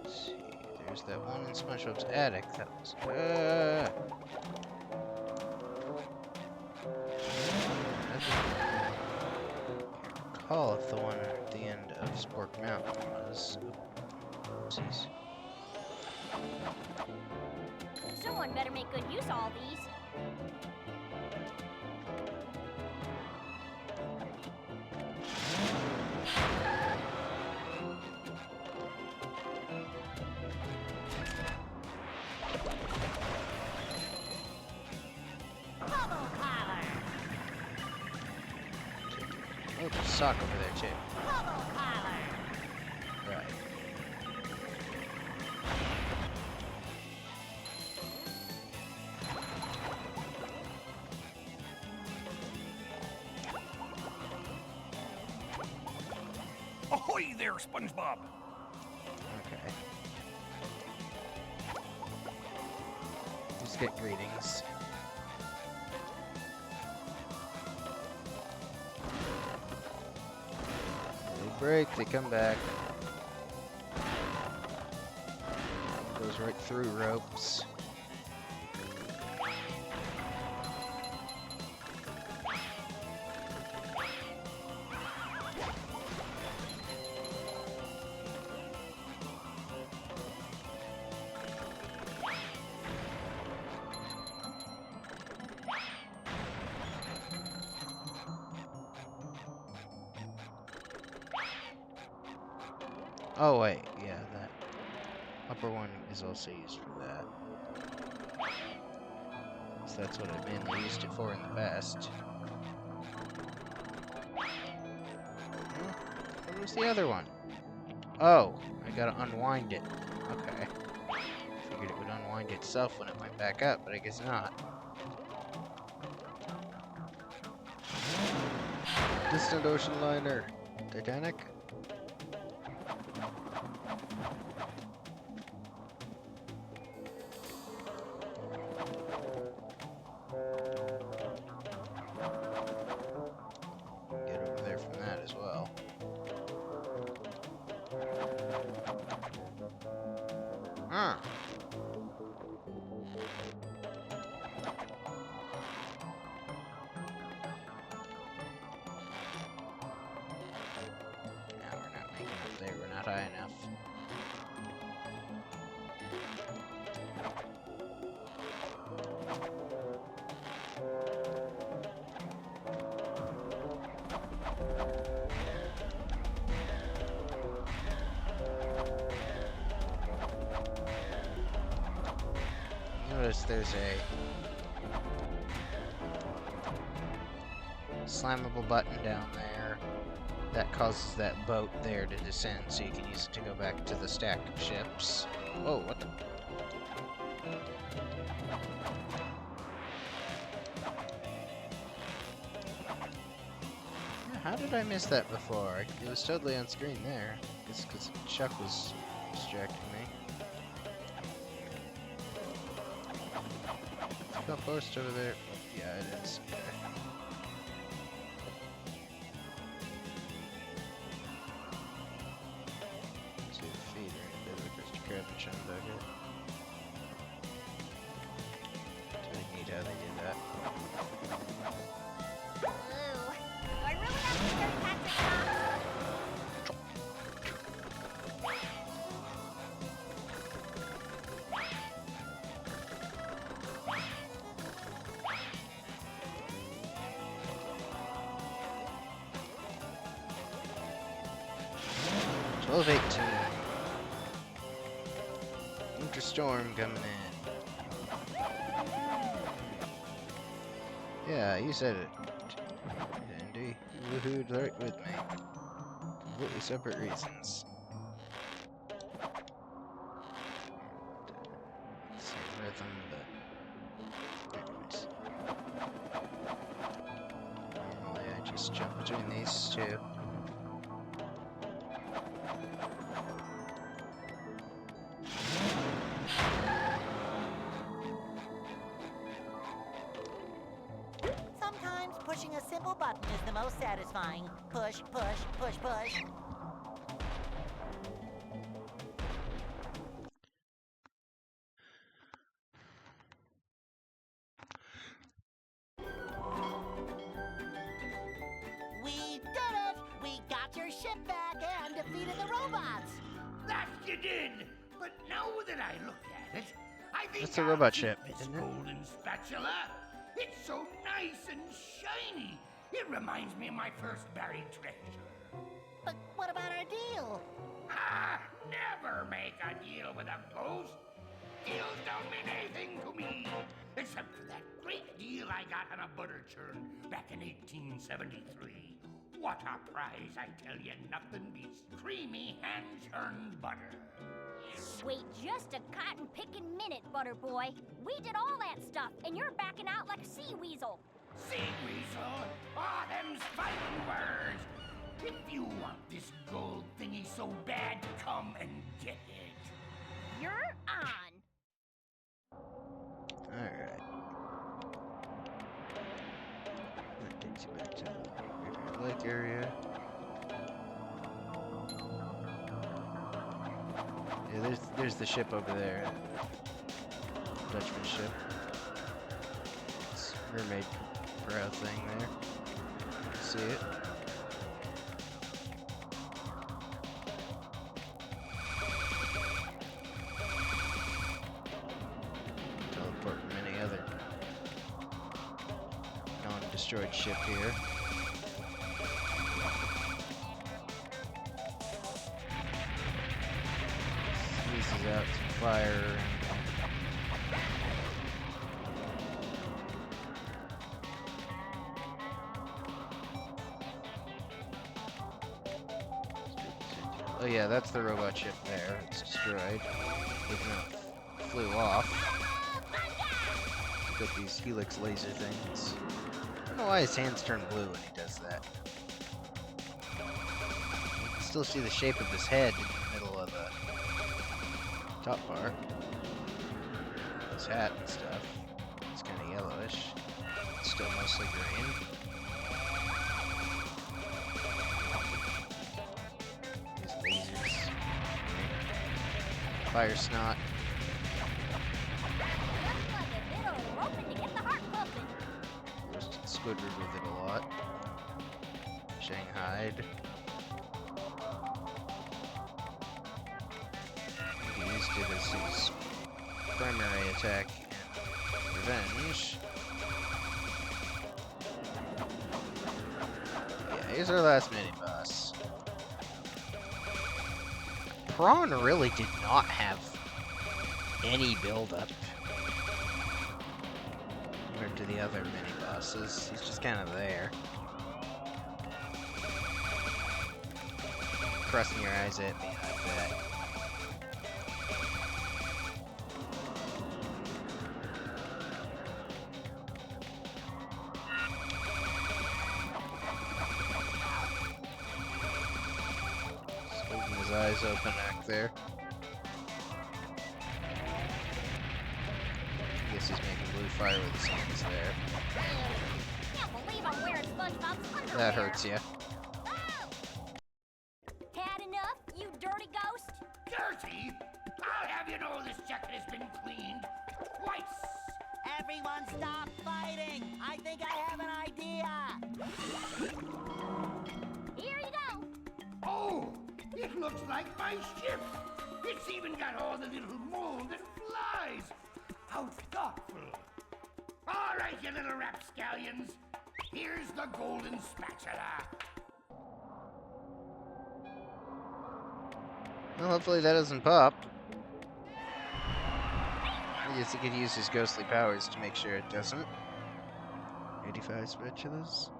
Let's see, there's that one in SpongeBob's attic that was. I can't recall if the one at the end of Spork Mountain was. Oopsies. Someone better make good use of all these. Bubble collar. Oh, there's a sock over there too. Bubble collar. Right. Ahoy there, SpongeBob! Okay. Just get greetings. They break, they come back. Goes right through ropes. Oh wait, yeah, that upper one is also used for that. So that's what I mainly used it for in the past. Where was the other one? Oh, I gotta unwind it. Okay. Figured it would unwind itself when it went back up, but I guess not. Distant ocean liner. Titanic? Get over there from that as well. Huh. Now we're not making up there, we're not high enough. Notice there's a slammable button down there that causes that boat there to descend, so you can use it to go back to the stack of ships. Whoa, what the? How did I miss that before? It was totally on screen there. It's because Chuck was distracting me. Is that post over there? Yeah, it is. Okay. See the feed right there, the Krusty Krab and Chum Bucket. It's really neat how they did that. Ooh. Do I really have to start Patrick now? Winter storm coming in. Yeah, you said it. Andy, woohooed right with me. Completely separate reasons. Same rhythm, but anyways. Normally I just jump between these two. Sometimes pushing a simple button is the most satisfying. Push, push, push, push. We did it! We got your ship back and defeated the robots! That you did! But now that I look at it, I think That's a I'll robot keep ship, this isn't it? golden spatula. It's so nice and shiny. It reminds me of my first buried treasure. But what about our deal? Ah, never make a deal with a ghost. Deals don't mean anything to me, except for that great deal I got on a butter churn back in 1873. What a prize, I tell you. Nothing beats creamy hand-churned butter. Wait just a cotton-picking minute, Butter Boy. We did all that stuff, and you're backing out like a sea weasel. Sea weasel? Ah, them's fighting words. If you want this gold thingy so bad, come and get it. You're on. Alright. That takes you back to the River Lake area. Yeah, there's the ship over there. Dutchman ship. It's mermaid prow thing there. You can see it. Teleport from any other non-destroyed ship here. Squeezes out some fire. Oh yeah, that's the robot ship there. It's destroyed. Even though it flew off. Got these helix laser things. I don't know why his hands turn blue when he does that. You can still see the shape of his head in the middle of the top part. His hat and stuff. It's kind of yellowish. It's still mostly green. These lasers. Fire snot. Roasted Squidward with it a lot. Shanghai. He used it as his primary attack and revenge. Yeah, here's our last mini-boss. Prawn really did not have any build-up compared to the other mini-bosses. He's just kind of there. Crossing your eyes at me, I bet. eyes open back there. I guess he's making blue fire with his hands there. Can't believe I'm wearing SpongeBob's underwear. That hurts you. Had enough, you dirty ghost? Dirty? I'll have you know this jacket has been cleaned twice. Everyone stop fighting! I think I have an idea! Here you go. Oh, it looks like my ship. It's even got all the little mold that flies. How thoughtful. All right, you little rapscallions. Here's the golden spatula. Well, hopefully that doesn't pop. I guess he could use his ghostly powers to make sure it doesn't. 85 spatulas.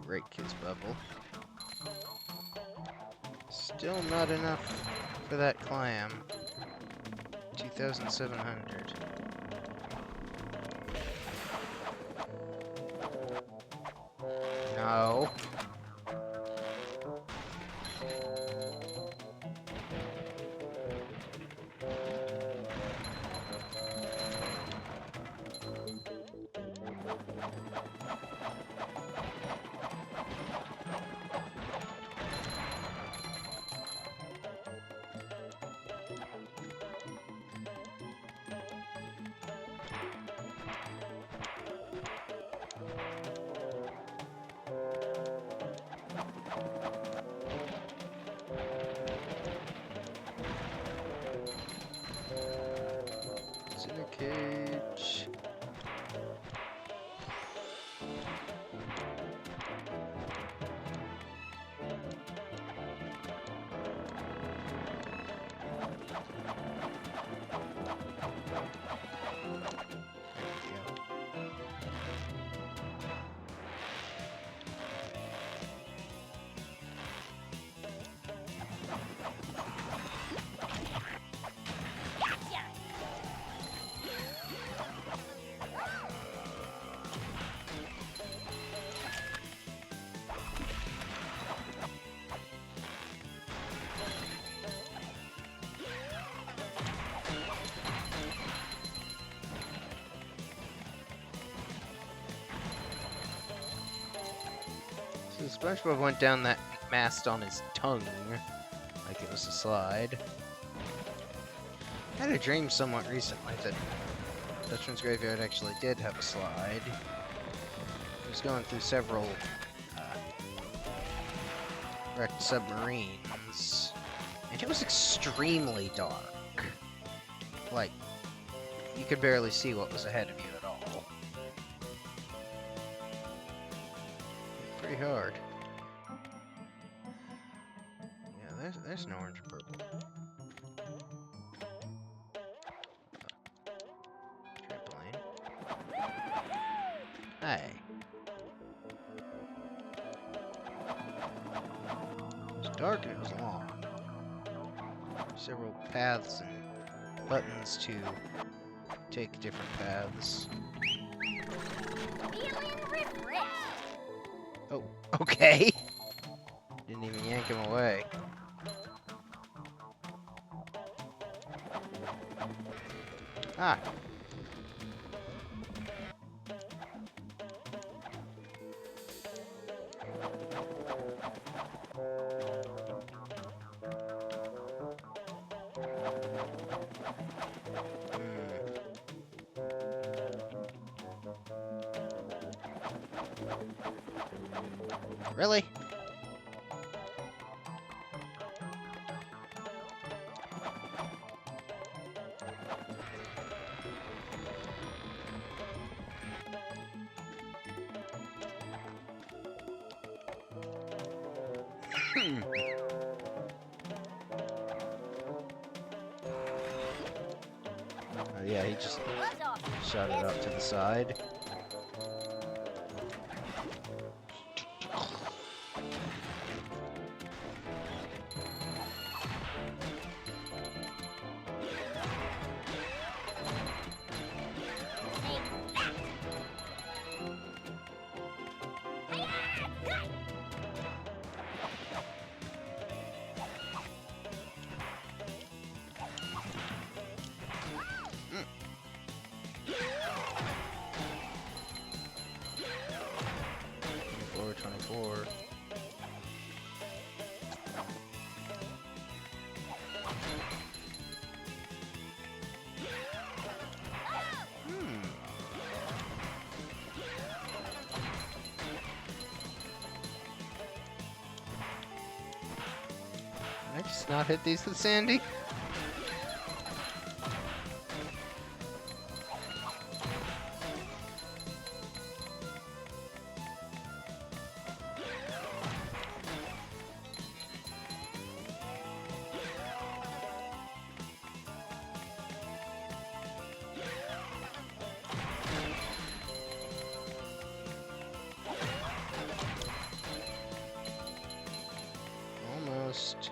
Break his bubble. Still not enough for that clam. 2,700. No. Cage. So SpongeBob went down that mast on his tongue, like it was a slide. I had a dream somewhat recently that Dutchman's Graveyard actually did have a slide. It was going through several wrecked submarines, and it was extremely dark. Like, you could barely see what was ahead of you at all. Pretty hard. Yeah, there's an orange and purple. Trampoline. Hey. It was dark and it was long. Several paths and buttons to take different paths. Feeling refreshed. Oh, okay. Didn't even yank him away. Ah. Really? Oh yeah, he just shot it up to the side. Did I just not hit these with Sandy? Almost.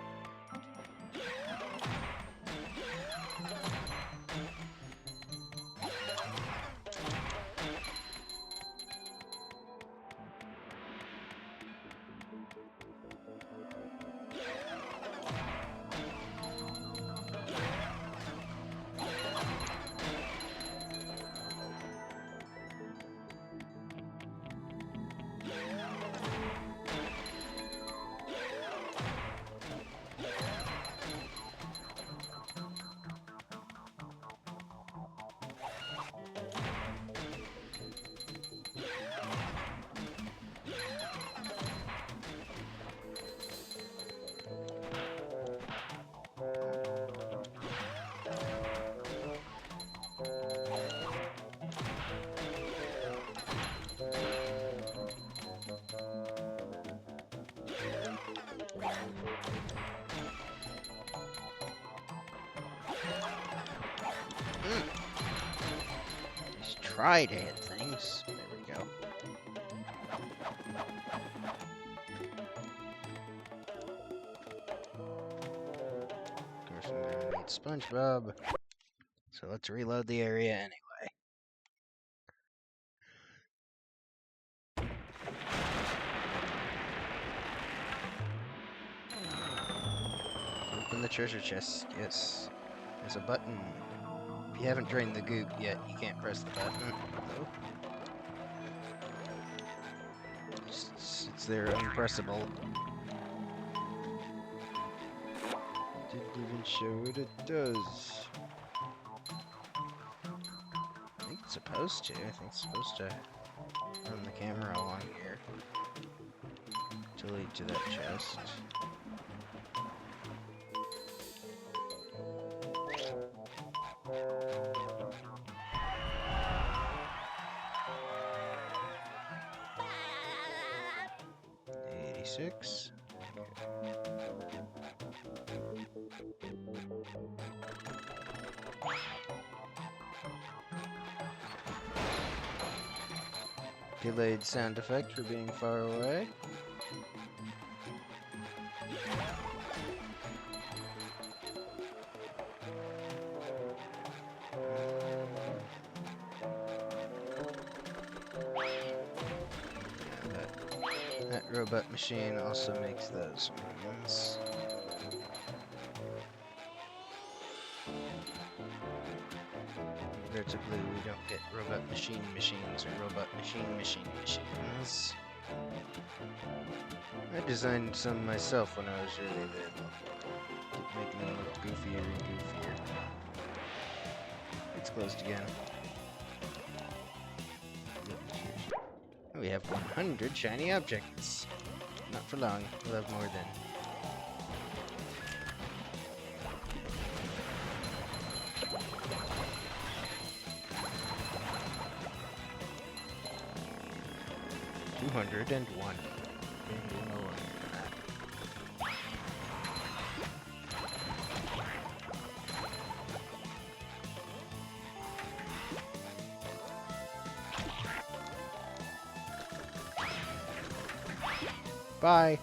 Just try to hit things. There we go. Of course, I'm gonna need SpongeBob. So let's reload the area anyway. Open the treasure chest. Yes. There's a button. If you haven't drained the goop yet, you can't press the button. No. It's there unpressable. Didn't even show what it does. I think it's supposed to. I think it's supposed to run the camera along here to lead to that chest. Six. Delayed sound effect for being far away. That robot machine also makes those ones. Compared to blue, we don't get robot machines or robot machines. I designed some myself when I was really little. Keep making them look goofier and goofier. It's closed again. We have 100 shiny objects. Not for long. We'll have more then. $201. Bye.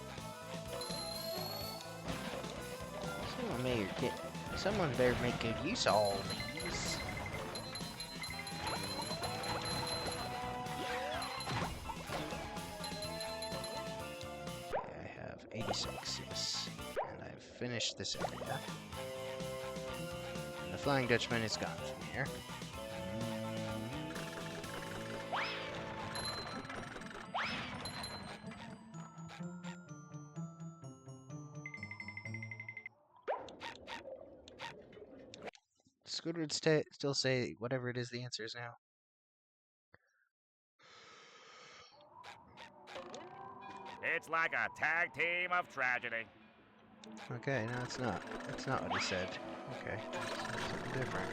Someone better make good use of all these. Okay, I have 86, yes. And I've finished this area. And the Flying Dutchman is gone from here. Squidward still say whatever it is the answer is now. It's like a tag team of tragedy. Okay, no, it's not. That's not what he said. Okay, something different.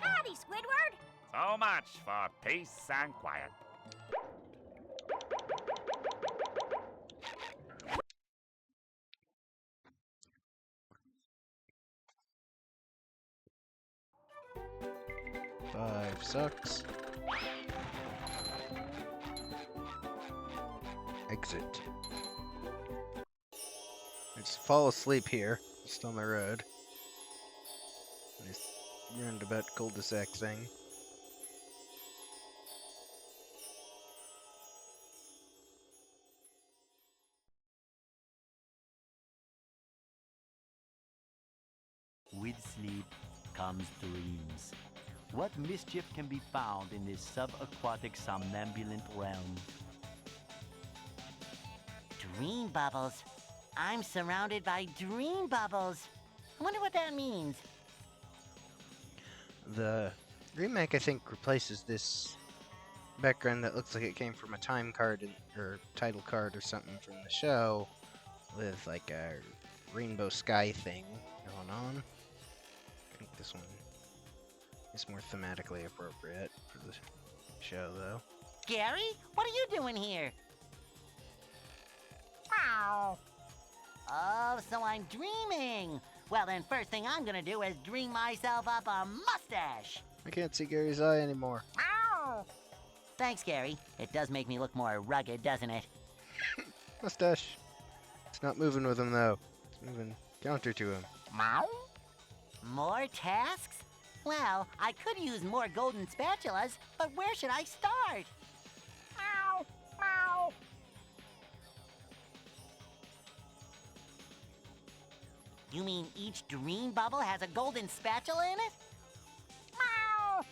Howdy, Squidward. So much for peace and quiet. Five sucks. Exit. I just fall asleep here, just on the road. This roundabout cul-de-sac thing. With sleep comes dreams. What mischief can be found in this subaquatic somnambulant realm? Dream bubbles. I'm surrounded by dream bubbles. I wonder what that means. The remake, I think, replaces this background that looks like it came from a time card or title card or something from the show with like a rainbow sky thing going on. I think this one is more thematically appropriate for the show, though. Gary, what are you doing here? Wow. Oh, so I'm dreaming. Well, then first thing I'm gonna do is dream myself up a mustache. I can't see Gary's eye anymore. Ow. Thanks, Gary. It does make me look more rugged, doesn't it? Mustache. It's not moving with him, though. It's moving counter to him. Meow. More tasks? Well, I could use more golden spatulas, but where should I start? Meow. Meow. You mean each dream bubble has a golden spatula in it? Meow.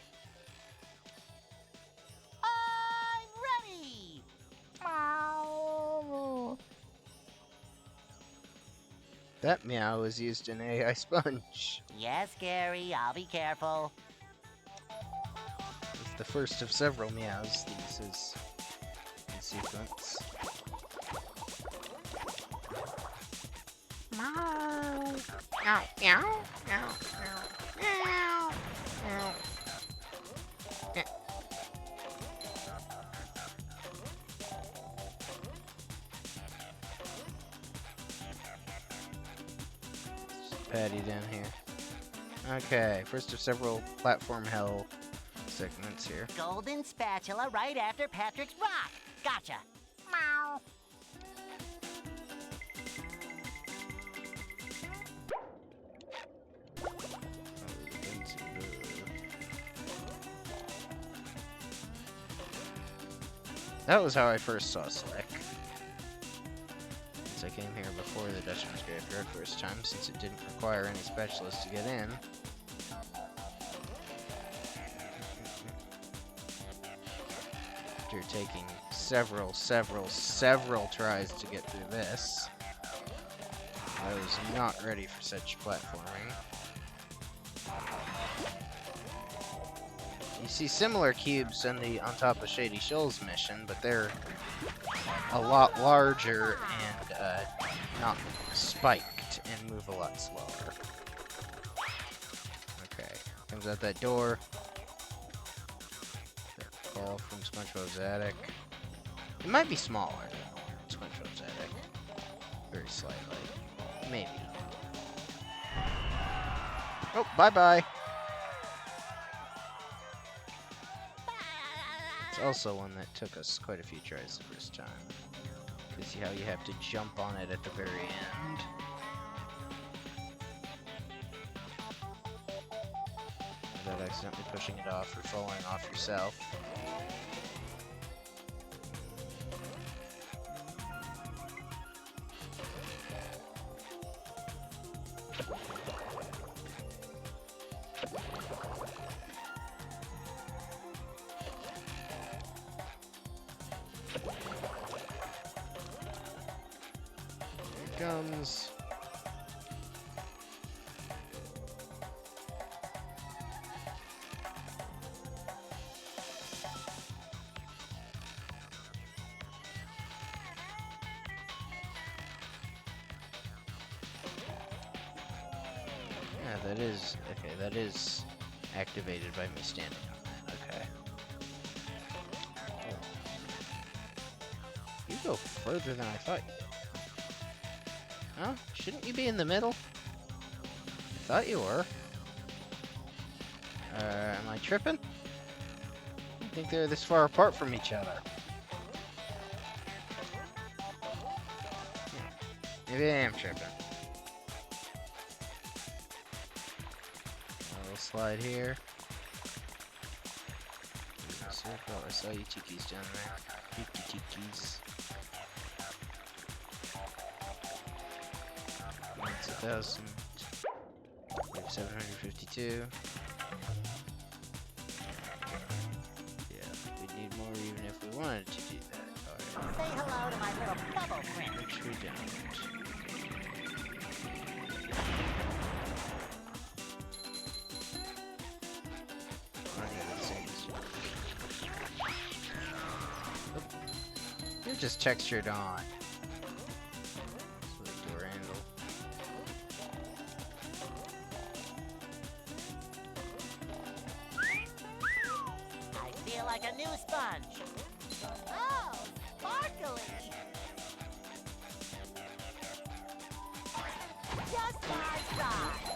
I'm ready! Meow. That meow is used in AI Sponge. Yes, Gary, I'll be careful. It's the first of several meows that uses in sequence. Meow. Meow. Meow. Meow. Meow. Meow. Patty down here. Okay, first of several platform hell segments here. Golden spatula right after Patrick's rock. Gotcha. Meow. That was how I first saw Slick. Since I came here before the Dutchman's Graveyard first time, since it didn't require any specialists to get in. After taking several tries to get through this. I was not ready for such platforming. You see similar cubes on top of Shady Shoals mission, but they're a lot larger and not spiked and move a lot slower. Okay, comes out that door. Call from SpongeBob's attic. It might be smaller than SpongeBob's attic. Very slightly. Maybe. Oh, bye-bye. It's also one that took us quite a few tries the first time. You see how you have to jump on it at the very end. Without accidentally pushing it off or falling off yourself. Comes. Yeah, that is okay. That is activated by me standing on that. Okay. Oh. You go further than I thought you did. Huh? Shouldn't you be in the middle? I thought you were. Am I tripping? I think they're this far apart from each other. Maybe I am tripping. We'll slide here. Circle. I saw you tikis down there. Tikis. It's 1,000. We have 752. Yeah, we'd need more even if we wanted to do that. Alright. Say hello to my little bubble friend. Which we don't. You're just textured on. Like a new sponge. Oh, sparkly. Just my size.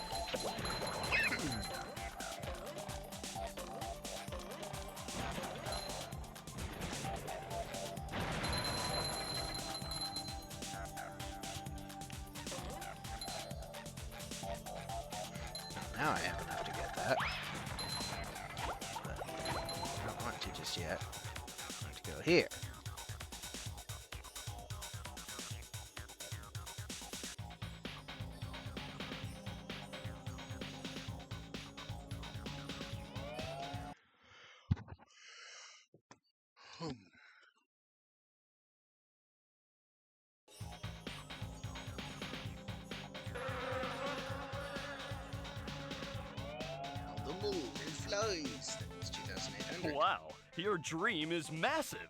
Now I have enough to get that. Just yet. I have to go here. The moon flies. That's 2,800. Wow. Your dream is massive.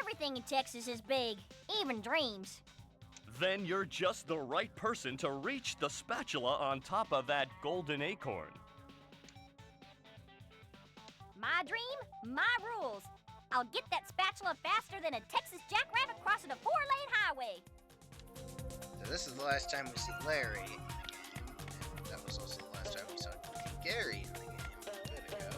Everything in Texas is big, even dreams. Then you're just the right person to reach the spatula on top of that golden acorn. My dream, my rules. I'll get that spatula faster than a Texas jackrabbit crossing a 4-lane highway. So this is the last time we see Larry in the game. And that was also the last time we saw Gary in the game a bit ago.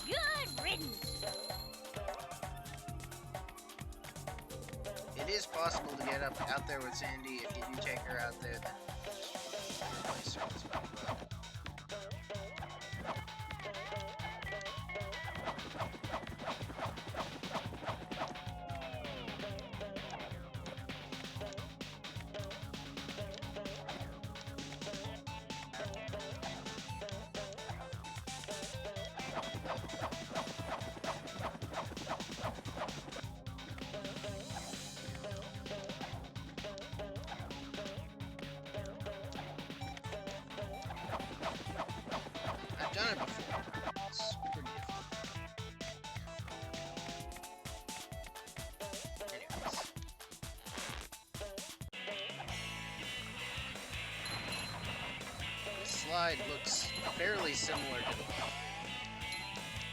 Good riddance. It is possible to get out there with Sandy. If you do take her out there, then replace her with SpongeBob. It's pretty difficult. Anyways. This slide looks fairly similar to the one.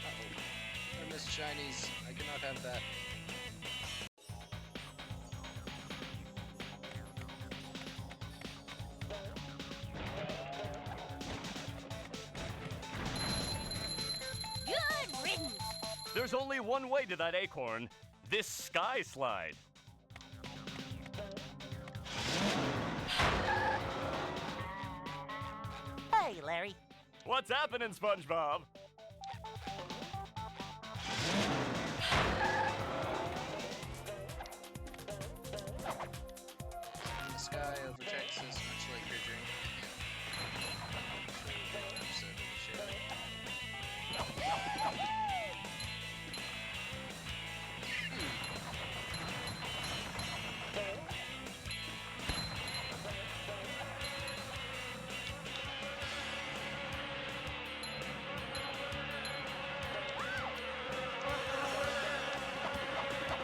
Uh-oh. I missed shinies. I cannot have that. Good riddance. There's only one way to that acorn. This sky slide. Hey, Larry. What's happening, SpongeBob? The sky over Texas, much like your dream. Episode of the show.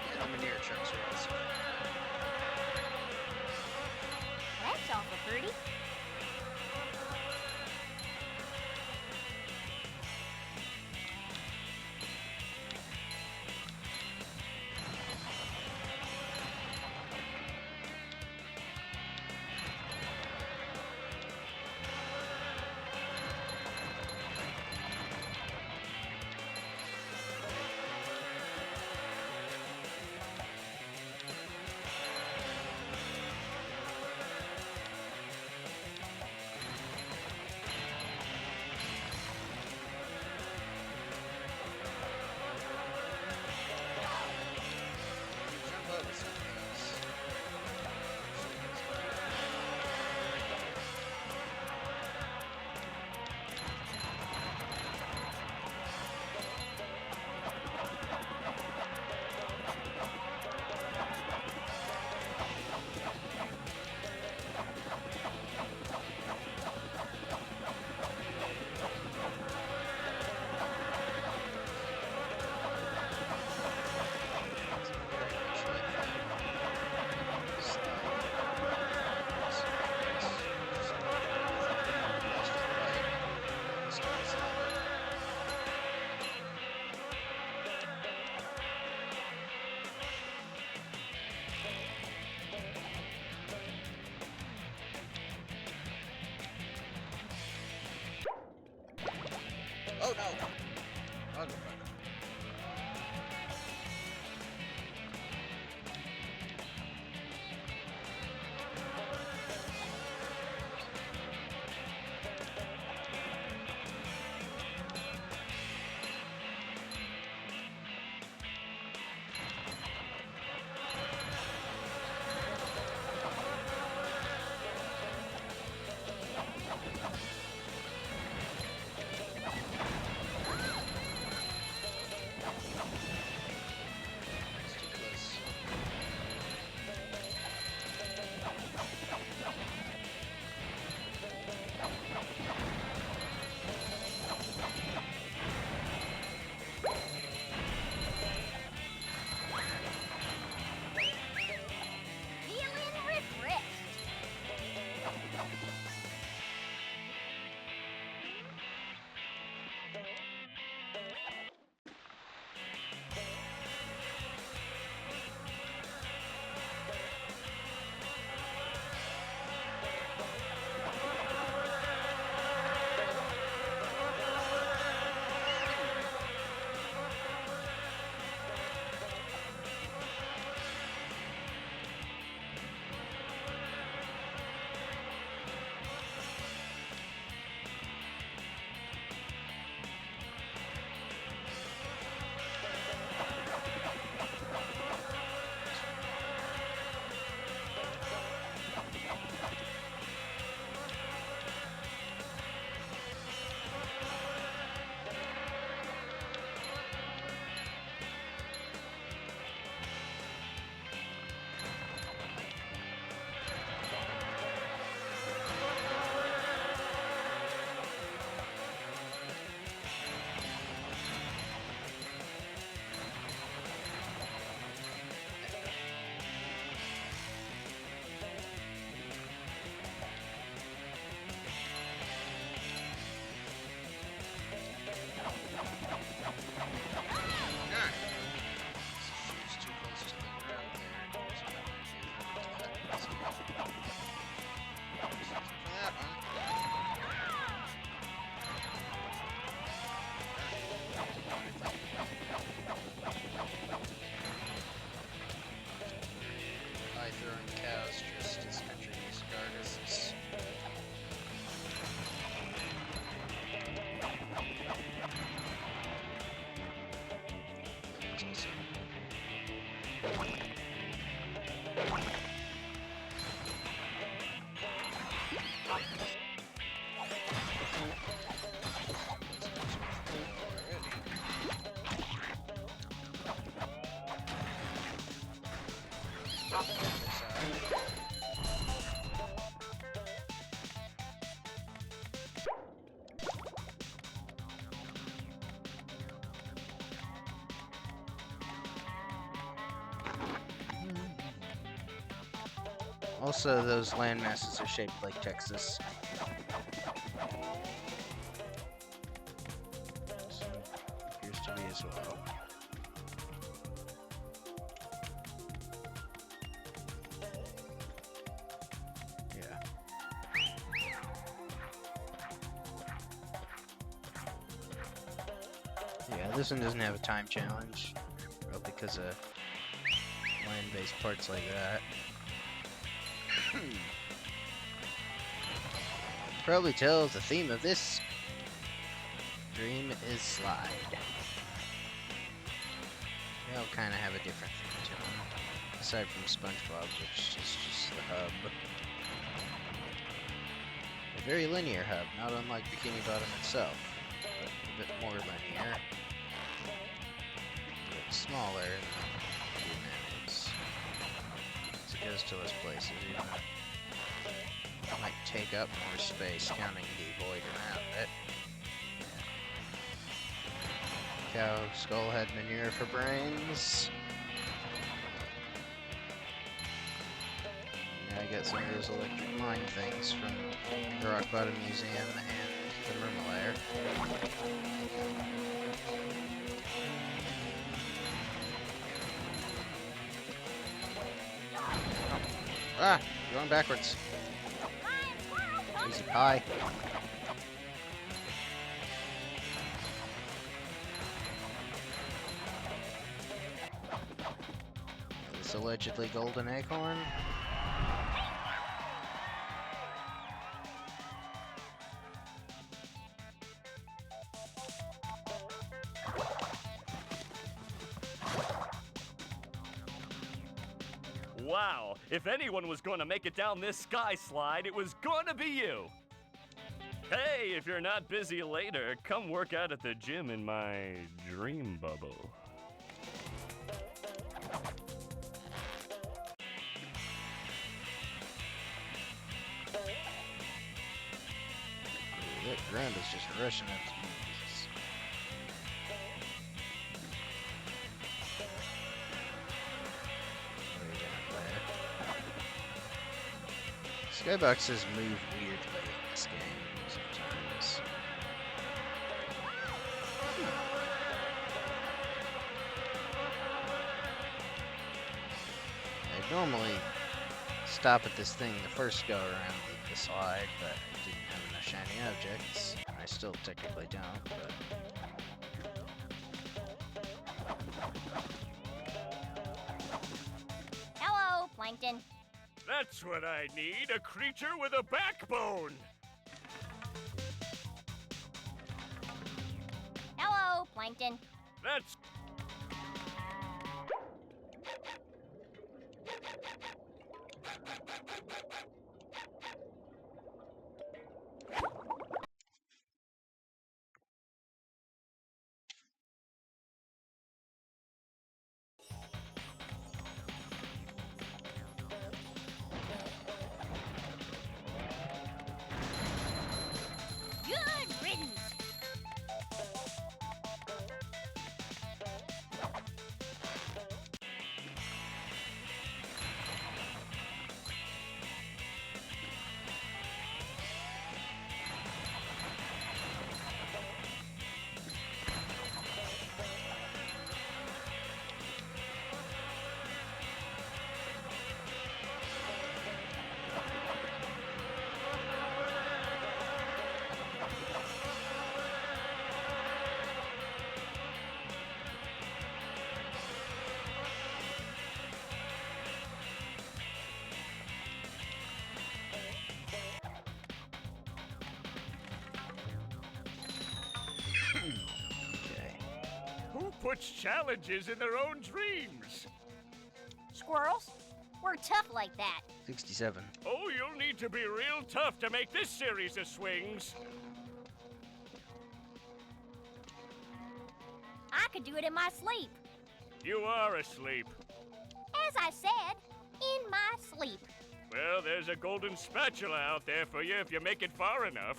Yeah, the manure trucks are awesome. That's awful pretty. Jump over some of those. It's very much like the slide. Just left and right. Sky slide. Oh no! Motherfucker. That's awesome. Also, those land masses are shaped like Texas. So, appears to be as well. Yeah. Yeah, this one doesn't have a time challenge. Probably because of land-based parts like that. Probably tells the theme of this dream is slide. They all kind of have a different theme to them, aside from SpongeBob, which is just the hub. A very linear hub, not unlike Bikini Bottom itself, but a bit more linear, a bit smaller than humans. As it goes to those places, you know. Might take up more space, counting the void around it. Cow skull head manure for brains. Yeah, I got some of those electric mine things from the Rock Bottom Museum and the Mermalair. Ah! Going backwards. Easy pie. This allegedly golden acorn. Wow, if anyone was going to make it down this sky slide, it was going to be you. Hey, if you're not busy later, come work out at the gym in my dream bubble. That ground is just rushing up to me. Skyboxes move weirdly in this game sometimes. I'd normally stop at this thing the first go around the slide, but I didn't have enough shiny objects. I still technically don't, but... Hello, Plankton. That's what I need, a creature with a backbone! Hello, Plankton. That's... Good riddance. puts challenges in their own dreams. Squirrels? We're tough like that. 67. Oh, you'll need to be real tough to make this series of swings. I could do it in my sleep. You are asleep. As I said, in my sleep. Well, there's a golden spatula out there for you if you make it far enough.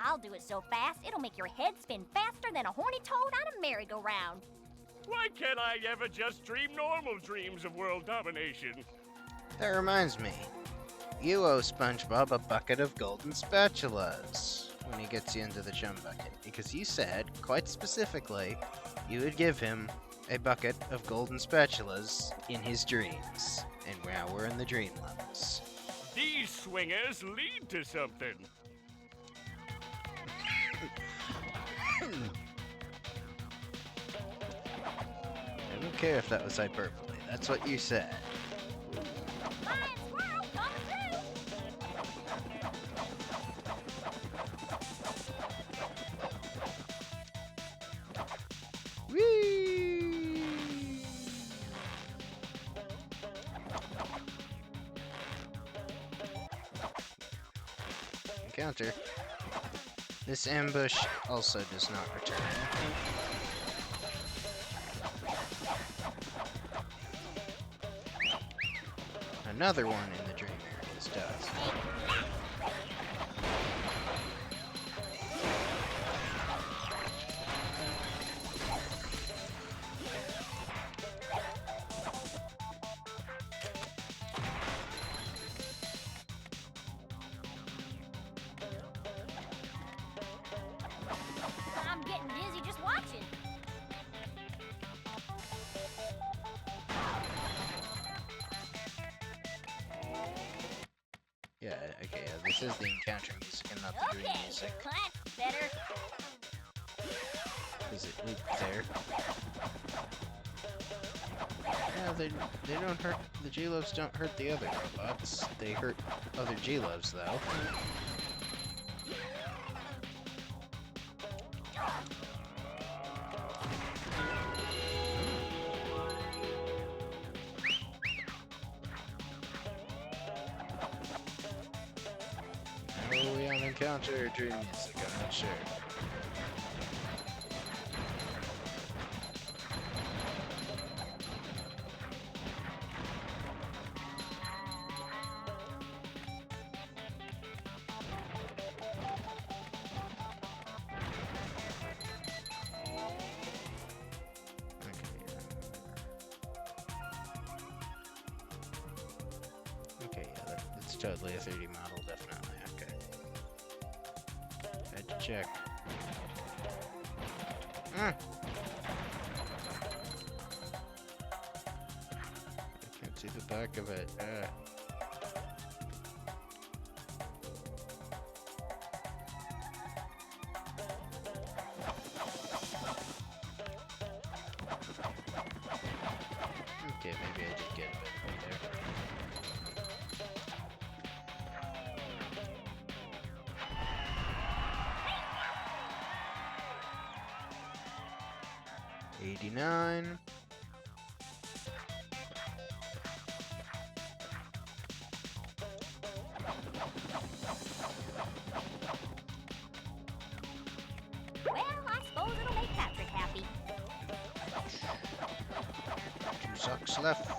I'll do it so fast, it'll make your head spin faster than a horny toad on a merry-go-round. Why can't I ever just dream normal dreams of world domination? That reminds me. You owe SpongeBob a bucket of golden spatulas when he gets you into the chum bucket, because you said, quite specifically, you would give him a bucket of golden spatulas in his dreams. And now we're in the dream levels. These swingers lead to something. I don't care if that was hyperbole. That's what you said. Flying squirrel coming through! Whee! Encounter. This ambush also does not return. Another one in the dream areas does. I'm getting dizzy just watching. Yeah, okay, this is the encounter music and not the dream Okay, music. that's better. Is it loop there? Yeah, they don't hurt, the G-Loves don't hurt the other robots. They hurt other G-Loves, though. Oh, we on encounter or dream music, I'm not sure. Okay, yeah, that's totally a 3D model, definitely. Okay. Had to check. I can't see the back of it. Okay, maybe I did get it right there. $89. Well, I suppose it'll make Patrick happy. 2 socks left.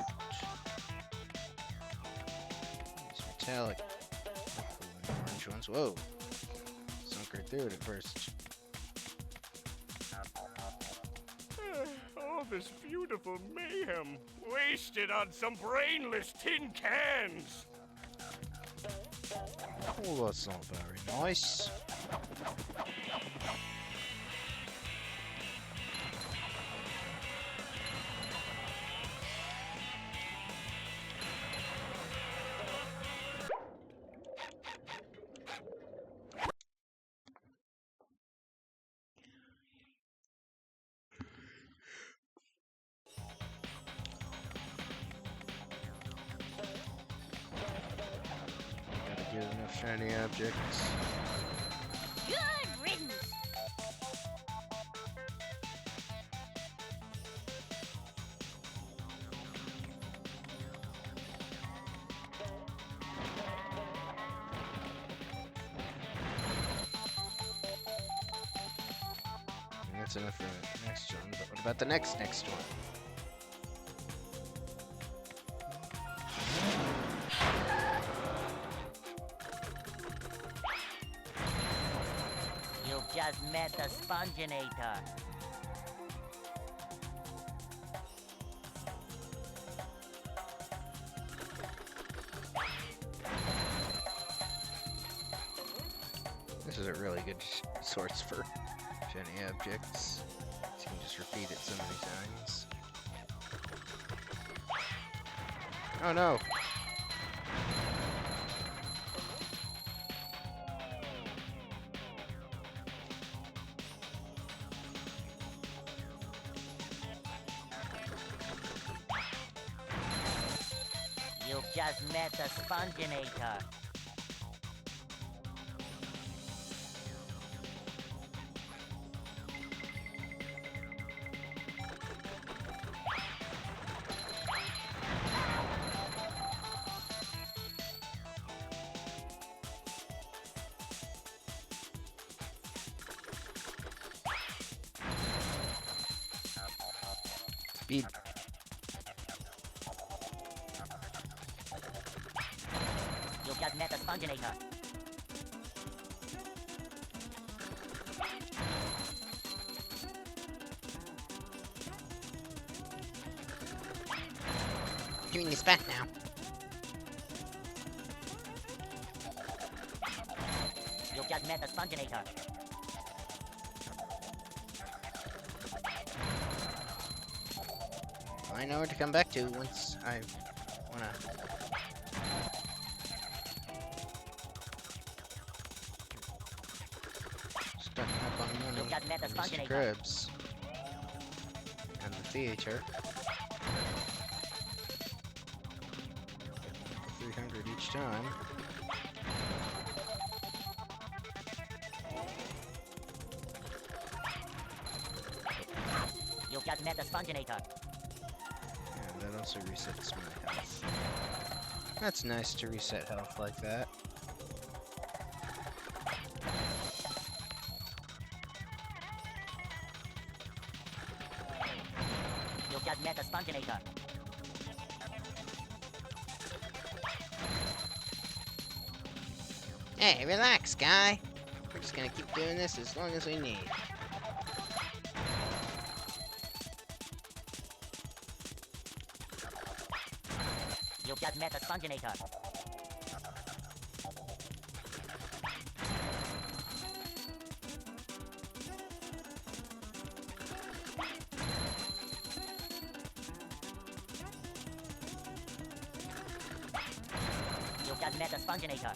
These metallic. Orange ones. Whoa. Sunk right through it at first. All this beautiful mayhem wasted on some brainless tin cans. Oh, that's not very nice. Gotta get enough shiny objects. Good riddance. that's enough for the next one, but what about the next one? You've just met the Sponginator. This is a really good source for shiny objects. So you can just repeat it so many times. Oh no! You've just met the Sponginator. Speed. You've just met the Sponginator. Giving this back now. You've just met the Sponginator. I know where to come back to once I wanna. Stocking up on money You've just met the from Mr. Sponginator. Krabs and the theater. 300 each time. You've just met the Sponginator. Yeah, that also resets my health. That's nice to reset health like that. You've just met the Sponginator. Hey, relax, guy. We're just gonna keep doing this as long as we need. You've just met the Sponginator. You've just met the Sponginator.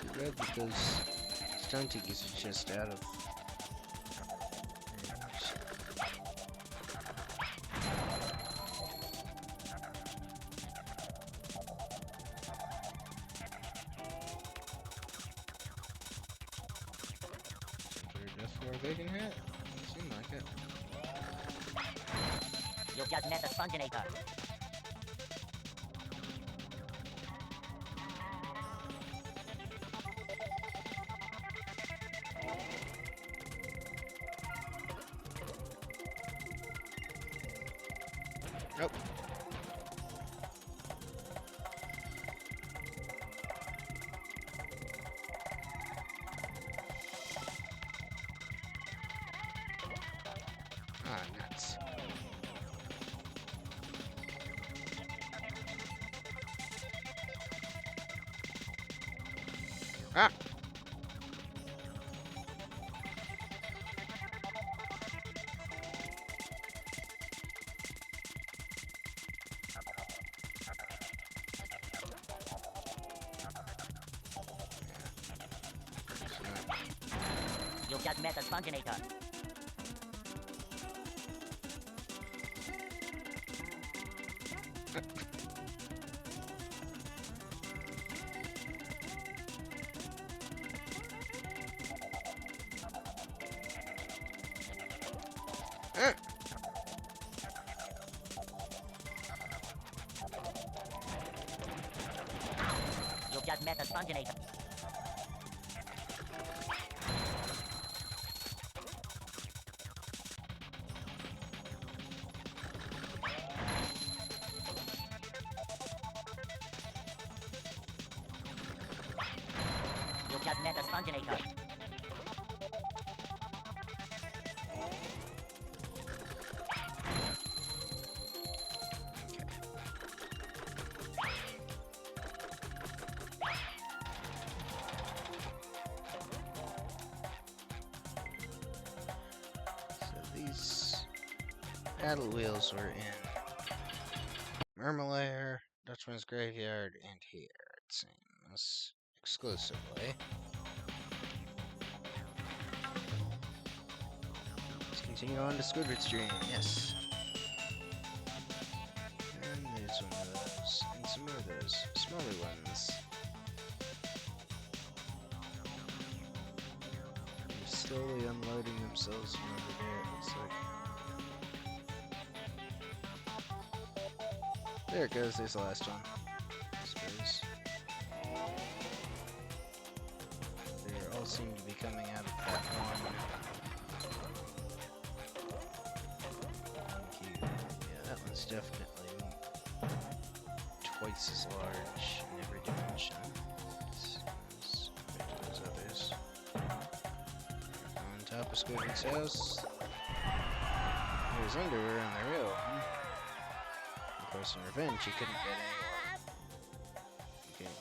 Too bad because Stunties are just out of range. Death for a vegan hat? Doesn't seem like it. You've just met the Sponginator. Nope. Ah, nuts. Ah! You've just met the Sponginator. You've just met the Sponginator. Plunginator. Paddle wheels were in Mermalair, Dutchman's Graveyard, and here, it seems, exclusively. Let's continue on to Squidward's Dream, yes. And there's one of those, and some more of those smaller ones. They're slowly unloading themselves from over there, it looks like. There it goes, there's the last one. I suppose. They all seem to be coming out of that one. Cute. Yeah, that one's definitely twice as large in every dimension as compared to those others. On top of Squidward's house, there's underwear on the real one. Of course, in revenge, you couldn't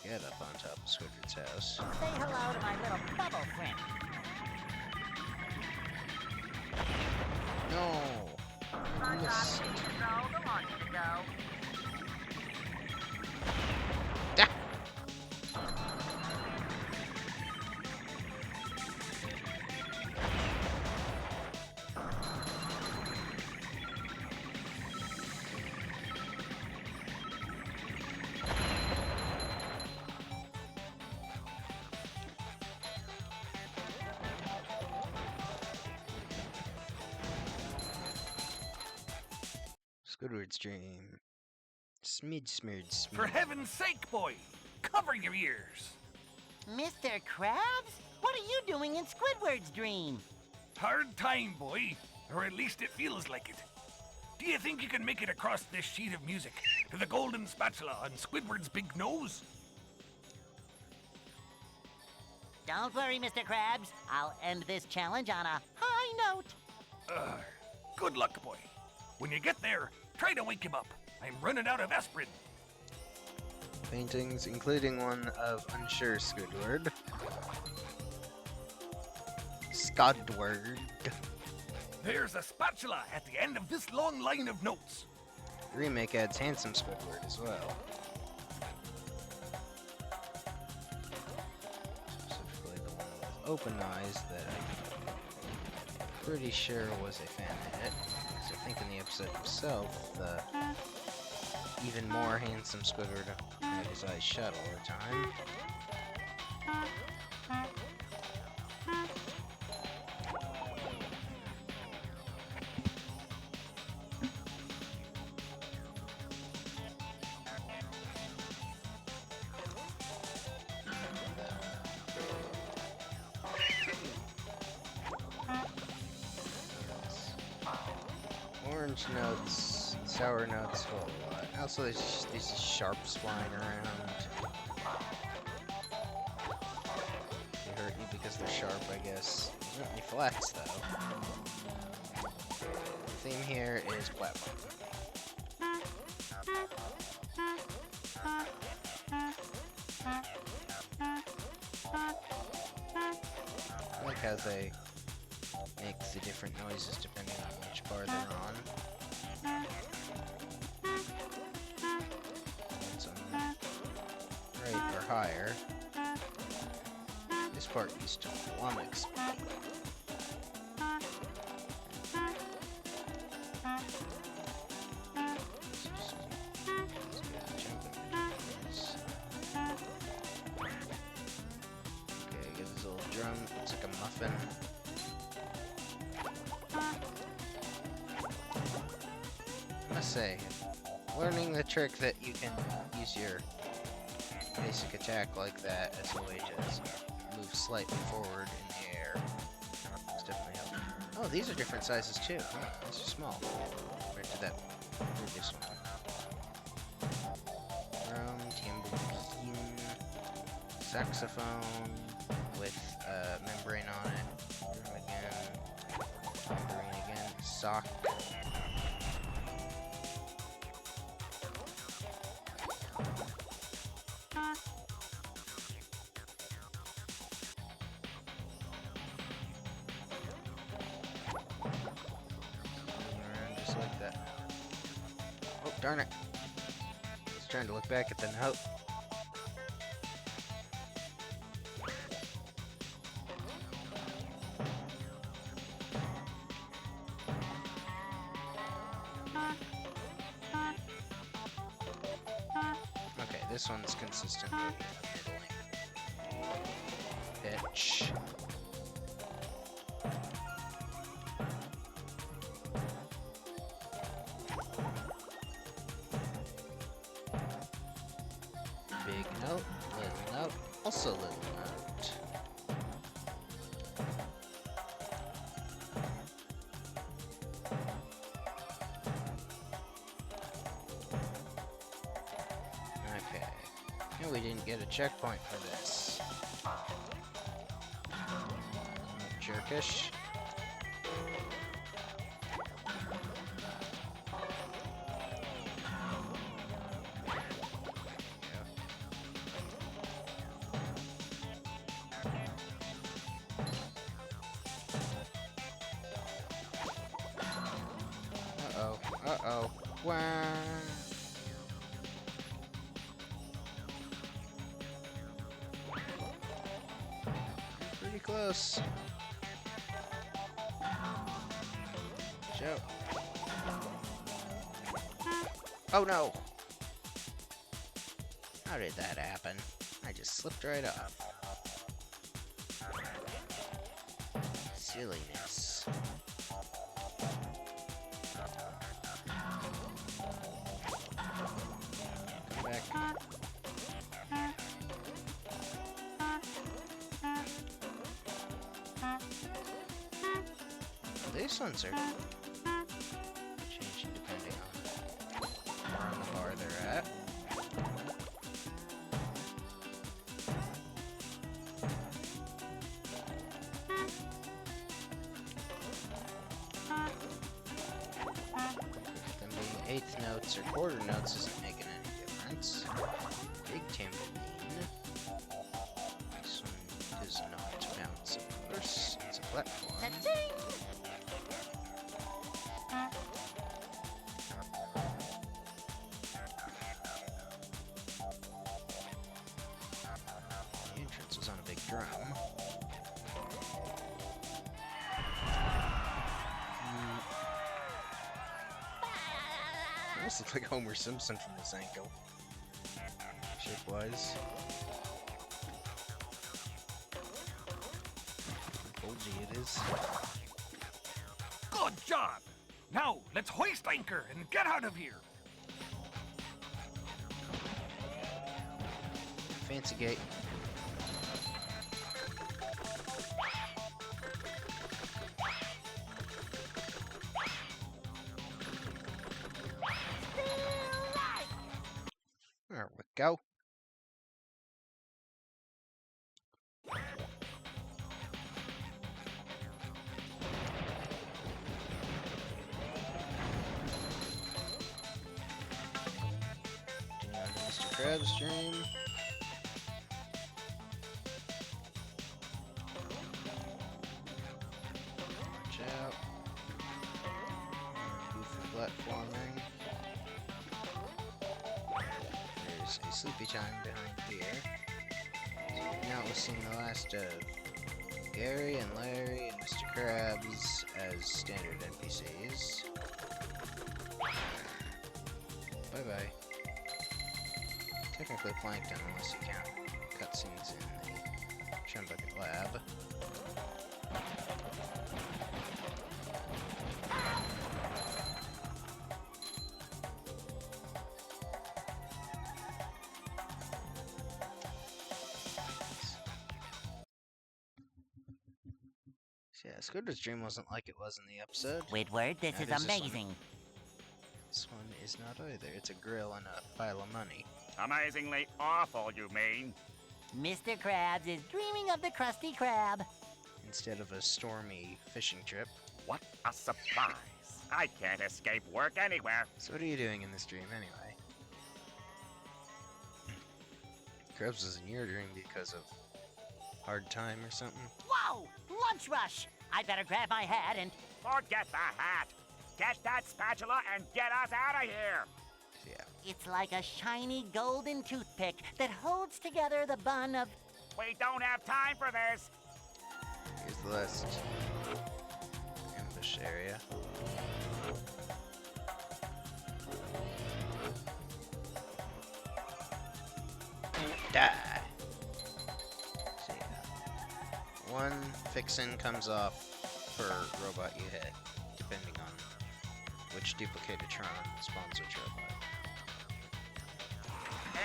get up on top of Squidward's house. Say hello to my little bubble friend. No! SpongeBob, did you control the launch to go? Squidward's Dream. Smidge. For heaven's sake, boy, cover your ears. Mr. Krabs? What are you doing in Squidward's Dream? Hard time, boy, or at least it feels like it. Do you think you can make it across this sheet of music to the golden spatula on Squidward's big nose? Don't worry, Mr. Krabs. I'll end this challenge on a high note. Good luck, boy. When you get there, try to wake him up. I'm running out of aspirin. Paintings, including one of unsure Squidward. Squidward. There's a spatula at the end of this long line of notes. The remake adds handsome Squidward as well. Specifically the one with open eyes that I'm pretty sure was a fan edit. Because I think in the episode himself, the even more handsome Squidward had his eyes shut all the time. Orange notes, sour notes, a whole lot. Also, there's these sharps flying around. They hurt you because they're sharp, I guess. There's not any flats, though. The theme here is platform. I like how they make the different noises depending on which bar they're on. One's on right or higher. This part used to flummox. Okay, get this little drum. It's like a muffin. I must say, learning the trick that you can use your basic attack like that as a way to move slightly forward in the air is definitely helpful. Oh, these are different sizes too. Oh, these are small compared to that previous one. Drum, tambourine, saxophone with membrane on it. Room again. Membrane again. Sock. Around just like that. Oh, darn it. I was trying to look back at the note. Okay, this one's consistently middling. Pitch. Big note, little note, also little note. Okay. And we didn't get a checkpoint for this. Jerkish. Uh-oh. Uh-oh. Wow. Pretty close. Joe. Oh no! How did that happen? I just slipped right off. Silliness. Come back. These ones are changing depending on where on the bar they're at. Them being eighth notes or quarter notes isn't making any difference. Big tambourine. This one does not bounce, of course. It's a platform. The entrance is on a big drum. Almost looks like Homer Simpson from this angle. Shape-wise. Bulgy it is. Good job! Now, let's hoist anchor and get out of here! Fancy gate. There we go. Mr. Krabs dream. Watch out. Goofy platforming. There's a sleepy time behind here. Now we've seen the last of Gary and Larry and Mr. Krabs as standard NPCs. Bye-bye. Technically Plankton, unless you count cutscenes in the Chumbucket Lab. So yeah, Squidward's dream wasn't like it was in the episode. Squidward, this is amazing. This one is not either. It's a grill and a pile of money. Amazingly awful, you mean? Mr. Krabs is dreaming of the Krusty Krab. Instead of a stormy fishing trip. What a surprise. I can't escape work anywhere. So what are you doing in this dream anyway? Krabs was in your dream because of hard time or something? Whoa! Lunch rush! I'd better grab my hat and... Forget the hat. Get that spatula and get us out of here. Yeah. It's like a shiny golden toothpick that holds together the bun of... We don't have time for this. Here's the last ambush area. Die! So yeah. One fixin' comes off per robot you hit, depending on which Duplicatotron spawns which robot.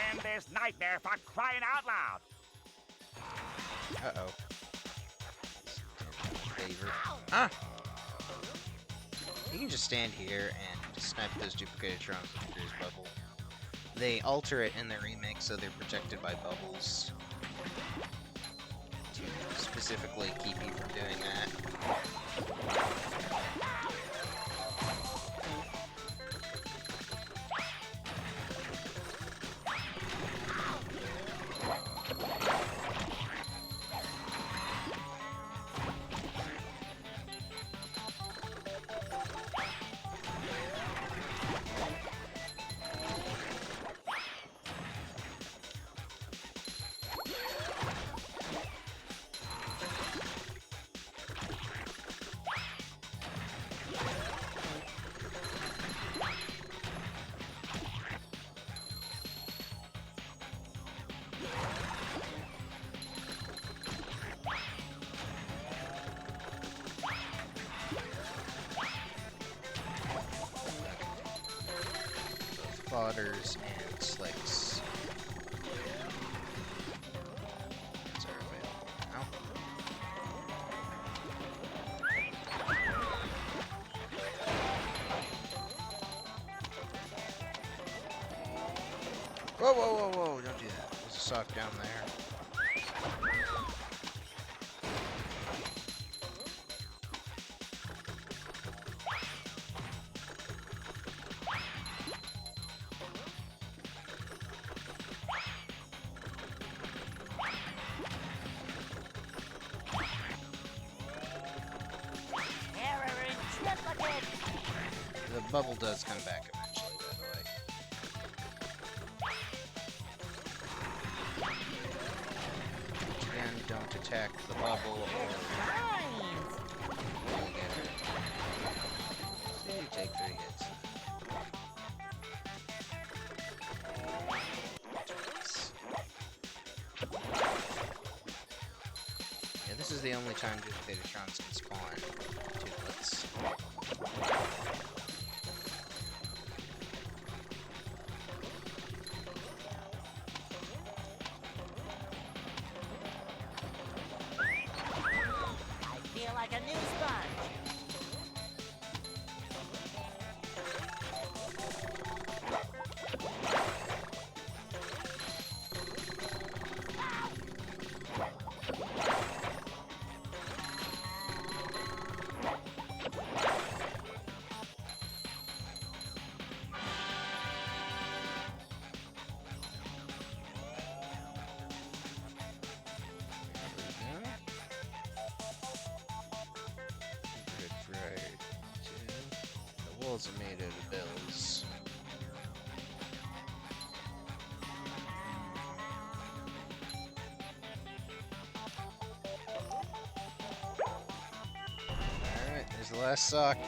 And this nightmare for crying out loud. Uh-oh. Favor. Ah! You can just stand here and snipe those Duplicatrons with his bubble. They alter it in their remake so they're protected by bubbles to specifically keep you from doing that. Fodders and slicks. These are available now. Whoa, whoa, whoa, whoa, don't do that. There's a sock down there. The bubble does come back eventually, by the way. Again, don't attack the bubble or you'll get hurt. So you take 3 hits. Yeah, this is the only time Duplicatotrons can spawn Tuplets. Like a new sponge. The walls are made out of bills. Alright, there's the last sock. Say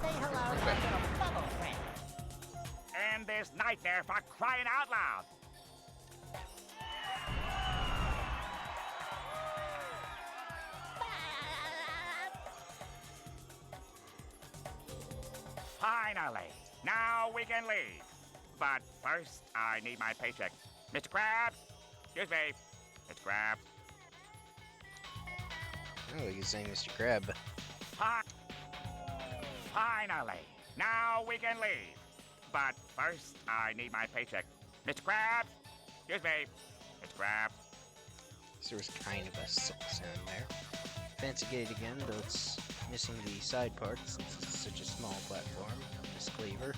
hello to my little bubble friend. And this nightmare for crying out loud. Finally! Now we can leave. But first, I need my paycheck. Mr. Krabs! Excuse me. Mr. Krabs. Oh, he's saying Mr. Crab. Hi. Finally! Now we can leave. But first, I need my paycheck. Mr. Krabs! Excuse me. Mr. Krabs. So there was kind of a silk sound there. Fancy gate again, though it's missing the side parts since it's such a small platform. Miss Cleaver.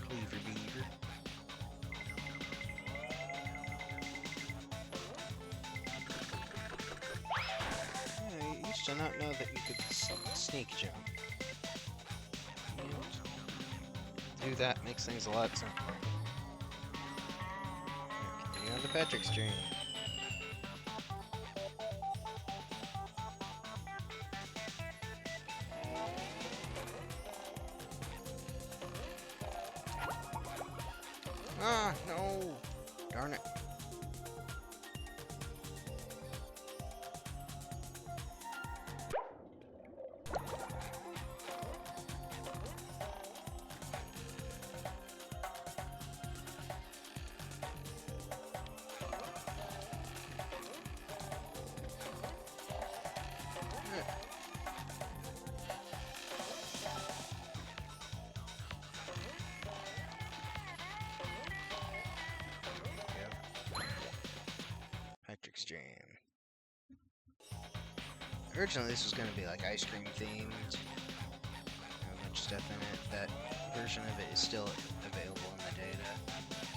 Cleaver beaver. Yeah, I used to not know that you could sneak jump. Do that makes things a lot simpler. Continue on the Patrick stream. Ah, no! Darn it. Patrick's Jam. Originally, this was going to be like ice cream themed. A bunch of stuff in it. That version of it is still available in the data.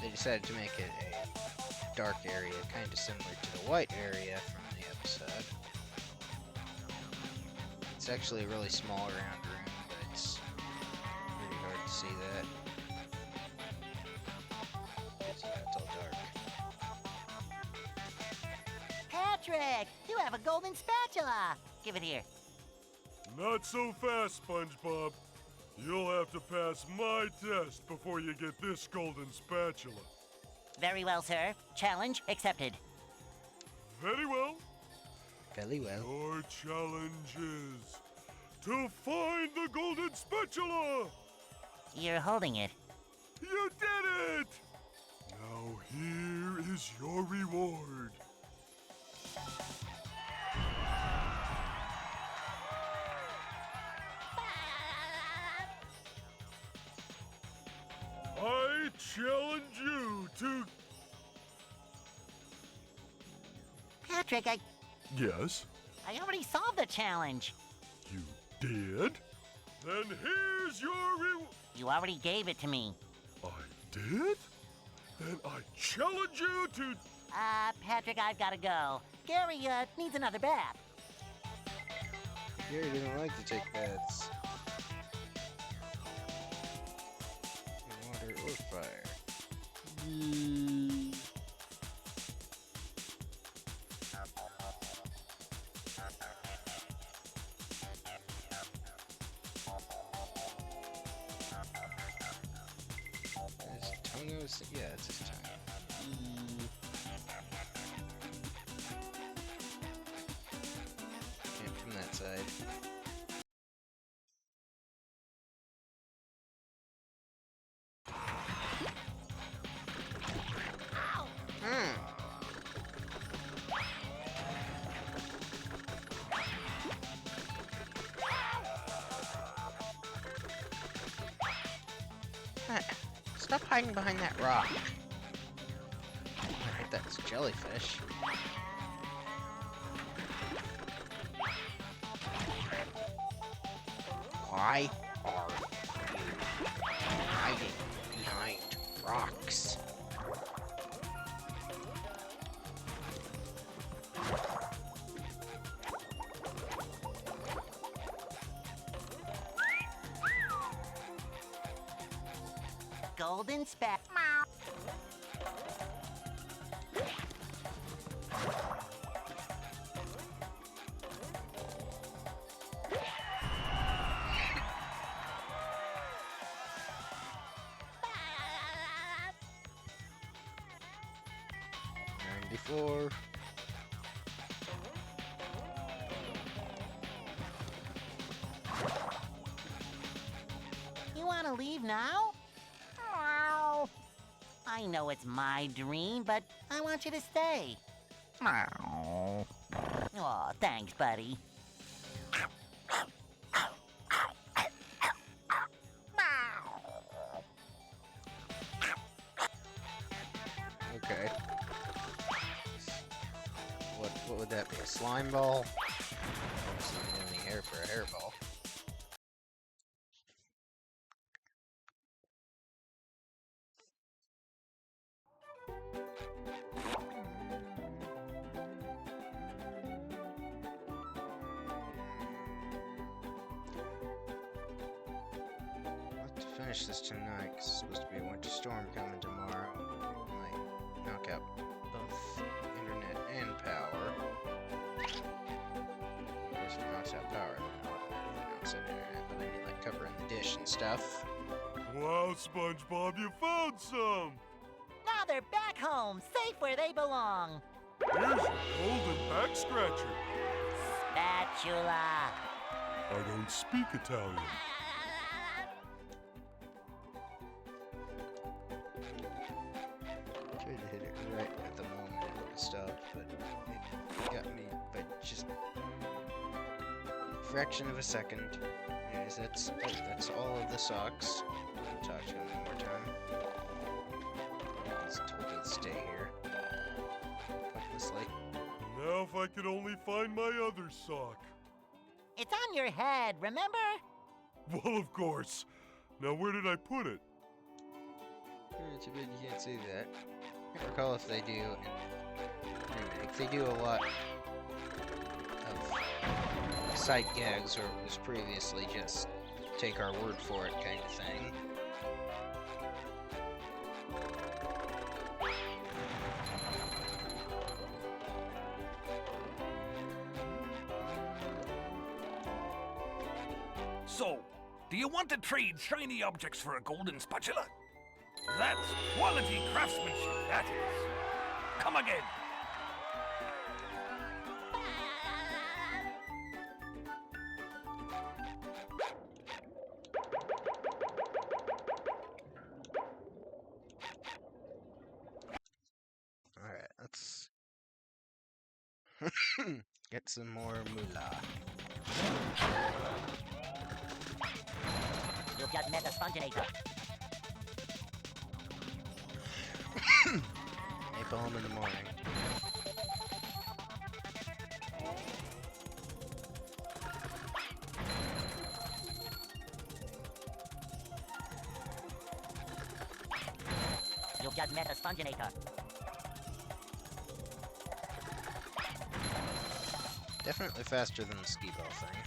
They decided to make it a dark area, kind of similar to the white area from the episode. It's actually a really small round room, but it's pretty hard to see that. It's all dark. Patrick, you have a golden spatula. Give it here. Not so fast, SpongeBob. You'll have to pass my test before you get this golden spatula. Very well, sir. Challenge accepted. Very well. Very well. Your challenge is to find the golden spatula. You're holding it. You did it! Now here is your reward. I challenge you to... Patrick, Yes? I already solved the challenge. You did? Then here's your reward. You already gave it to me. I did? Then I challenge you to... Patrick, I've got to go. Gary, needs another bath. Gary didn't like to take baths. Water or fire. His tongue was... yeah, it's his tongue. And from that side. Stop hiding behind that rock. I hit that jellyfish. Why are you hiding behind rocks? Golden spat. Before. You want to leave now? I know it's my dream, but I want you to stay. Aw, thanks, buddy. Okay. What would that be? A slime ball? Obviously, you don't have any hair for a hairball. I'll have to finish this tonight, 'cause it's supposed to be a winter storm coming tomorrow. It might knock out both internet and power. Of course, if it knocks out power, then it automatically knocks out internet, but I need, like, covering the dish and stuff. Wow, SpongeBob, you found some! Now they're back home, safe where they belong. Here's your golden back scratcher. Spatula. I don't speak Italian. Tried to hit it right at the moment it would stop, but it got me by just a fraction of a second. Anyways, that's all of the socks. I'll talk to him one more time. He's told me to stay here. Pointlessly. Now if I could only find my other sock. It's on your head, remember? Well, of course. Now where did I put it? Too bad you can't see that. I can't recall if they do in remake. They do a lot of sight gags, or it was previously just take our word for it kind of thing. So, do you want to trade shiny objects for a golden spatula? That's quality craftsmanship, that is. Come again. Alright, let's get some more moolah. You've just met a Sponginator. Napalm in the morning. You've just met a Sponginator. Definitely faster than the skee ball thing.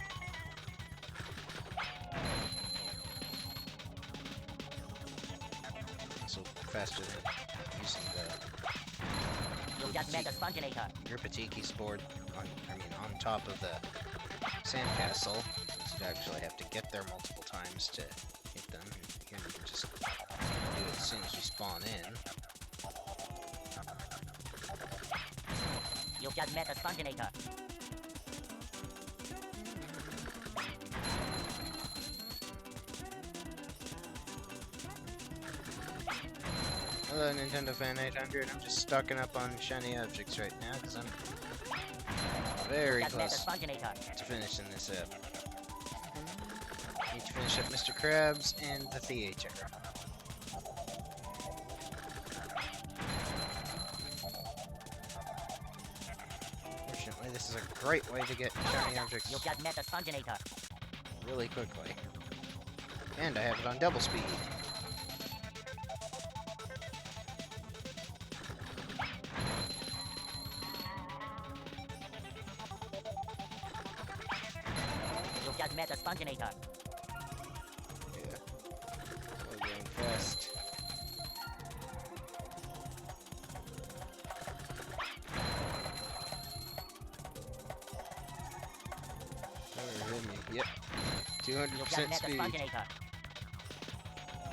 Also faster than using the You've just met a Sponginator. Gripatiki's board on top of the sandcastle, since you actually have to get there multiple times to hit them. And here you can just do it as soon as you spawn in. You've just met a Sponginator. Hello, Nintendo Fan 800. I'm just stocking up on shiny objects right now because I'm very close to finishing this up. Need to finish up Mr. Krabs and the theater. Fortunately, this is a great way to get shiny objects You've just met a Sponginator. really quickly. And I have it on double speed. You've just met a Sponginator. Yeah. We're going fast. Yep. 200% speed.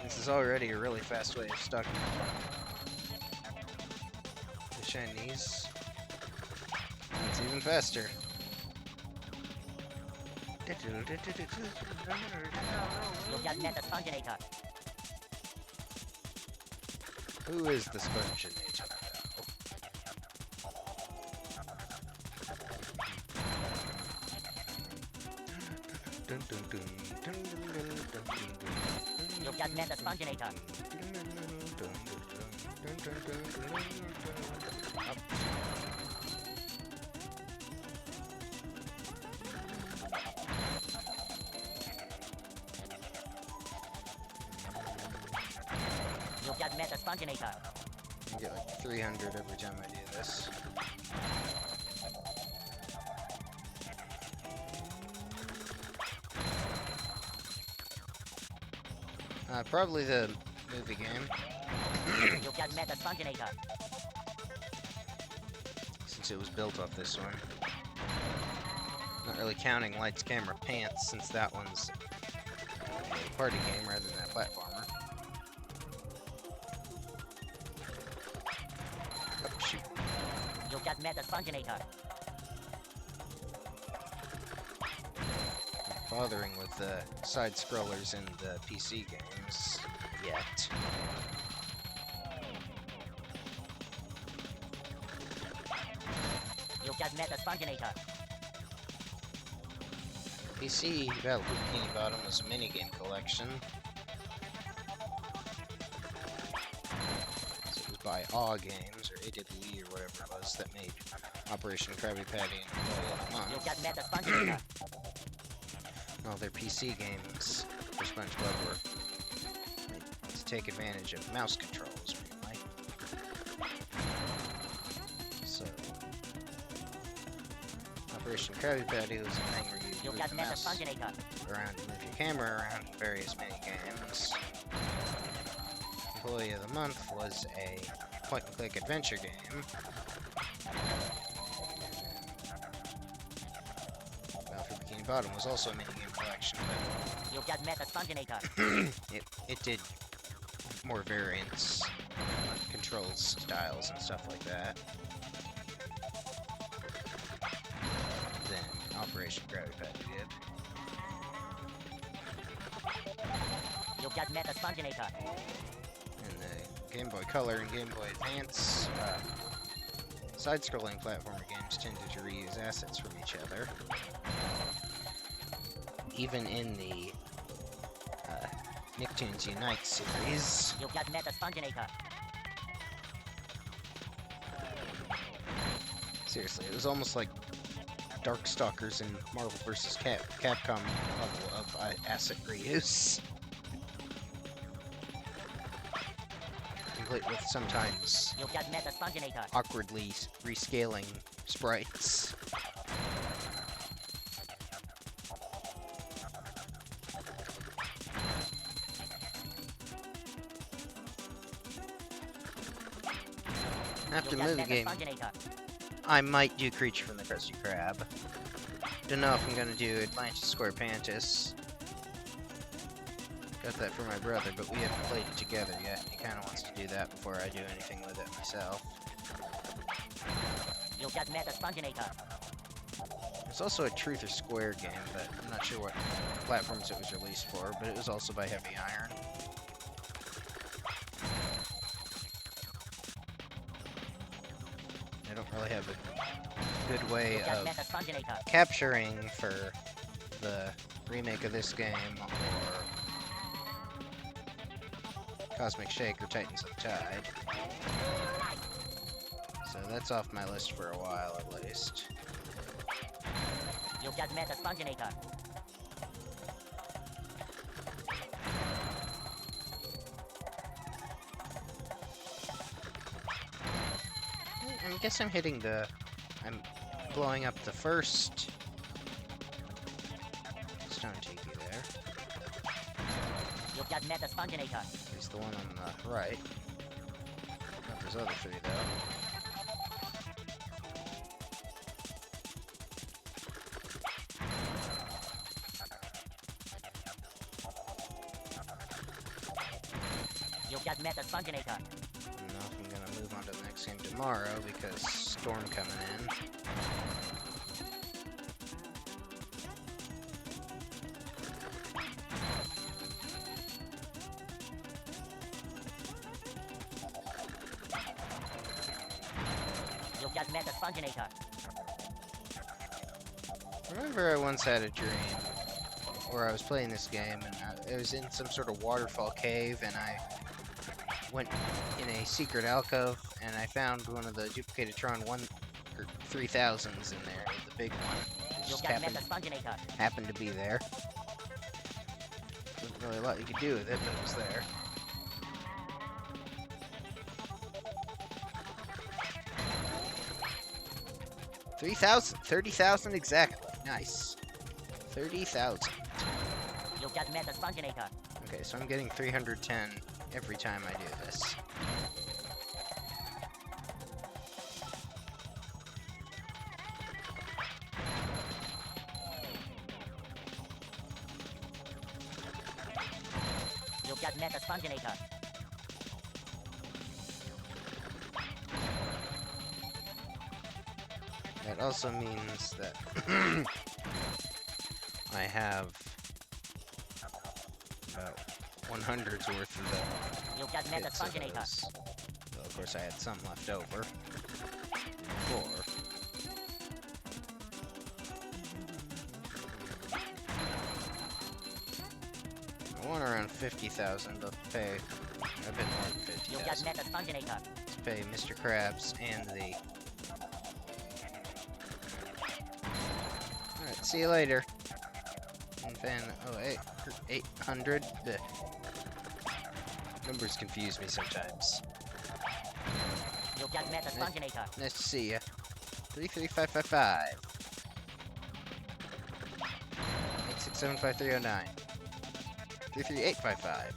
This is already a really fast way of stocking the shinies. It's even faster. You've just met a Sponginator. Who is the Sponginator? You've just met the Sponginator. You've just met the Sponginator. I get like 300 every time I do this. Probably the movie game. You've just met the Sponginator. Since it was built off this one. Not really counting Lights, Camera, Pants, since that one's a party game rather than a platformer. Oh, shoot. You've just met the Sponginator. Not bothering with the side-scrollers in the PC games yet. You've just met the Sponginator. PC Battle for Bikini Bottom was a minigame collection. So it was by AW Games, or AWE, or whatever it was, that made Operation Krabby Patty and Employee of the Month. You've just met the Sponginator. All their PC games for SpongeBob were made to take advantage of mouse controls, mainly. So, Operation Krabby Patty was a thing where you You've move just the met the mouse Sponginator. around and move your camera around in various mini-games. Employee of the Month was a point-and-click adventure game. Battle for Bikini Bottom was also a minigame collection, but You've just met the Sponginator. it did more variants, controls, styles, and stuff like that than Operation Krabby Patty did. You've just met the Sponginator. In the Game Boy Color and Game Boy Advance, side-scrolling platformer games tended to reuse assets from each other. Even in the Nicktoons Unite series, You've just met the Sponginator. seriously, it was almost like Darkstalkers and Marvel vs. Capcom level of asset reuse. Complete with sometimes You've just met the Sponginator. awkwardly rescaling sprites. After the movie game, I might do Creature from the Krusty Krab. Don't know if I'm gonna do Atlantis Squarepants. Got that for my brother, but we haven't played it together yet. He kind of wants to do that before I do anything with it myself. You've just met the Sponginator. There's also a Truth or Square game, but I'm not sure what platforms it was released for, but it was also by Heavy Iron. I don't really have a good way You've just of met the Sponginator. capturing for the remake of this game or Cosmic Shake or Titans of the Tide. So that's off my list for a while at least. You've just met the Sponginator. I guess I'm hitting the... I'm blowing up the first stone tiki there. You've just met the Sponginator. At least the one on the right. Not those other three, though. You've just met the Sponginator. I don't know if I'm gonna move on to the next game tomorrow because Storm coming in. just met the Sponginator. Remember I once had a dream where I was playing this game and it was in some sort of waterfall cave and I went in a secret alcove and I found one of the duplicated Tron 3000s in there, the big one. It just happened to be there. Wasn't really a lot you could do with it, but it was there. $30,000 exactly. Nice. 30,000. You've just met the Sponginator. Okay, so I'm getting 310 every time I do this. You've just met the Sponginator. That also means that I have about 100's worth of the You've just met the bits of Sponginator. those. Well, of course, I had some left over before. I want around 50,000 to pay a bit more than 50,000. You've just met the Sponginator. To pay Mr. Krabs and the. Alright, see you later. And then, oh, 800. The numbers confuse me sometimes. You've just met the Sponginator. Nice to see ya. 33555. 8675309. 33855.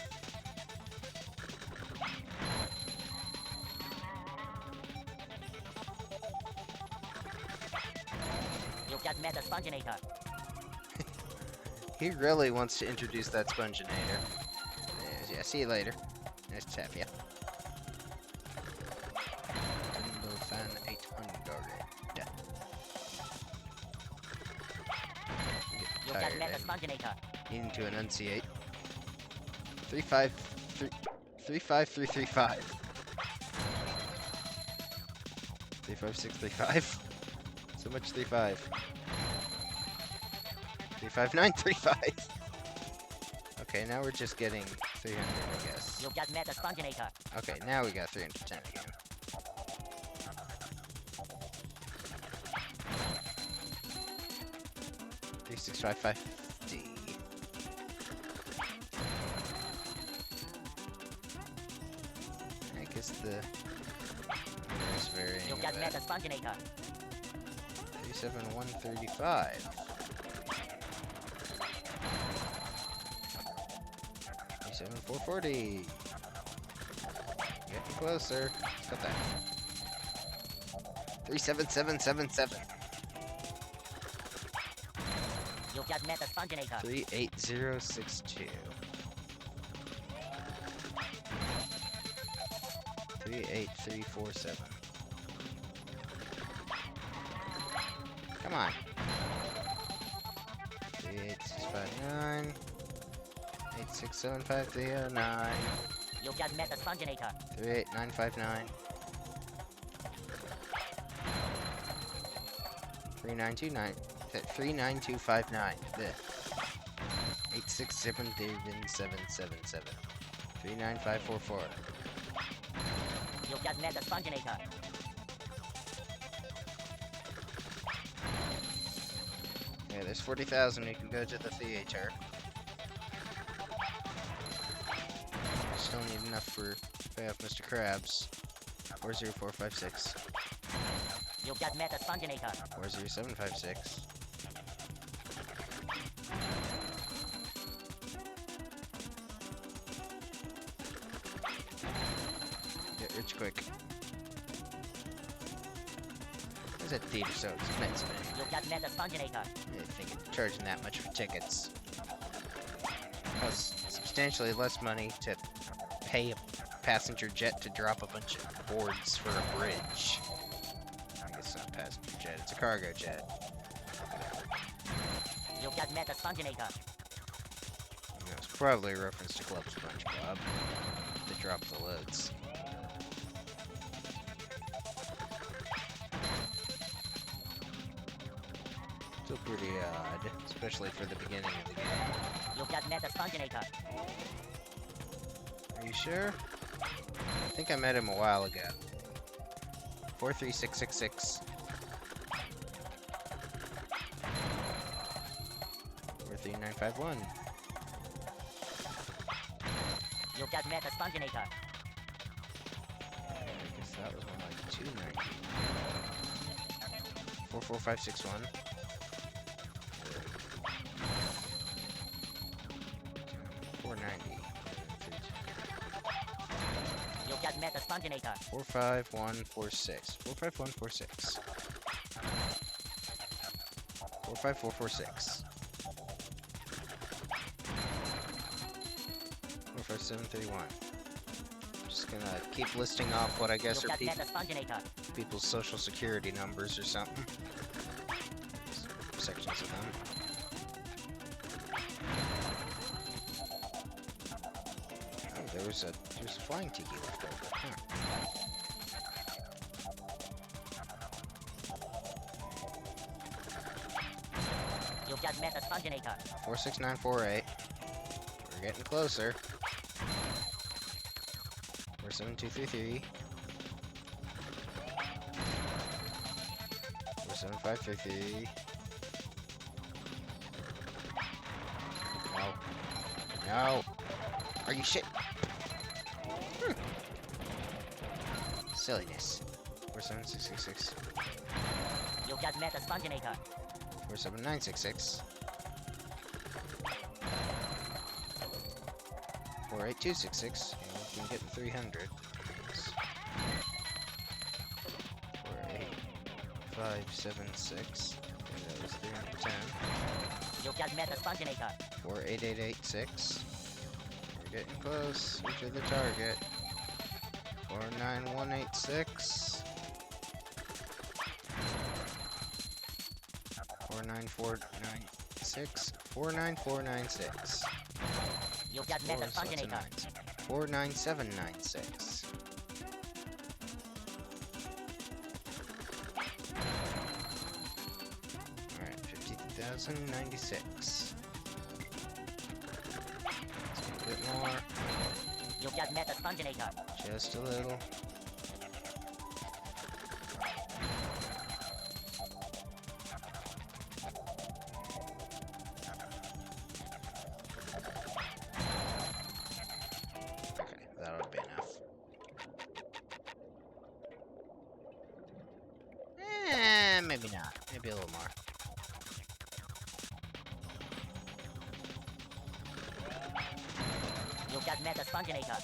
You've just met the Sponginator. He really wants to introduce that Sponginator. Yeah, see you later. Nice to have ya. Window fan 800. Yeah. You've just met the Sponginator. Needing to enunciate. 35335. 35635. So much 35. 35935. Okay, now we're just getting 300, I guess. You've just met the Sponginator. Okay, now we got 310 again. $36550. I guess the numbers varying. You've just met the Sponginator. 37135. 37440. Getting closer. Got that. 37777. You've just met the Sponginator. 38062. 38347. Come on. 38659. 8675309. You've just met the Sponginator. 38959. 39259. 39259. 8677777. 39544. You've just met the Sponginator. Yeah, there's 40,000. We can go to the theater. Still need enough for pay off Mr. Krabs. 40456. You've just met the Sponginator. 40756. Get rich quick. Why's that theater so expensive? You've just met the Sponginator. I didn't think it's charging that much for tickets. Plus, substantially less money to pay a passenger jet to drop a bunch of boards for a bridge. I guess it's not a passenger jet, it's a cargo jet. You've just met the Sponginator. It's probably a reference to Club SpongeBob. To drop the loads. Still pretty odd, especially for the beginning of the game. You just met the Sponginator. Are you sure? I think I met him a while ago. 43666. 43951. You just met the Sponginator. I guess that was more like 290. 44561. 490. You just met the Sponginator. 45146. 45146. 45446. 45731. Just gonna keep listing off what I guess are people's social security numbers or something. Sections of them. Oh, there's a flying tiki left over. Huh. You just met the Sponginator. 46948. We're getting closer. 47233. 47533. No. No. Are you shit? Silliness. 47666. You just met the Sponginator. 47966. 48266. And we can get 300. 48576. Okay, that was 310. You just met the Sponginator. 48886. We're getting close to the target. 49186. 49496. 49496. You just met the Sponginator. 49796. Alright, 50,096. Let's get a bit more. You just met the Sponginator. Just a little. Okay, that ought to be enough. Maybe not. Maybe a little more. You just met the Sponginator.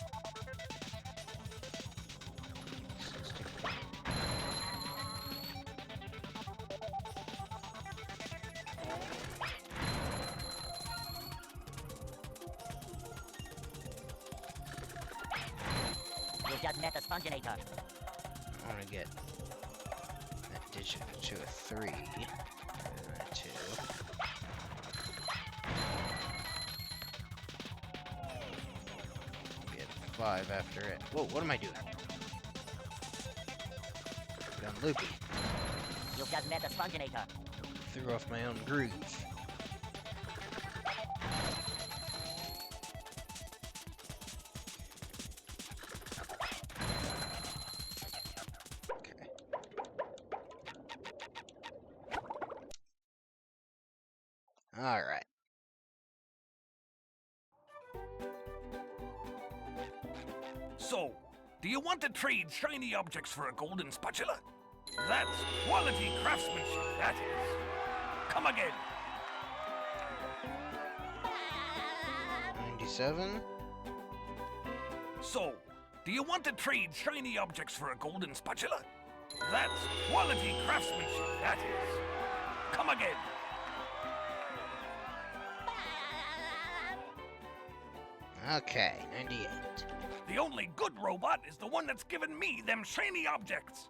You just met the Sponginator. I want to get that digit to a 3. And a 2. Get 5 after it. Whoa, what am I doing? I'm loopy. You just met the Sponginator. Threw off my own groove. Alright. So, do you want to trade shiny objects for a golden spatula? That's quality craftsmanship, that is. Come again. 97. So, do you want to trade shiny objects for a golden spatula? That's quality craftsmanship, that is. Come again. Okay, 98. The only good robot is the one that's given me them shiny objects.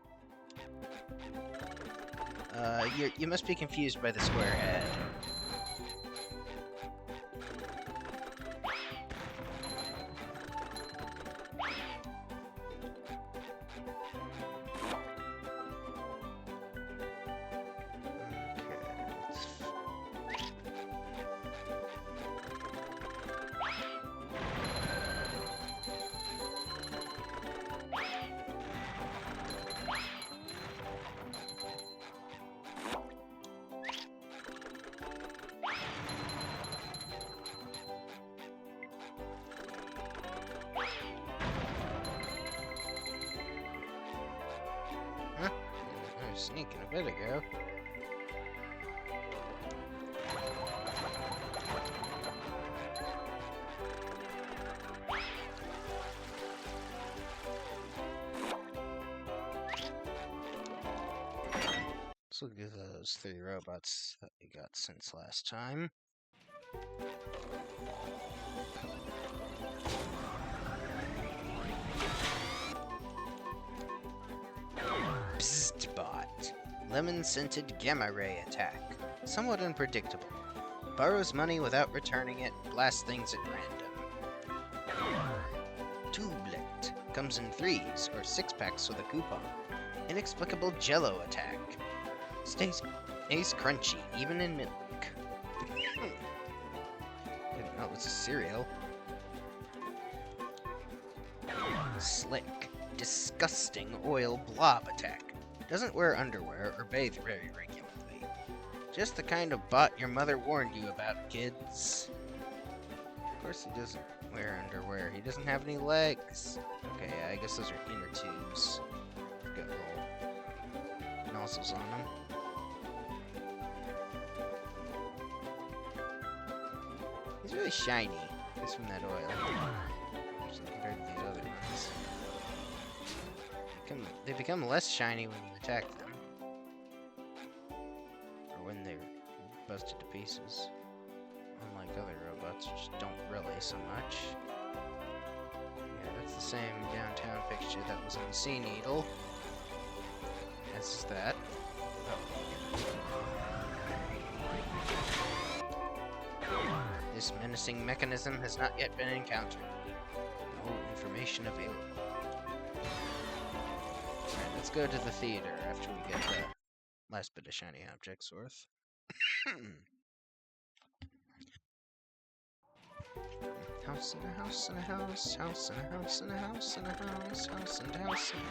You must be confused by the square head. sneaking a bit ago. Let's look at those 3 robots that we got since last time. Psst bot. Lemon-scented gamma ray attack. Somewhat unpredictable. Borrows money without returning it, blasts things at random. Tublet. Comes in 3s or 6-packs with a coupon. Inexplicable jello attack. Stays crunchy, even in milk. Didn't know it was a cereal. Slick. Disgusting oil blob attack. Doesn't wear underwear or bathe very regularly. Just the kind of bot your mother warned you about, kids. Of course he doesn't wear underwear. He doesn't have any legs. Okay, yeah, I guess those are inner tubes. Got little nozzles on them. He's really shiny, just from that oil. Just compared to these other ones. They become less shiny when you attack them. Or when they're busted to pieces. Unlike other robots, which don't really so much. Yeah, that's the same downtown fixture that was on the Sea Needle. As is that. This menacing mechanism has not yet been encountered. No information available. Alright, let's go to the theater after we get the last bit of shiny objects worth. House and a house and a house, house and a house and a house and a house, house and a house and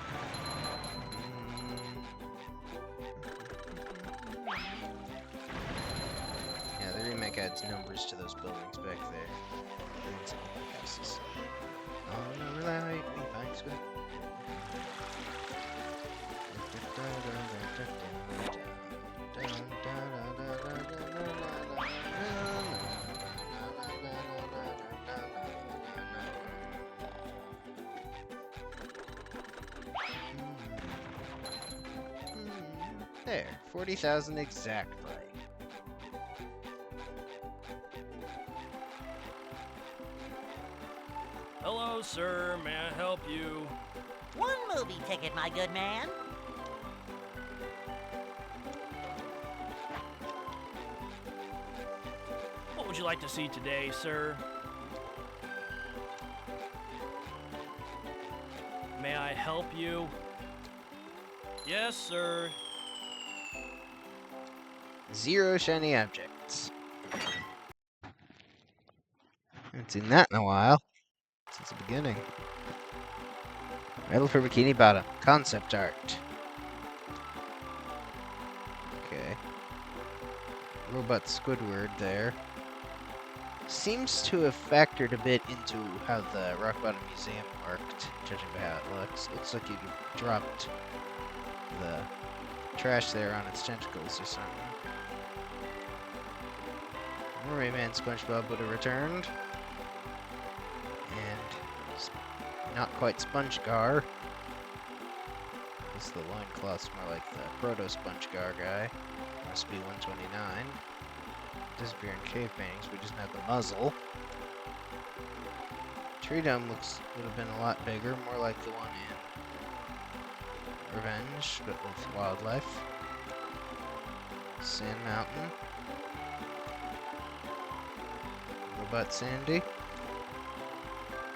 Yeah, the remake adds numbers to those buildings back there. And some houses. On the right, we find square. There, 40,000 exactly. Hello, sir. May I help you? One movie ticket, my good man. What would you like to see today, sir? May I help you? Yes, sir. 0 shiny objects. Haven't seen that in a while. Since the beginning. Medal for Bikini Bottom. Concept art. Okay. Robot Squidward there. Seems to have factored a bit into how the Rock Bottom Museum worked, judging by how it looks. Looks like you dropped the trash there on its tentacles or something. Rayman SpongeBob would have returned. And not quite SpongeGar. Because the loincloth's more like the proto-SpongeGar guy. Must be 129. Disappearing cave paintings, we just have the muzzle. Tree Dome would have been a lot bigger, more like the one in Revenge, but with wildlife. Sand Mountain. Robot Sandy.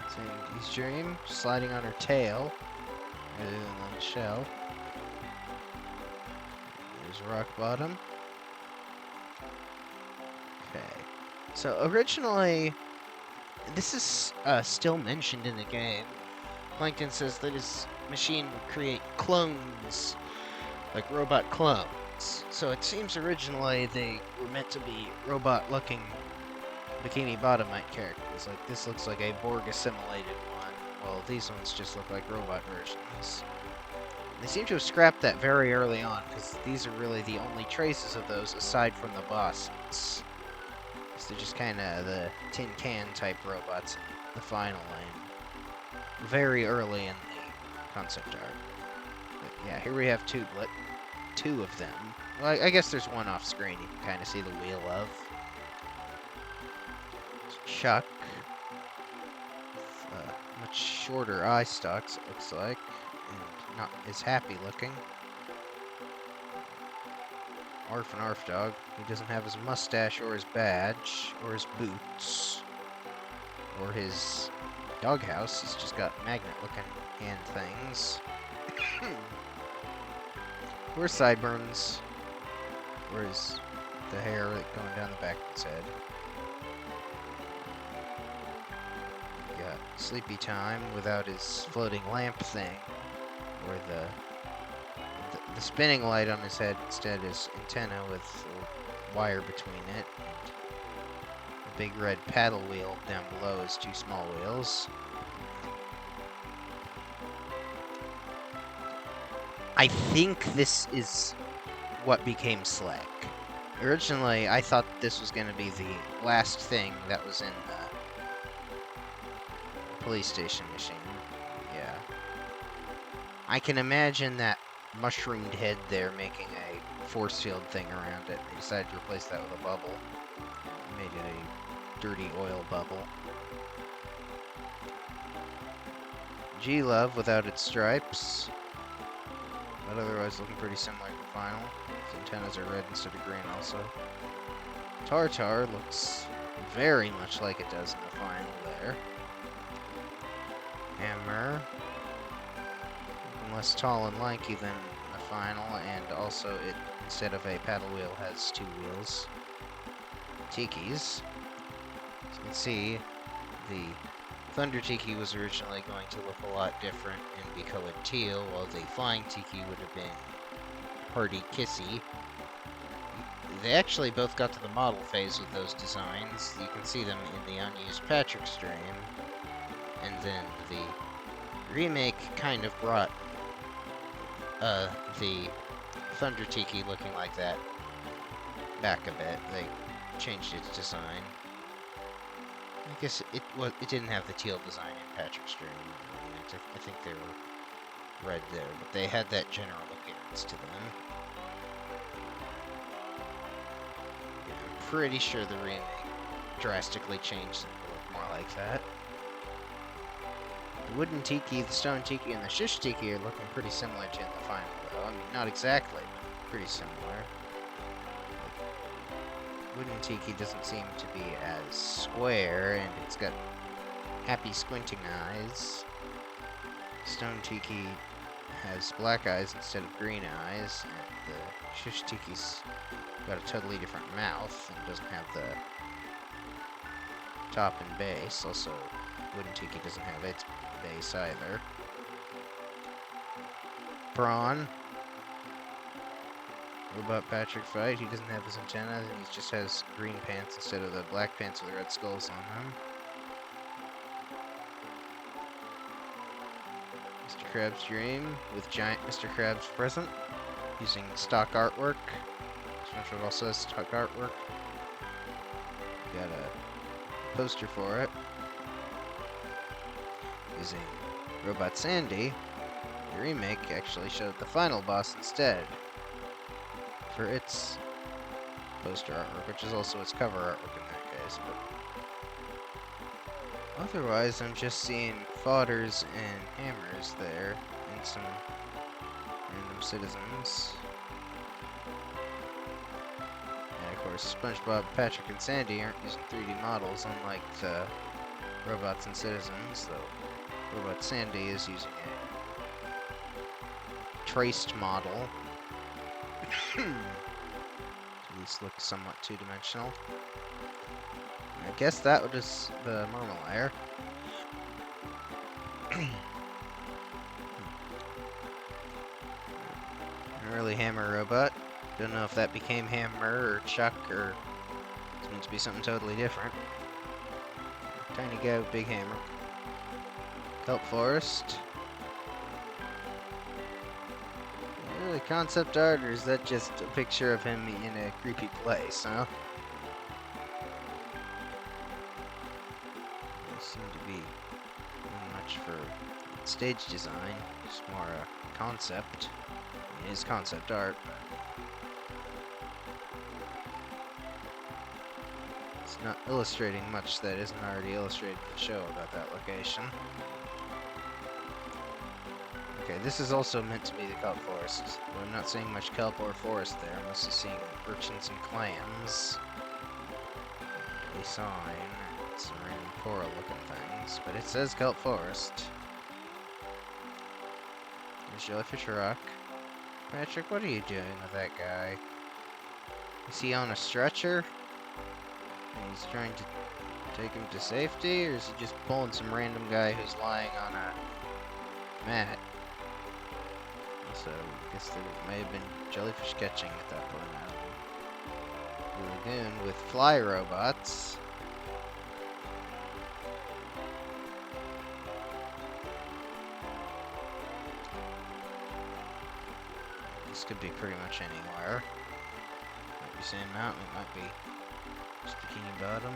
Sandy's Dream, sliding on her tail, rather than on the shell. There's Rock Bottom. Okay. So originally, this is still mentioned in the game. Plankton says that his machine would create clones, like robot clones. So it seems originally they were meant to be robot-looking Bikini Bottomite characters. Like this looks like a Borg assimilated one. Well, these ones just look like robot versions. They seem to have scrapped that very early on, because these are really the only traces of those aside from the bosses. So they're just kind of the tin can type robots in the final and very early in the concept art. But yeah, here we have Tootlet. 2 of them. Well, I guess there's one off screen you can kind of see the wheel of. Chuck. Much shorter eye stalks, it looks like. And not as happy looking. Arf and Arf Dog. He doesn't have his mustache or his badge or his boots or his doghouse. He's just got magnet looking hand things. Where's sideburns? Where's the hair going down the back of his head? We got Sleepy Time without his floating lamp thing. Or the spinning light on his head instead is antenna with a wire between it. And the big red paddle wheel down below is 2 small wheels. I think this is what became Slag. Originally, I thought this was going to be the last thing that was in the police station machine. Yeah. I can imagine that mushroomed head there making a force field thing around it. They decided to replace that with a bubble. Made it a dirty oil bubble. G-Love without its stripes. But otherwise looking pretty similar to the final. Its antennas are red instead of green also. Tartar looks very much like it does in the final there. Hammer. Looking less tall and lanky than the final, and also it, instead of a paddle wheel, has 2 wheels. Tikis. As you can see, the Thunder Tiki was originally going to look a lot different and be colored teal, while the Flying Tiki would have been Hardy Kissy. They actually both got to the model phase with those designs. You can see them in the unused Patrick stream. And then the remake kind of brought the Thunder Tiki looking like that back a bit. They changed its design. I guess it didn't have the teal design in Patrick's Dream. I think they were red there, but they had that general appearance to them. Yeah, I'm pretty sure the remake drastically changed them to look more like that. The wooden tiki, the stone tiki, and the shish tiki are looking pretty similar to in the final, though. I mean, not exactly, but pretty similar. Wooden Tiki doesn't seem to be as square, and it's got happy squinting eyes. Stone Tiki has black eyes instead of green eyes, and the Shish Tiki's got a totally different mouth and doesn't have the top and base. Also, Wooden Tiki doesn't have its base either. Prawn. Robot Patrick fight. He doesn't have his antennas, and he just has green pants instead of the black pants with the red skulls on them. Mr. Krabs' Dream with giant Mr. Krabs present, using stock artwork. SpongeBob also has stock artwork. Got a poster for it. Using Robot Sandy, the remake actually showed the final boss instead for its poster artwork, which is also its cover artwork in that case, but otherwise I'm just seeing fodders and hammers there, and some random citizens. And of course, SpongeBob, Patrick, and Sandy aren't using 3D models, unlike the robots and citizens, though Robot Sandy is using a traced model. These look somewhat two-dimensional. I guess that was the Marmalade. An early Hammer robot. Don't know if that became Hammer or Chuck or it's meant to be something totally different. Tiny guy with big hammer. Kelp Forest. Really concept art, or is that just a picture of him in a creepy place, huh? They seem to be not much for stage design, just more a concept. It is concept art, but it's not illustrating much that isn't already illustrated in the show about that location. Okay, this is also meant to be the kelp forest, but I'm not seeing much kelp or forest there. I'm mostly seeing urchins and clams. A sign, some random coral looking things, but it says kelp forest. There's Jellyfish Rock. Patrick, what are you doing with that guy? Is he on a stretcher? And he's trying to take him to safety, or is he just pulling some random guy who's lying on a mat? So, I guess there may have been jellyfish catching at that point. The lagoon with fly robots. This could be pretty much anywhere. Might be Sand Mountain, it might be just Bikini Bottom.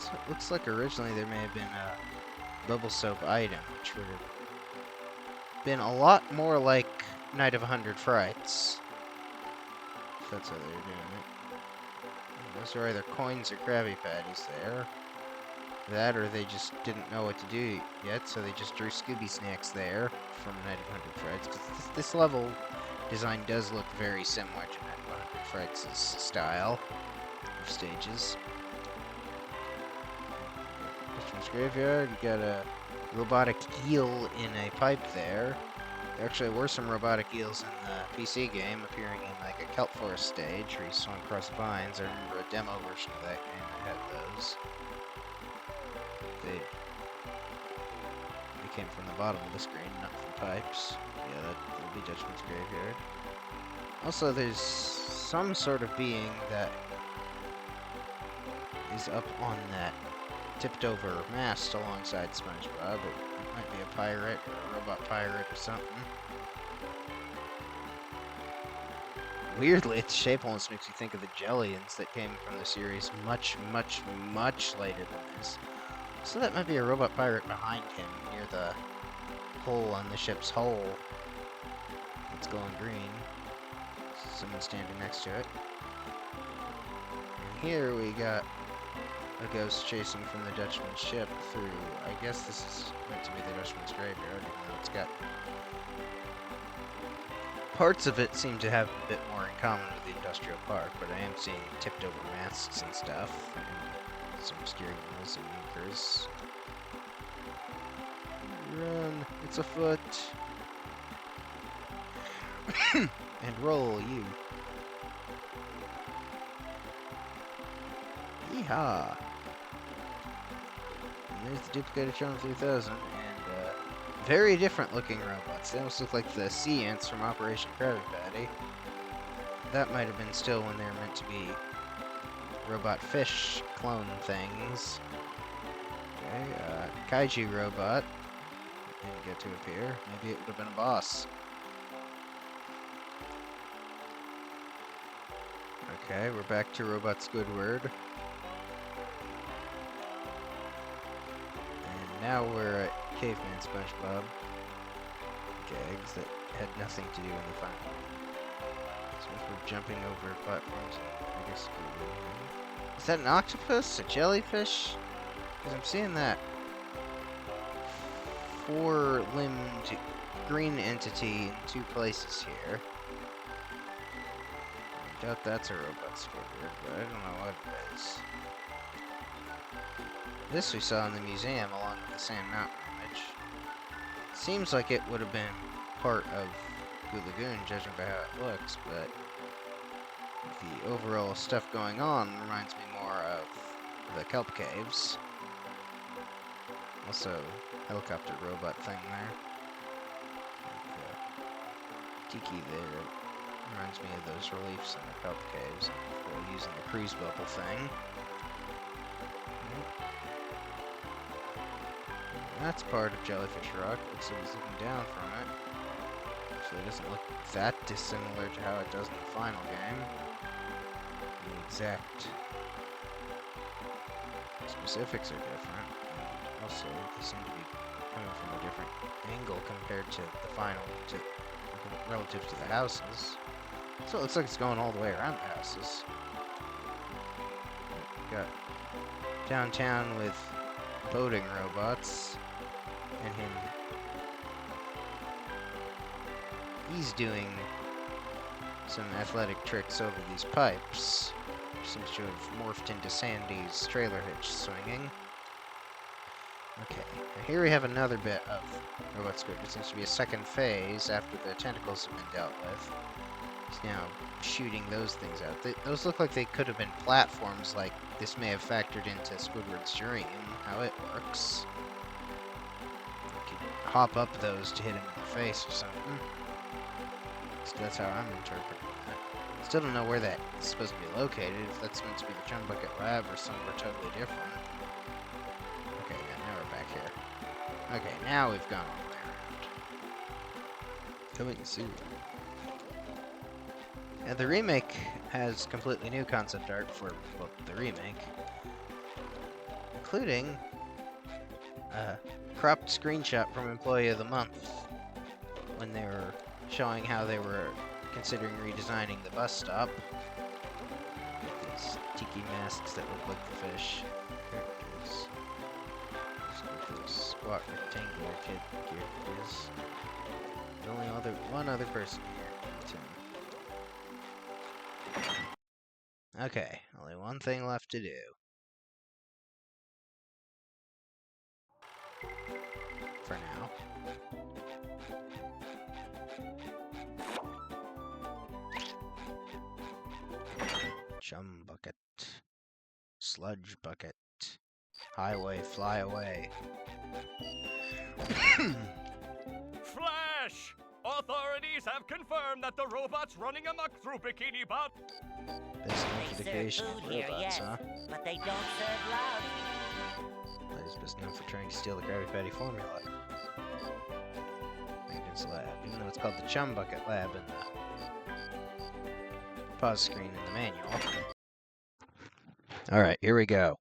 So it looks like originally there may have been a bubble soap item, which would have been a lot more like Night of 100 Frights. If that's how they're doing it. Those are either coins or Krabby Patties there. That, or they just didn't know what to do yet, so they just drew Scooby Snacks there from Night of 100 Frights. Because this level design does look very similar to Night of 100 Frights' style of stages. Dutchman's Graveyard, you got a robotic eel in a pipe there. There actually were some robotic eels in the PC game, appearing in like a kelp forest stage where you swung across vines. I remember a demo version of that game that had those. They came from the bottom of the screen, not from pipes. Yeah, that will be Dutchman's Graveyard. Also, there's some sort of being that is up on that tipped over mast alongside SpongeBob. It might be a pirate or a robot pirate or something. Weirdly, its shape almost makes you think of the Jellians that came from the series much, much, much later than this. So that might be a robot pirate behind him near the hole on the ship's hull. It's glowing green. Someone standing next to it. And here we got a ghost chasing from the Dutchman's ship through, I guess this is meant to be the Dutchman's Graveyard, even though it's got... Parts of it seem to have a bit more in common with the industrial park, but I am seeing tipped over masts and stuff, and some steering wheels and anchors. Run, it's a foot. And roll, you. Yeehaw! And there's the duplicated Channel 3000, and very different looking robots. They almost look like the sea ants from Operation Krabby Patty. That might have been still when they were meant to be robot fish clone things. Okay, kaiju robot. Didn't get to appear. Maybe it would have been a boss. Okay, we're back to Robot Squidward. And now we're at Caveman SpongeBob. Gags that had nothing to do in the final. So if we're jumping over platforms, I guess. Is that an octopus? A jellyfish? Because I'm seeing that four-limbed green entity in two places here. I doubt that's a robot Squidward, but I don't know what it is. This we saw in the museum along with the Sand Mountain image. Seems like it would have been part of Goo Lagoon, judging by how it looks, but the overall stuff going on reminds me more of the Kelp Caves. Also, helicopter robot thing there. Like, Tiki there reminds me of those reliefs in the Kelp Caves, using the cruise bubble thing. That's part of Jellyfish Rock. Looks like he's looking down from it. So it doesn't look that dissimilar to how it does in the final game. The exact specifics are different. And also, they seem to be coming from a different angle compared to the final, relative to the houses. So it looks like it's going all the way around the houses. Got downtown with boating robots, and him. He's doing some athletic tricks over these pipes. Seems to have morphed into Sandy's trailer hitch swinging. Okay, now here we have another bit of Robot Squid. It seems to be a second phase after the tentacles have been dealt with. He's now shooting those things out. Those look like they could have been platforms, like this may have factored into Squidward's dream, how it works. You could hop up those to hit him in the face or something. So that's how I'm interpreting that. Still don't know where that is supposed to be located, if that's meant to be the Chum Bucket Lab or somewhere totally different. Okay, yeah, now we're back here. Okay, now we've gone all the way around. Coming soon. And the remake has completely new concept art for, well, the remake, including a cropped screenshot from Employee of the Month when they were showing how they were considering redesigning the bus stop. These tiki masks that look like the fish characters. Those squat rectangular kid characters. There's only one other person here. Tim. Okay, only one thing left to do. For now. Chum bucket. Sludge bucket. Highway, fly away. Flash! Authorities have confirmed that the robots running amok through Bikini Bottom. Best They notification serve of food here, robots, yes, huh? but they don't serve love. That is best known for trying to steal the Krabby Patty formula. Maintenance lab, even though it's called the Chum Bucket Lab in the pause screen in the manual. Alright, here we go.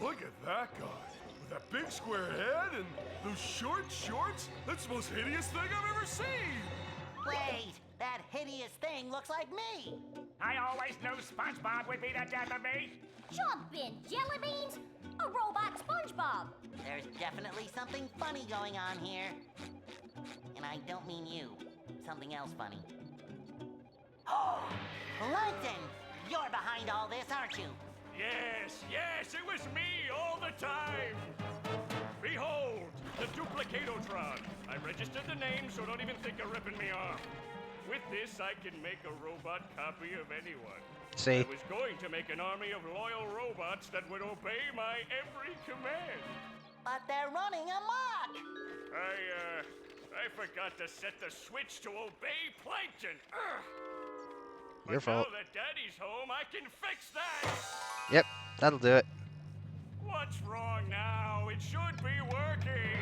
Look at that guy. With that big square head and those short shorts. That's the most hideous thing I've ever seen. Wait, that hideous thing looks like me. I always knew SpongeBob would be the death of me. Jump in, jelly beans! A robot SpongeBob! There's definitely something funny going on here. And I don't mean you. Something else funny. Oh, Plankton! You're behind all this, aren't you? Yes, yes, it was me all the time. Behold, the Duplicatotron. I registered the name, so don't even think of ripping me off. With this, I can make a robot copy of anyone. See? I was going to make an army of loyal robots that would obey my every command. But they're running amok! I forgot to set the switch to obey Plankton. Ugh. Your fault. Now that Daddy's home, I can fix that. Yep, that'll do it. What's wrong now? It should be working.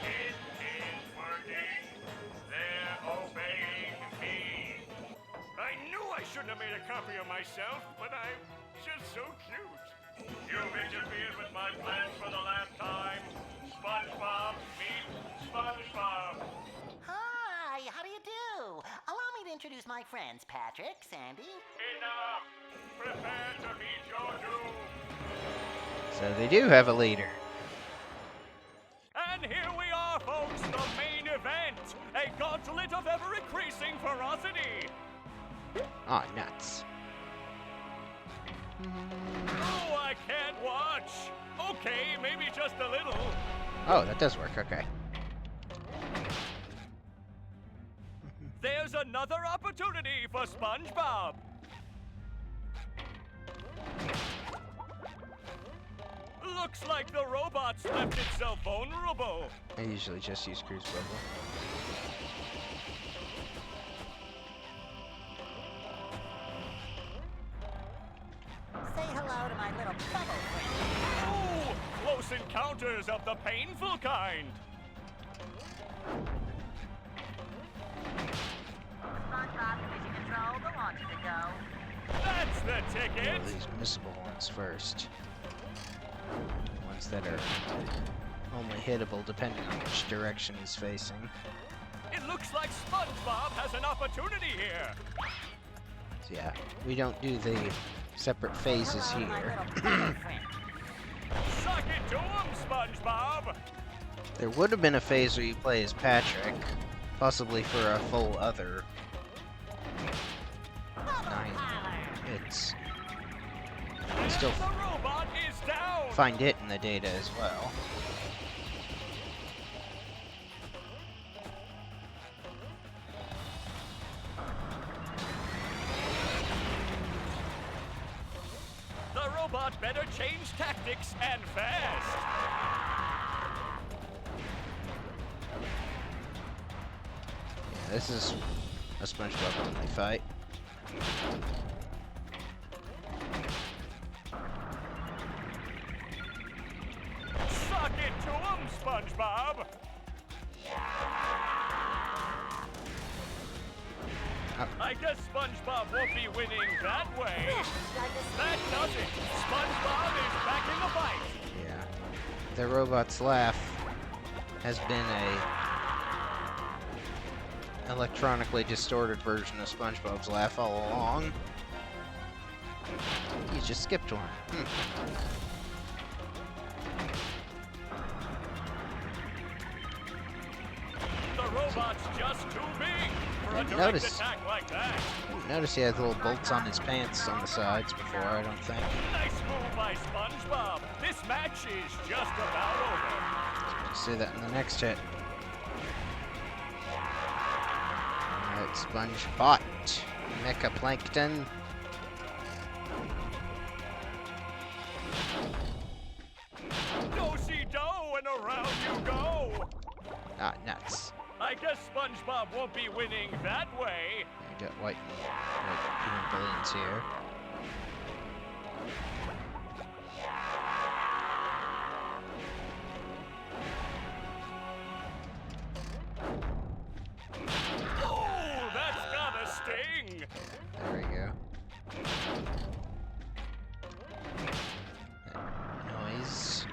It is working. They're obeying me. I knew I shouldn't have made a copy of myself, but I'm just so cute. You've interfered with my plans for the last time. SpongeBob, meet SpongeBob. Hi, how do you do? Allow me to introduce my friends, Patrick, Sandy. Enough. Prepare to meet your doom. So they do have a leader. And here we are, folks, the main event. A gauntlet of ever-increasing ferocity. Aw, nuts. Oh, I can't watch. Okay, maybe just a little. Oh, that does work, okay. There's another opportunity for SpongeBob. Looks like the robot's left itself vulnerable. I usually just use Cruise Bubble. lasers of the painful kind. SpongeBob Division Control, the launch is a go. That's the ticket. These missable ones first. Ones that are only hittable depending on which direction he's facing. It looks like SpongeBob has an opportunity here. So yeah, we don't do the separate phases here. Suck it to him, SpongeBob. There would have been a phase where you play as Patrick, possibly for a full other 9 hits. Still The robot is down. find it in the data as well. The robot better change tactics and fast. Yeah, this is a SpongeBob only fight. Suck it to him, SpongeBob. I guess SpongeBob won't be winning that way. That does it. SpongeBob is back in the fight. Yeah. The robot's laugh has been a electronically distorted version of SpongeBob's laugh all along. You just skipped one. The robot's just too big for a direct Notice. attack like that. Notice he has little bolts on his pants on the sides before, I don't think. Nice move by SpongeBob. This match is just about over. See that in the next hit. Alright, SpongeBot. Mecha Plankton. Do-si-do and around you go. Ah, nuts. I guess SpongeBob won't be winning that way. I got white balloons here. Oh, that's got a sting. There we go. That noise.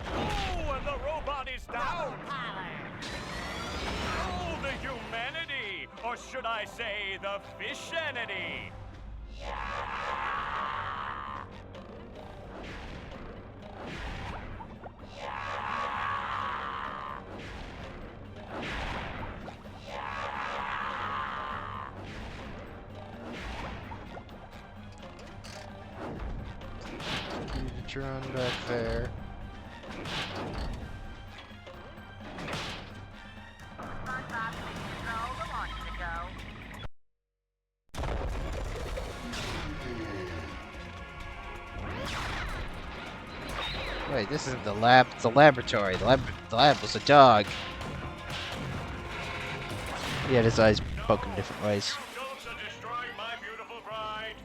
Oh, and the robot is down. Oh, the humanity, or should I say the fishanity. Tron back there. SpongeBob Division Control, the launch is a go. Wait, this isn't the lab, it's the laboratory. The lab was a dog. He had his eyes poking different ways. Jokes are destroying my beautiful bride.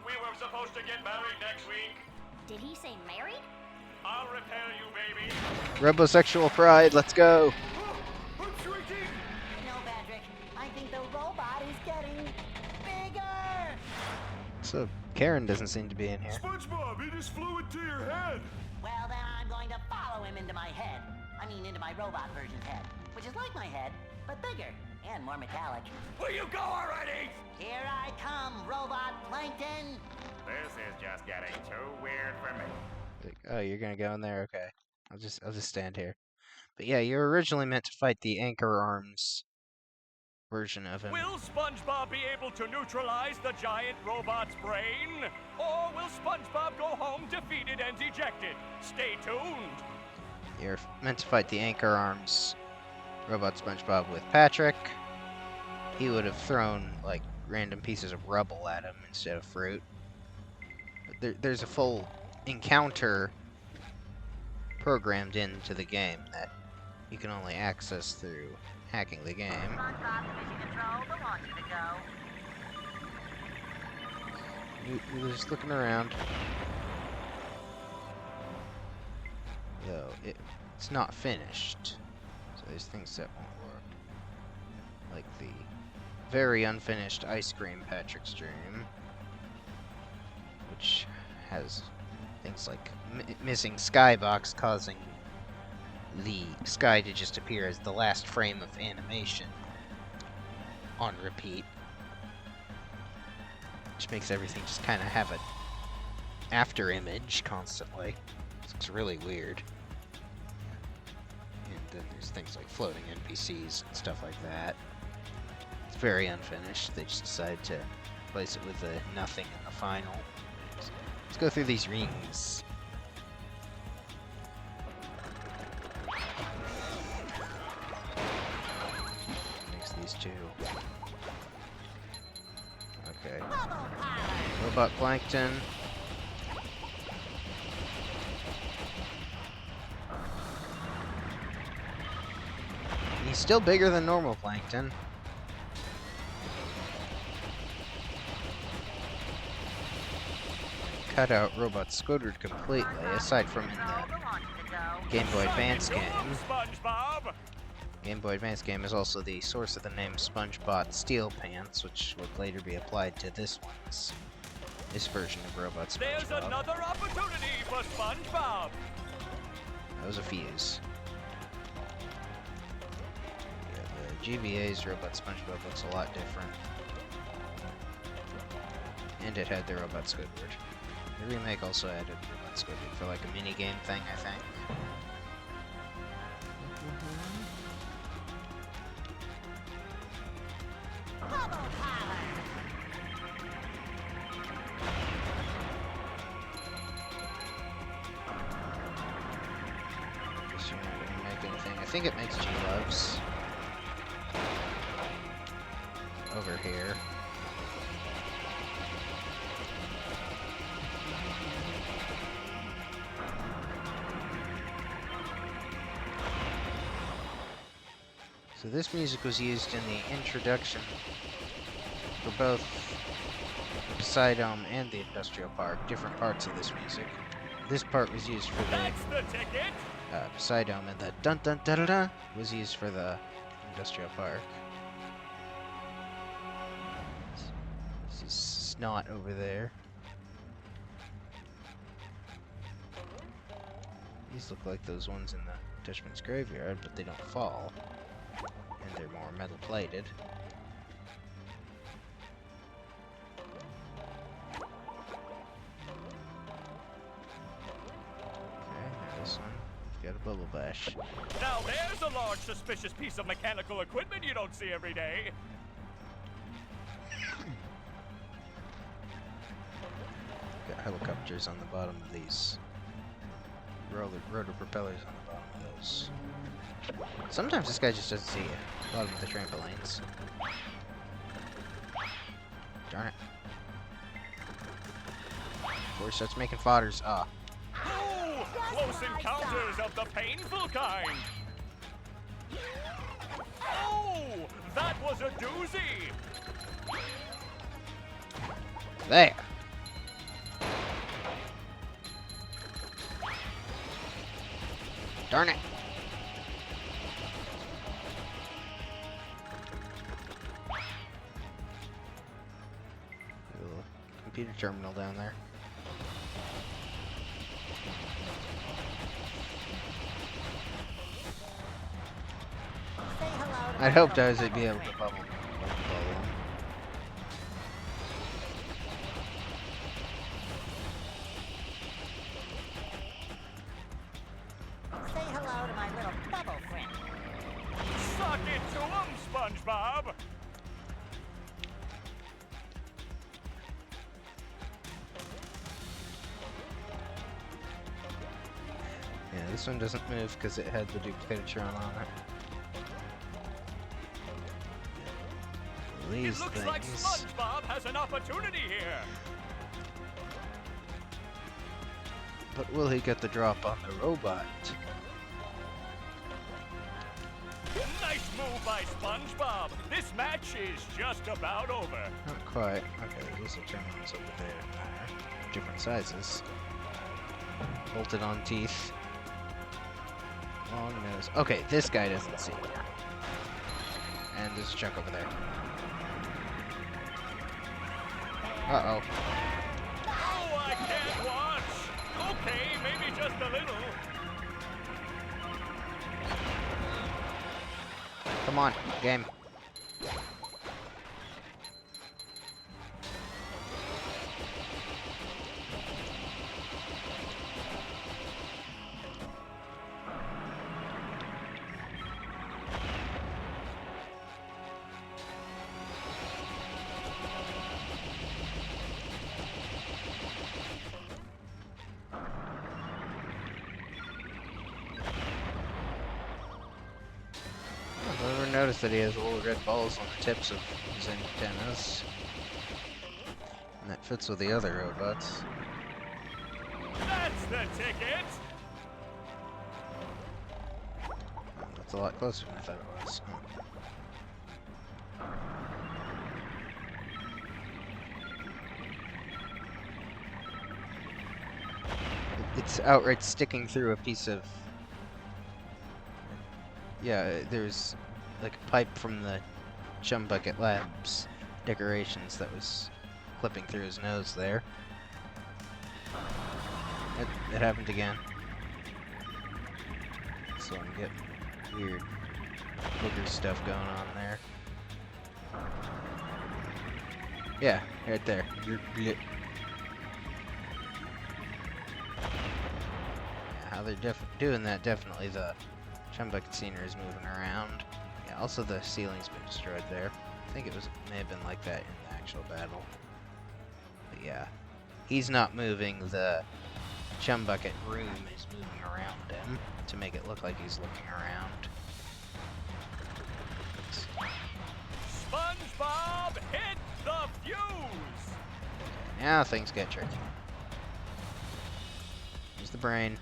We were supposed to get married next week. Did he say married? I'll repair you, baby. Robosexual pride, let's go. No, Patrick. I think the robot is getting bigger. So Karen doesn't seem to be in here. SpongeBob, he just flew into your head. Well, then I'm going to follow him into my head. I mean, into my robot version's head, which is like my head, but bigger and more metallic. Will you go already? Here I come, robot Plankton. This is just getting too weird for me. Like, oh, you're gonna go in there? Okay. I'll just stand here. But yeah, you were originally meant to fight the Anchor Arms version of him. Will SpongeBob be able to neutralize the giant robot's brain? Or will SpongeBob go home defeated and ejected? Stay tuned. You're meant to fight the Anchor Arms robot SpongeBob with Patrick. He would have thrown, like, random pieces of rubble at him instead of fruit. But there's a full encounter programmed into the game that you can only access through hacking the game. SpongeBob Division Control, the launch is a go. You're just looking around. Though it's not finished. So there's things that won't work. Like the very unfinished ice cream Patrick's Dream, which has things like missing skybox causing the sky to just appear as the last frame of animation on repeat, which makes everything just kind of have a after image constantly. It looks really weird. And then there's things like floating NPCs and stuff like that. It's very unfinished. They just decided to replace it with a nothing in the final. Let's go through these rings. These two. Okay. Robot Plankton. He's still bigger than normal Plankton. Cut out Robot Squidward completely, aside from in the Game Boy Advance game. Game Boy Advance game is also the source of the name SpongeBob Squarepants, which would later be applied to this version of Robot SpongeBob. There's another opportunity for SpongeBob. That was a fuse. Yeah, the GBA's Robot SpongeBob looks a lot different. And it had the Robot Squidward. The remake also added Robot Squidward for like a mini game thing, I think. I think it makes G-Loves over here. So this music was used in the introduction for both the Psydome and the Industrial Park, different parts of this music. This part was used for the Psydome, and the dun dun da da da was used for the Industrial Park. This is Snot over there. These look like those ones in the Dutchman's Graveyard, but they don't fall. And they're more metal plated. Got a Bubble Bash. Now there's a large suspicious piece of mechanical equipment you don't see every day. Got helicopters on the bottom of these. Rotor propellers on the bottom of those. Sometimes this guy just doesn't see you. Bottom of the trampolines. Darn it. Of course, that's making fodders. Ah. Close encounters of the painful kind. Oh, that was a doozy. There. Darn it. Little computer terminal down there. I hoped I was be able to bubble them. Say hello to my little bubble friend. Suck it to him, SpongeBob. Yeah, this one doesn't move because it had the Duplicator on it. These it looks things. like SpongeBob has an opportunity here. But will he get the drop on the robot? Nice move by SpongeBob. This match is just about over. Not quite. Okay, there's a terminals over there and there. Different sizes. Bolted on teeth. Long nose. Okay, this guy doesn't see me. And there's a chunk over there. Uh-oh. Oh, I can't watch! Okay, maybe just a little. Come on, game. I've never noticed that he has little red balls on the tips of his antennas. And that fits with the other robots. That's the ticket! That's a lot closer than I thought it was. It's outright sticking through a piece of... Yeah, there's like a pipe from the Chum Bucket Labs decorations that was clipping through his nose there. It happened again. So I'm getting weird booger stuff going on there. Yeah, right there. How they're doing that, definitely the Chum Bucket scenery is moving around. Yeah, also the ceiling's been destroyed there. I think it may have been like that in the actual battle. But yeah, he's not moving. The Chum Bucket room is moving around him to make it look like he's looking around. SpongeBob, hit the fuse! Now things get tricky. Here's the brain.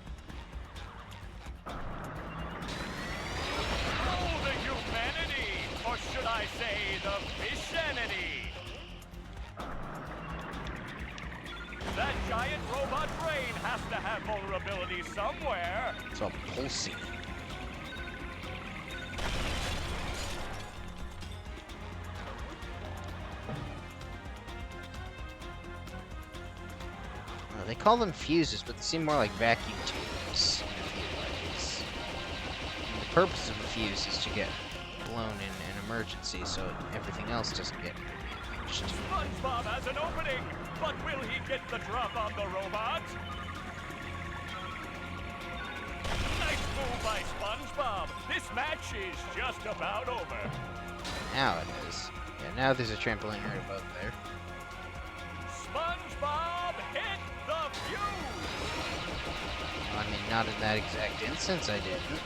Or should I say the fishanity? That giant robot brain has to have vulnerability somewhere. It's all pulsing. They call them fuses, but they seem more like vacuum tubes in a few ways. And the purpose of a fuse is to get blown in an emergency so everything else doesn't get damaged. SpongeBob has an opening, but will he get the drop on the robot? Nice move by SpongeBob. This match is just about over. Now it is. Yeah, now there's a trampoline right above there. SpongeBob hit the fuse! I mean, not in that exact instance, I didn't.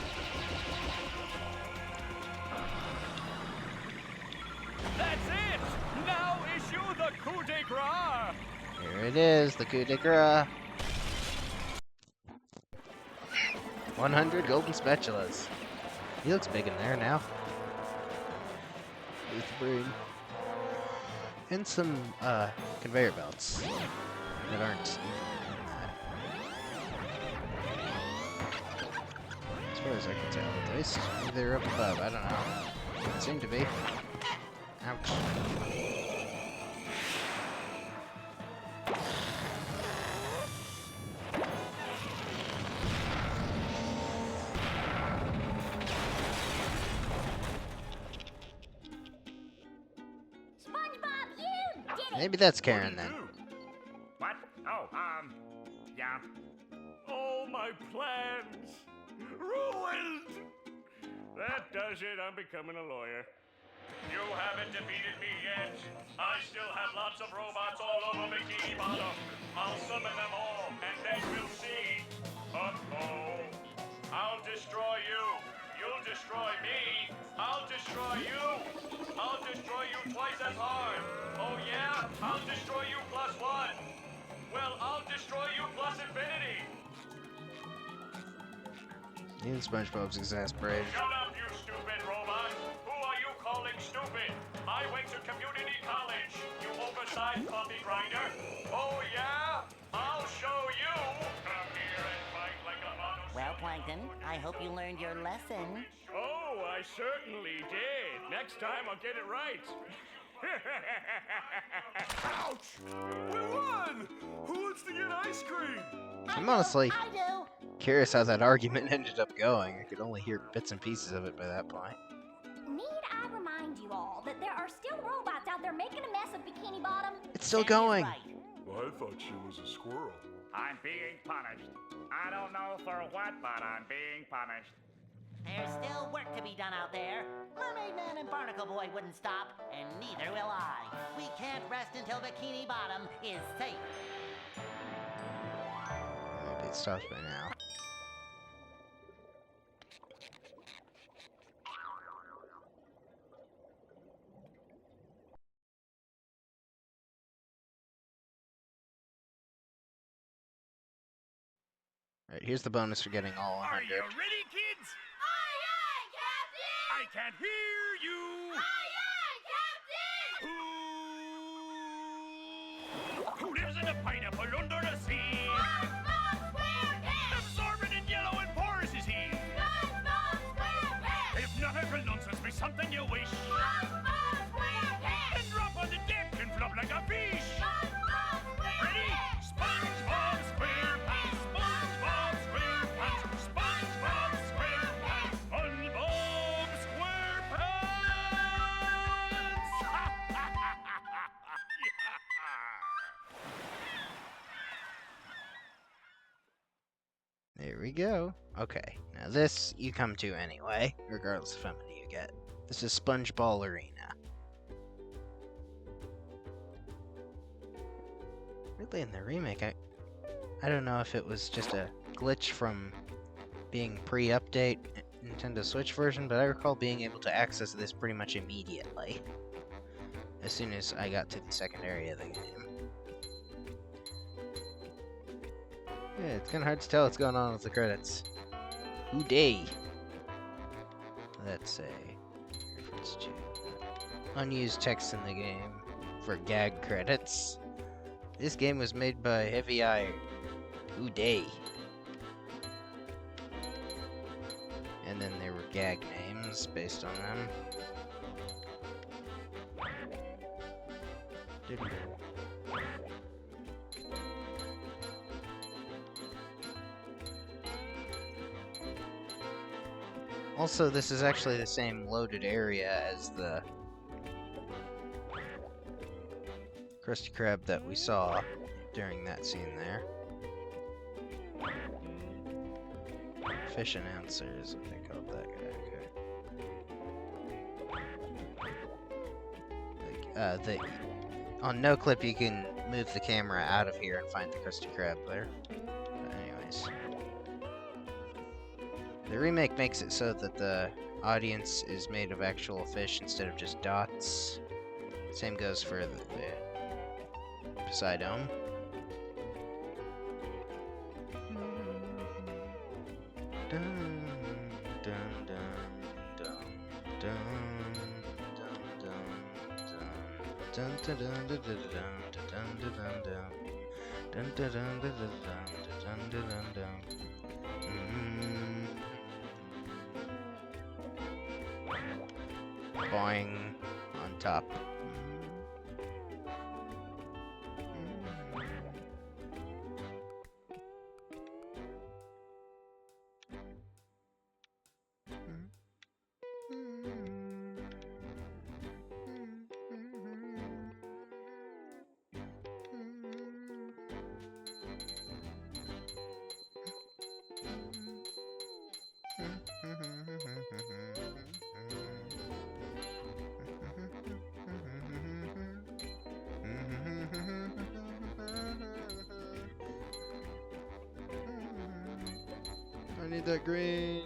That's it! Now issue the coup de grace! Here it is, the coup de grace. 100 golden spatulas. He looks big in there now. With the brain. And some conveyor belts that aren't in that. As far as I can tell, at least. Maybe they're up above, I don't know. Doesn't seem to be. Ouch. SpongeBob, you did it! Maybe that's Karen then. What? Oh, yeah. All my plans ruined! That does it. I'm becoming a lawyer. You haven't defeated me yet. I still have lots of robots all over Bikini Bottom. I'll summon them all, and then we'll see. Uh-oh. I'll destroy you. You'll destroy me. I'll destroy you. I'll destroy you twice as hard. Oh yeah? I'll destroy you plus one. Well, I'll destroy you plus infinity. Even SpongeBob's exasperated. Shut up, you stupid robot. Who are you calling stupid? I went to community college, you oversized coffee grinder. Oh yeah? I'll show you. Come here and fight like a monocycle. Well, Plankton, I hope you learned your lesson. Oh, I certainly did. Next time I'll get it right. Ouch! We won! Who wants to get ice cream? I'm honestly I do. curious how that argument ended up going. I could only hear bits and pieces of it by that point. Need I remind you all that there are still robots out there making a mess of Bikini Bottom? It's still Sandy's going. right. I thought she was a squirrel. I'm being punished. I don't know for what, but I'm being punished. There's still work to be done out there. Mermaid Man and Barnacle Boy wouldn't stop, and neither will I. We can't rest until Bikini Bottom is safe. Maybe it stops by now. Alright, here's the bonus for getting all 100. Are you ready, kids? Aye, aye, Captain! I can't hear you. Aye, aye, Captain! Who lives in a pineapple under the sea? SpongeBob Squarepants! Absorbent and yellow and porous is he. SpongeBob Squarepants! If nautical nonsense be something you wish, SpongeBob Squarepants! then drop on the deck and flop like a fish. SpongeBob Squarepants! Ready? SpongeBob SquarePants, SpongeBob SquarePants, SpongeBob SquarePants, SpongeBob SquarePants! There we go. Okay, now this you come to anyway, regardless of how many you get. This is SpongeBall Arena. Really, in the remake, I don't know if it was just a glitch from being pre-update Nintendo Switch version, but I recall being able to access this pretty much immediately as soon as I got to the second area of the game. Yeah, it's kind of hard to tell what's going on with the credits. Who day? That's a reference to unused text in the game for gag credits. This game was made by Heavy Iron. Who day? And then there were gag names based on them. Also, this is actually the same loaded area as the Krusty Krab that we saw during that scene there. Fish announcers, I think called that guy. Okay. On no clip you can move the camera out of here and find the Krusty Krab there. But anyways. The remake makes it so that the audience is made of actual fish instead of just dots. Same goes for the Poseidon. Boing on top. I need that green.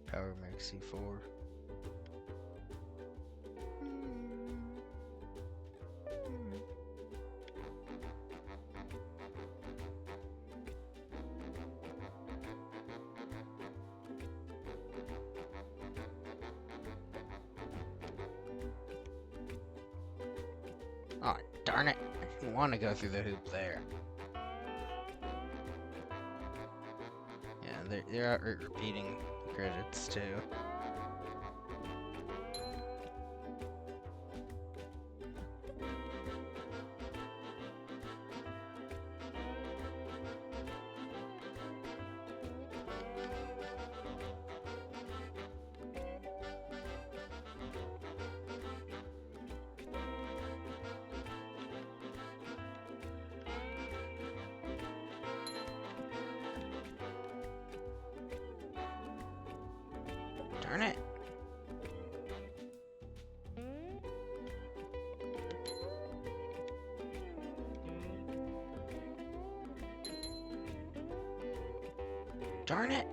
Power Max C4. Darn it. I didn't want to go through the hoop there. Yeah, they're out repeating credits too. Darn it. Darn it.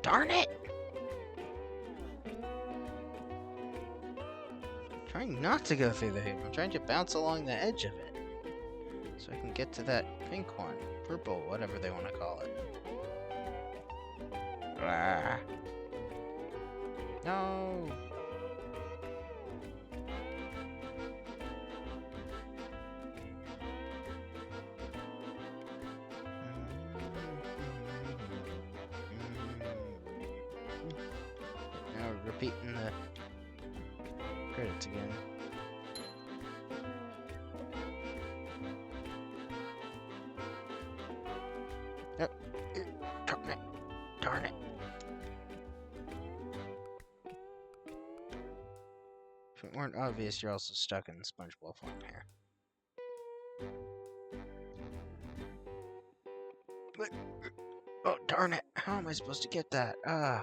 Darn it. I'm trying not to go through the hoop. I'm trying to bounce along the edge of it so I can get to that pink one. Purple, whatever they want to call it. Ah. No. Now we're repeating the credits again. Yep. Darn it. Darn it. If it weren't obvious, you're also stuck in the SpongeBob form here. But, oh, darn it. How am I supposed to get that? Ah.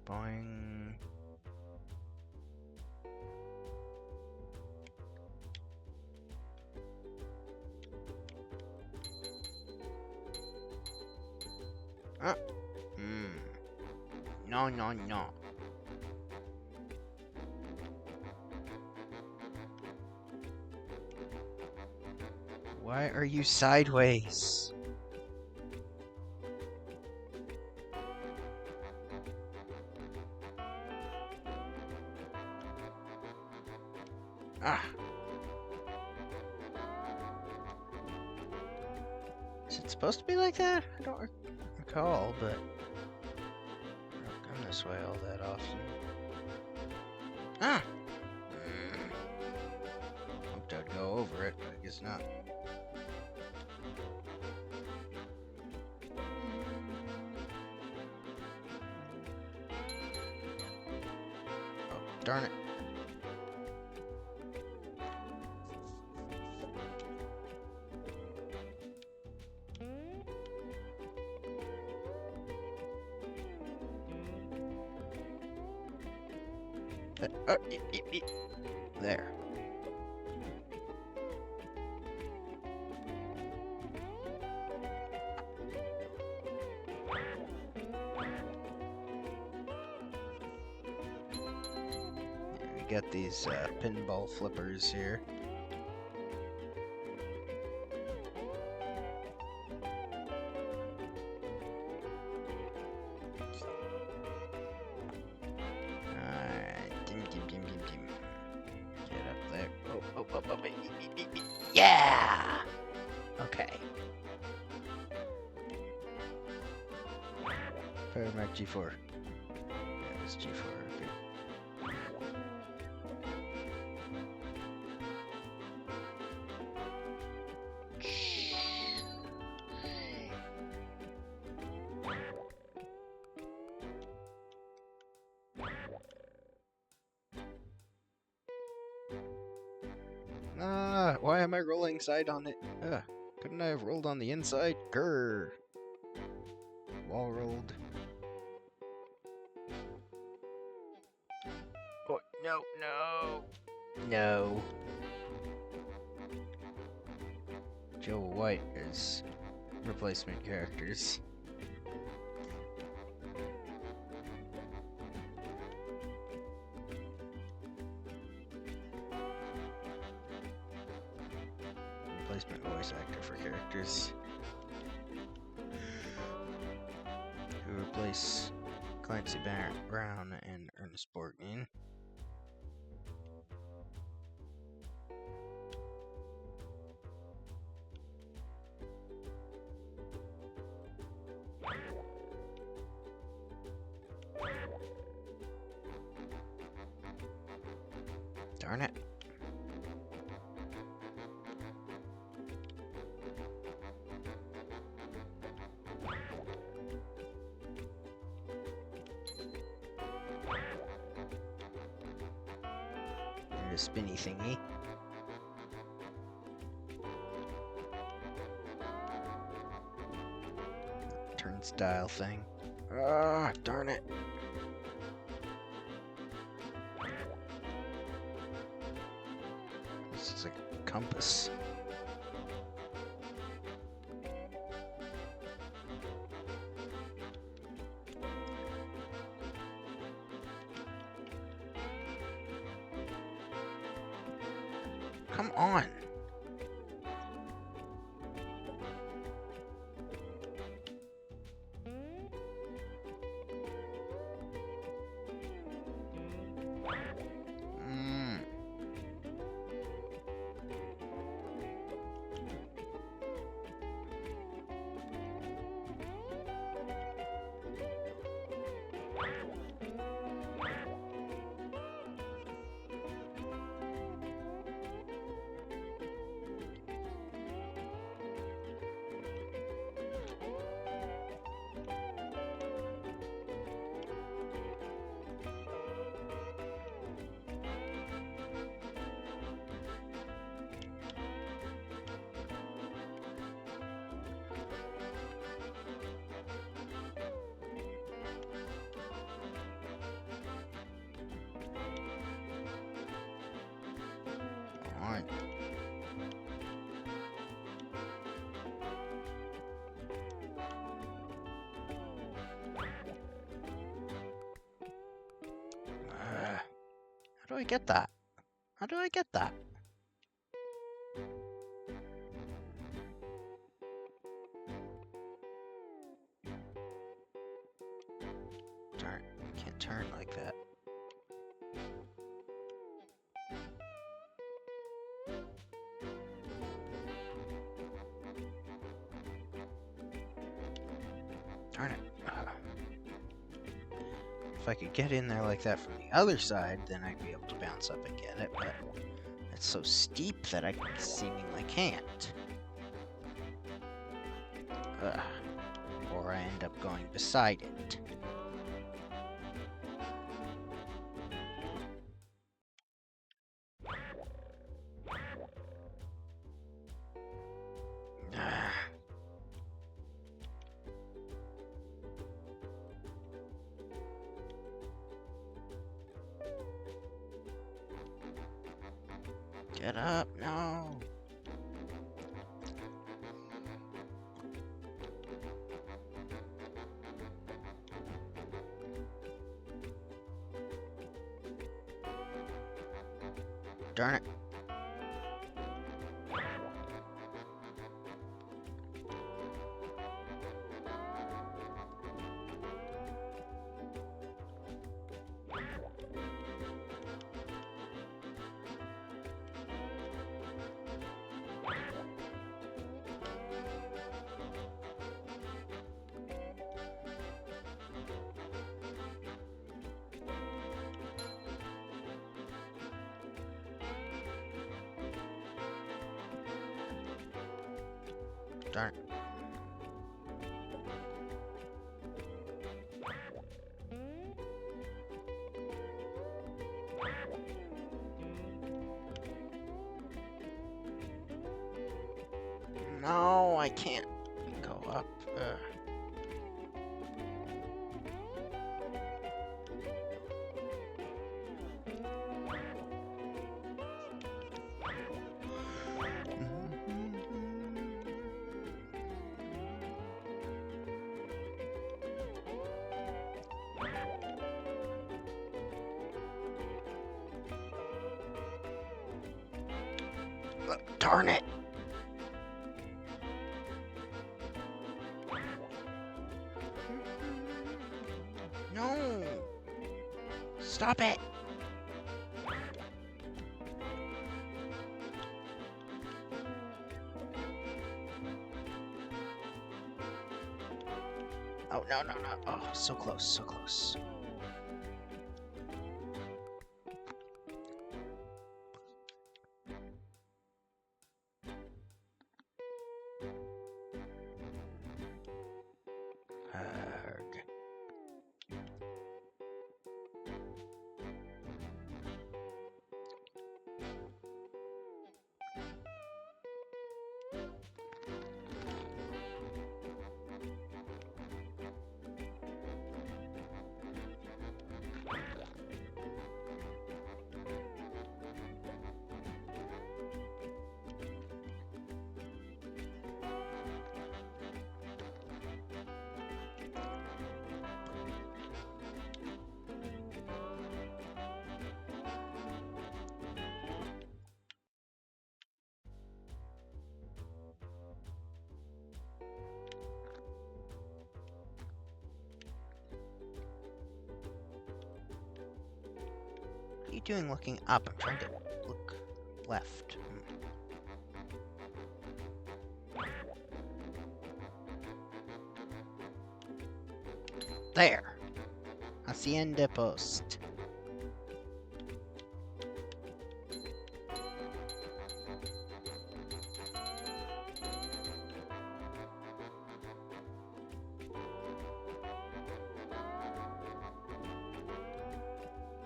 Boing. Ah. No, no, no. Why are you sideways? Ah. Is it supposed to be like that? I don't recall, but I don't come this way all that often. Ah! Hoped I'd go over it, but I guess not. Oh, darn it. There. We got these pinball flippers here. Yeah! Okay. Paramount G4. Yeah, it's G4, okay. Why am I rolling side on it? Couldn't I have rolled on the inside? Grr. No, no. No. Joe White is replacement characters. Replacement voice actor for characters who replace Clancy Brown and Ernest Borgnine. Darn it. And a spinny thingy. Turnstile thing. Ah, darn it. This is like a compass. Come on. On. How do I get that? How do I get that? Darn, I can't turn like that. Darn it. If I could get in there like that from the other side, then I'd be able to bounce up and get it, but it's so steep that I seemingly can't. Or I end up going beside it. Get up, no. Darn it. Darn. No, I can't go up. Darn it! No! Stop it! Oh, no, no, no. Oh, so close, so close. Arg. What are you doing looking up? I'm trying to look left. There! Hacienda Post.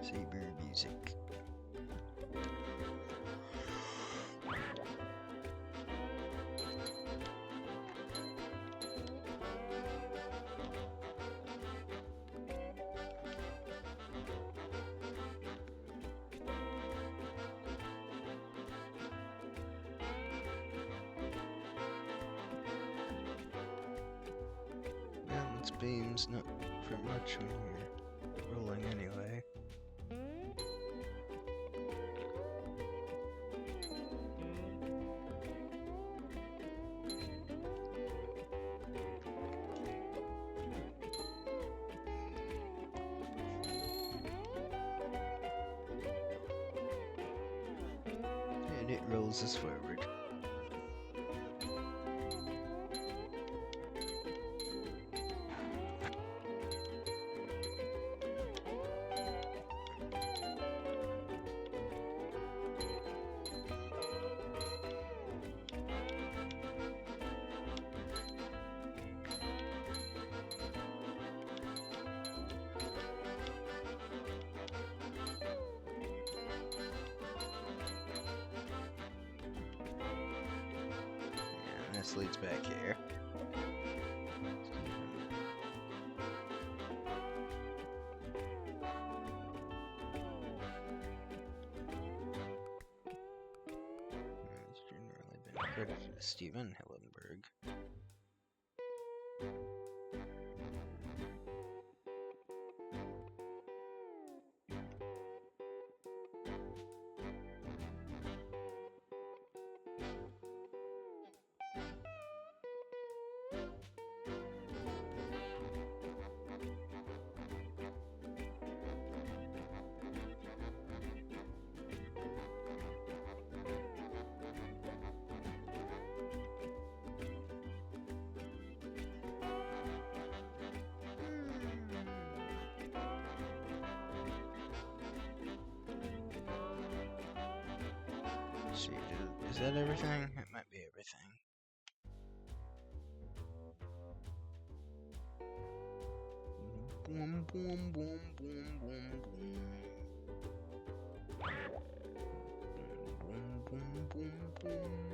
Saber music. Balance beam's not for much when you're rolling anyway. And it rolls us forward. And this leads back here. It's generally been credited to Steven Hillenberg. See, is that everything? It might be everything. Boom, boom, boom, boom, boom, boom. Boom, boom, boom, boom, boom,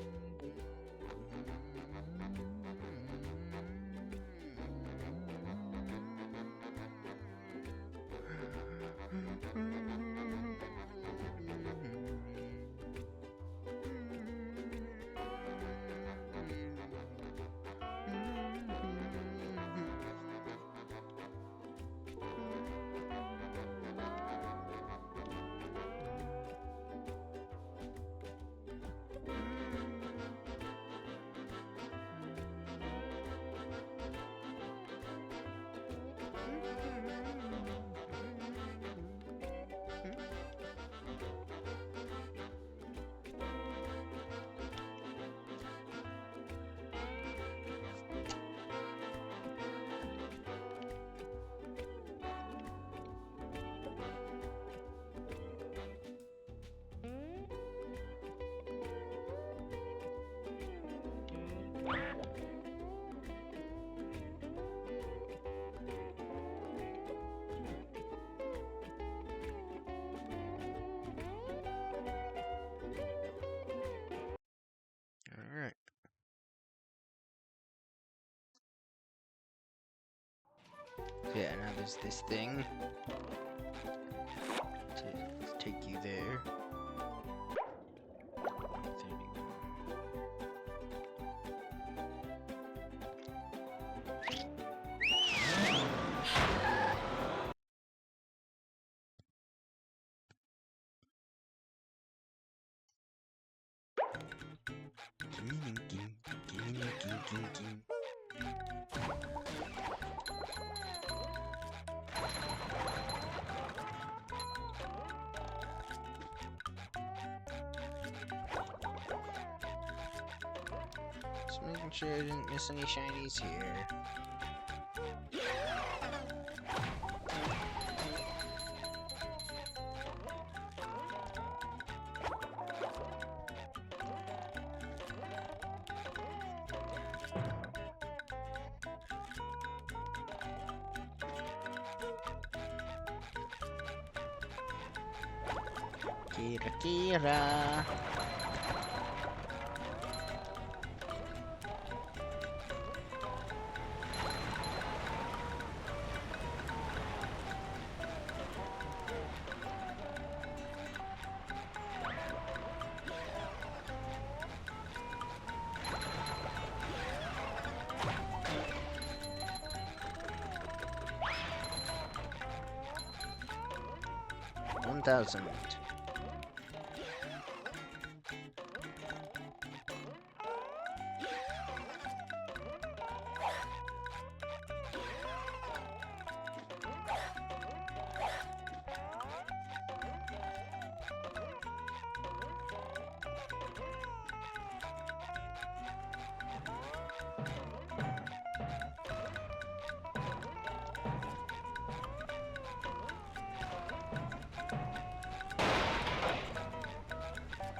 Alright. Yeah, now there's this thing to take you there. 31. Just making sure I didn't miss any shinies here. Kira Kira. $1,000.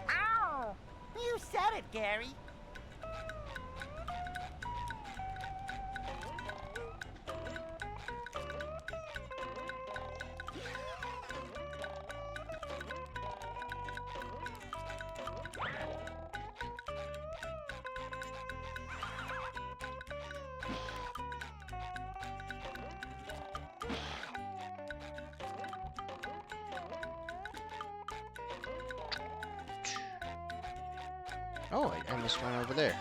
Ow! You said it, Gary. Oh, I missed one over there.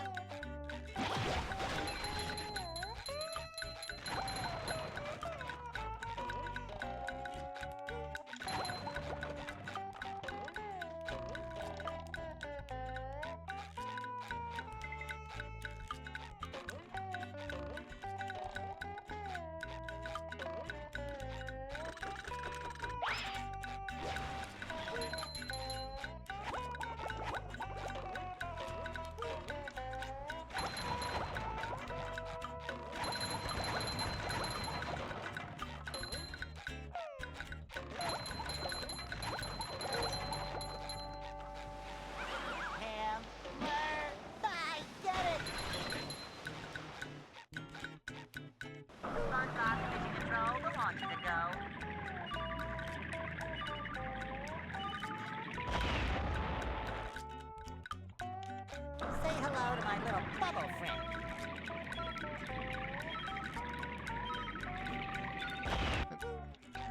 SpongeBob Mission Control, the launch to go. Say hello to my little bubble friend.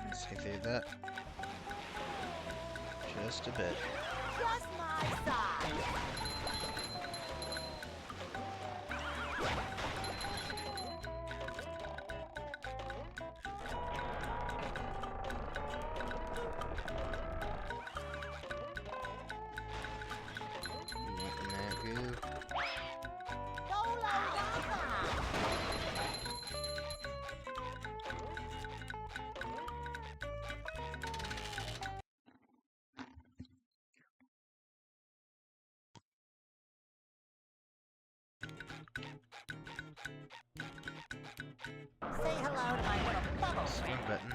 Let's see through that. Just a bit. Just my size. Getting that goo. Go la la la. Say hello to my little bubble Swim friend. button.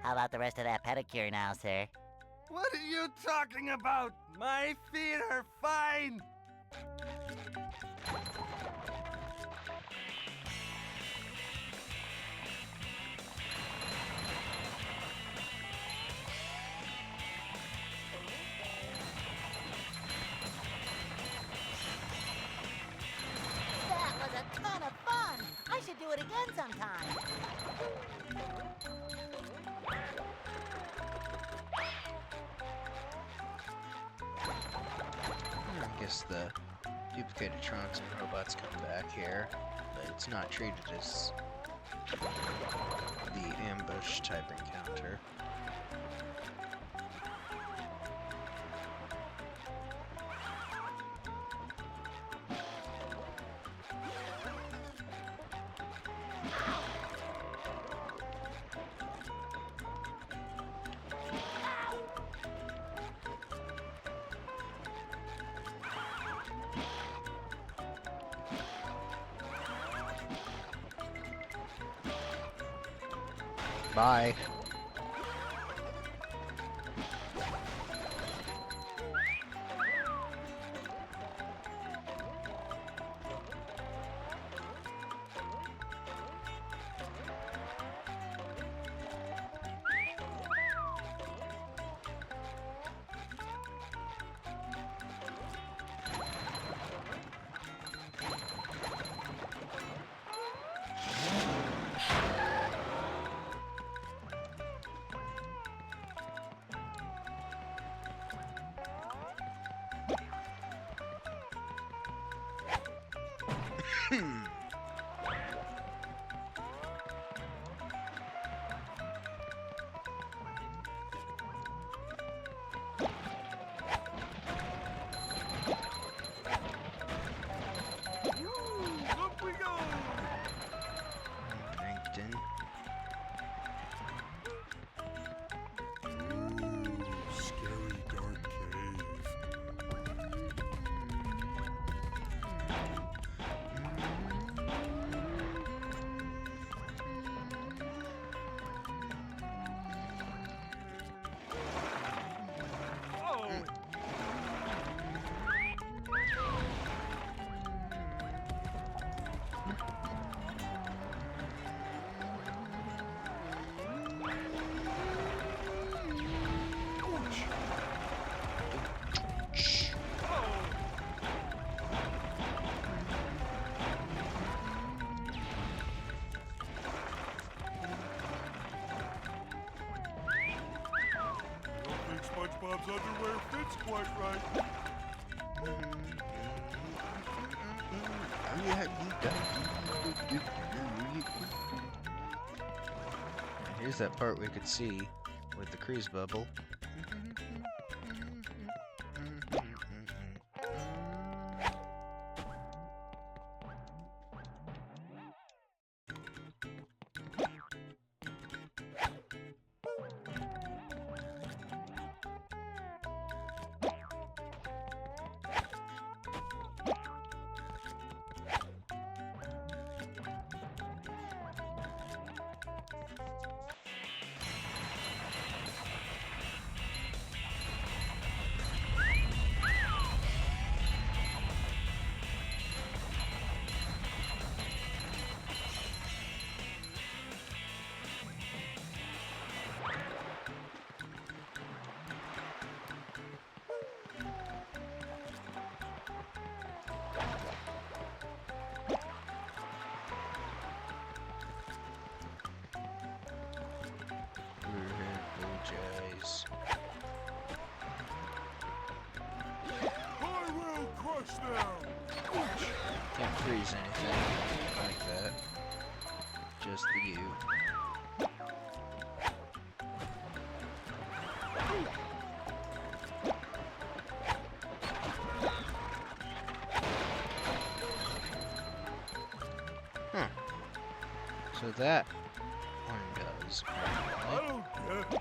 How about the rest of that pedicure now, sir? What are you talking about? My feet are fine. That was a ton of fun. I should do it again sometime. I guess the duplicated Trons and robots come back here, but it's not treated as the ambush type encounter. Bye. Up we go. Plankton. Scary dark cave. Oh. I don't think SpongeBob's underwear fits quite right. Here's that part we could see with the crease bubble. Apologize. I will crush them! Can't freeze anything like that. Just the U. Huh. So that one goes. I don't get it.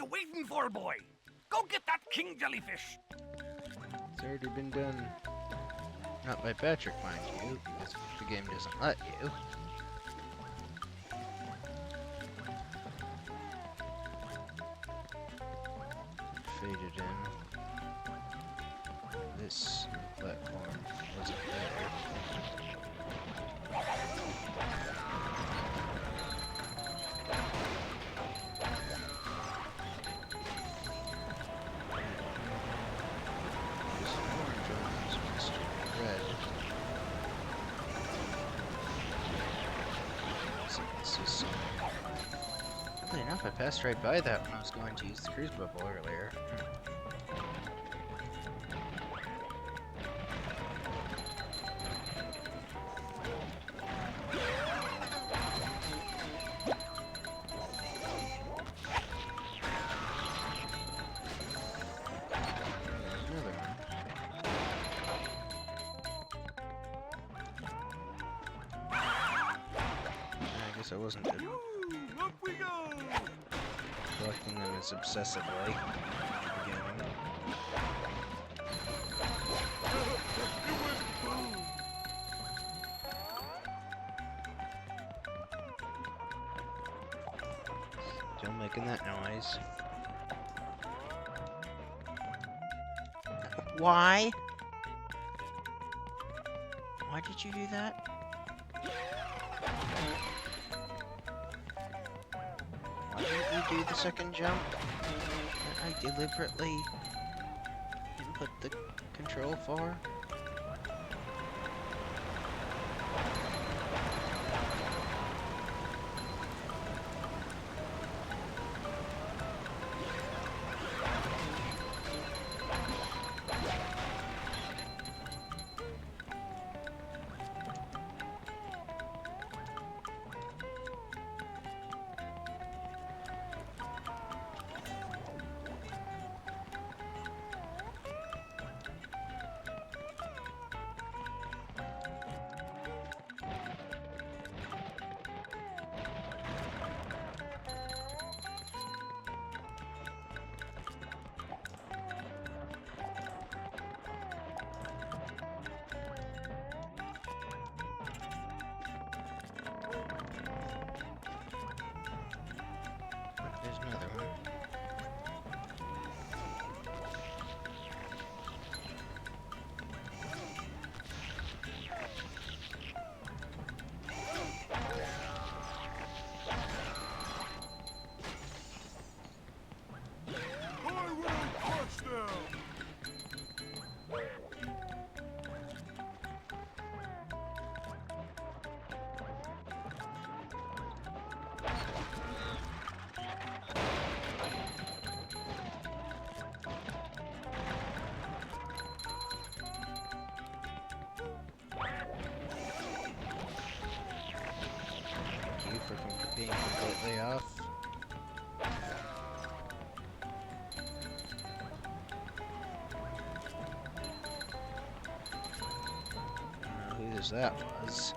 you waiting for, boy? Go get that king jellyfish. It's already been done. Not by Patrick, mind you, because the game doesn't let you. Faded in. This platform wasn't there. This orange one is Mr. Red. So it's just... Oddly enough, I passed right by that when I was going to use the cruise bubble earlier. Another one. I guess I wasn't Up we go! collecting them as obsessively at the beginning. Still making that noise. Why? Why did you do that? Why didn't you do the second jump that I deliberately input the control for? There's another one. Highway touchdown! Thank you for being completely off. I don't know whose that was.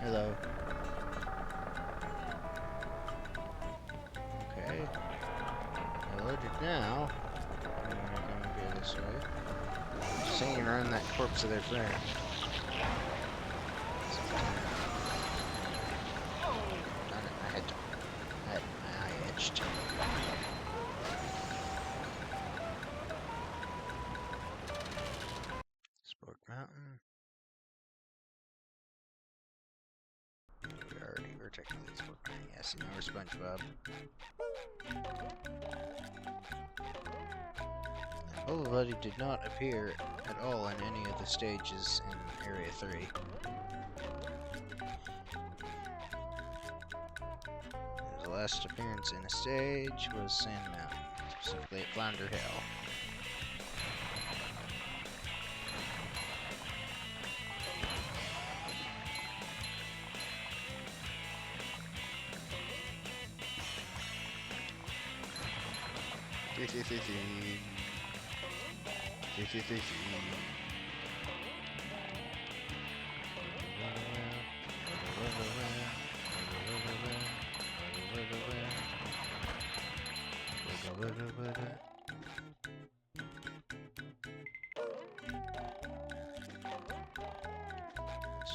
Hello. Okay. I loaded now. And we're gonna go this way. Just hanging around that corpse of their friend. I had my eye itched. Sport Mountain. We're technically Sport Mountain, yes, now we're SpongeBob. Bubble Buddy did not appear at all in any of the stages in Area 3. His last appearance in a stage was Sand Mountain, specifically at Flounder Hill. It's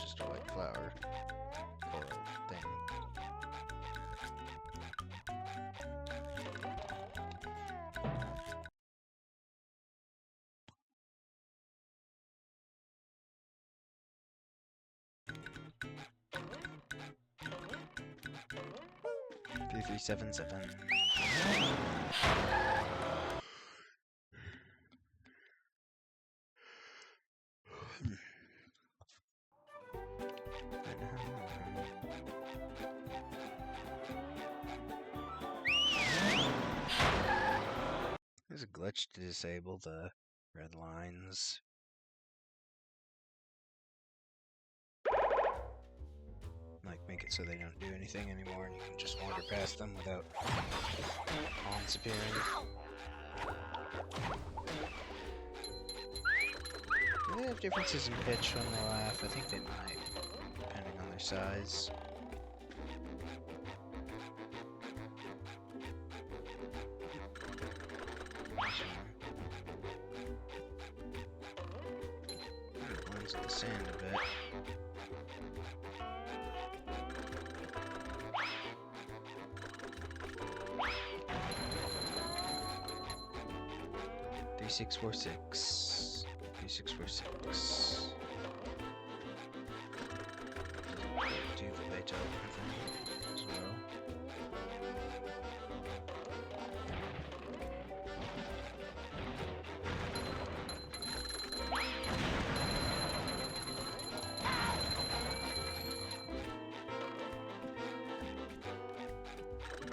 just a white flower coral thing. Three, 377. There's a glitch to disable the red lines. Like, make it so they don't do anything anymore and you can just wander past them without pawns appearing. Do they have differences in pitch when they laugh? I think they might, depending on their size. It blends with the sand a bit. Three, 6, 4, 6. 3, 6, 4, 6. Do the Beethoven thing as well.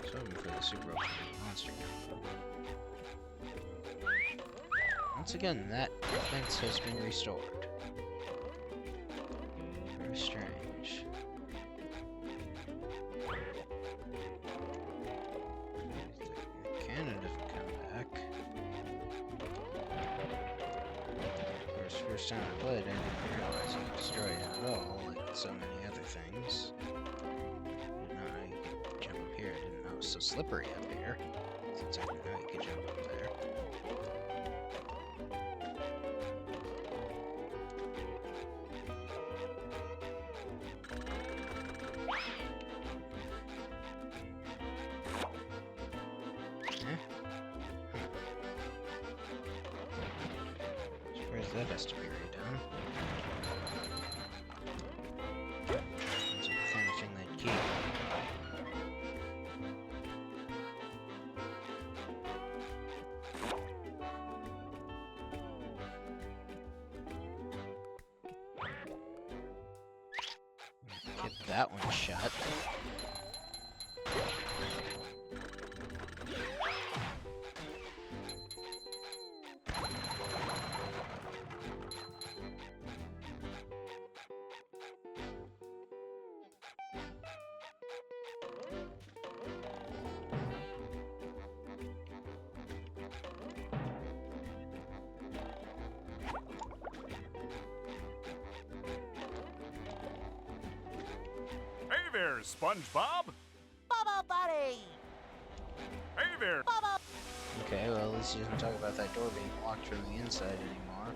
So hoping for the super ultimate monster combo. Once again, that defense has been restored. Very strange. Canada come back. Of course, first time I played, I didn't realize you could destroy it at all, like so many other things. I didn't know you could jump up here. I didn't know it was so slippery up here. Since I didn't know you could jump up there. That has to be redone. It's a furnishing that key. Get that one shut. Hey there, SpongeBob! Bubble Buddy! Hey there! Bubble! Okay, well, at least he doesn't talk about that door being locked from the inside anymore.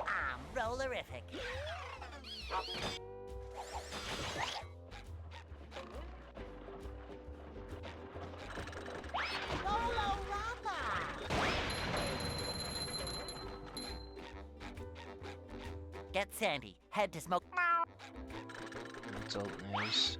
I'm rollerific. Get Sandy. Head to smoke. That's old news.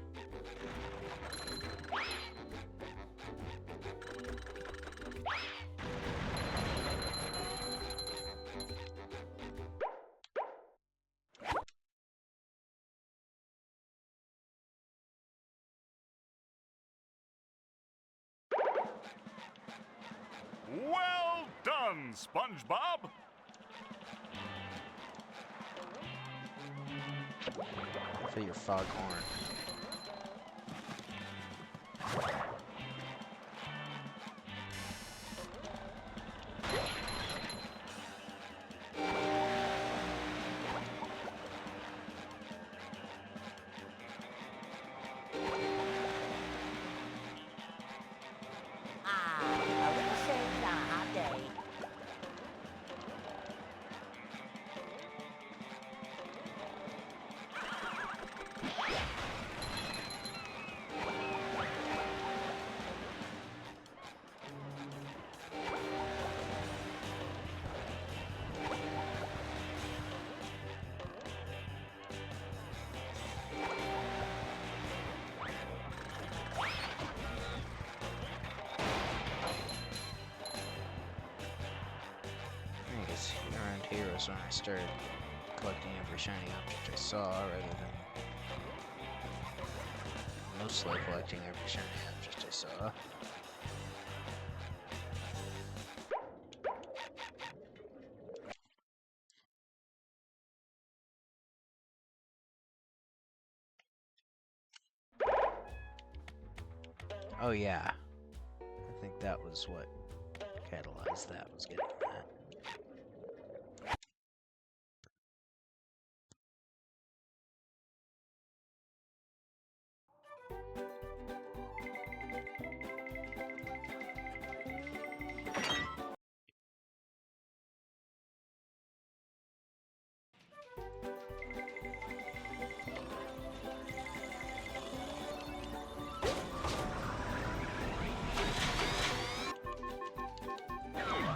Well done, SpongeBob! For your foghorn. was when I started collecting every shiny object I saw, rather than mostly collecting every shiny object I saw. Oh yeah, I think that was what catalyzed that, was getting that.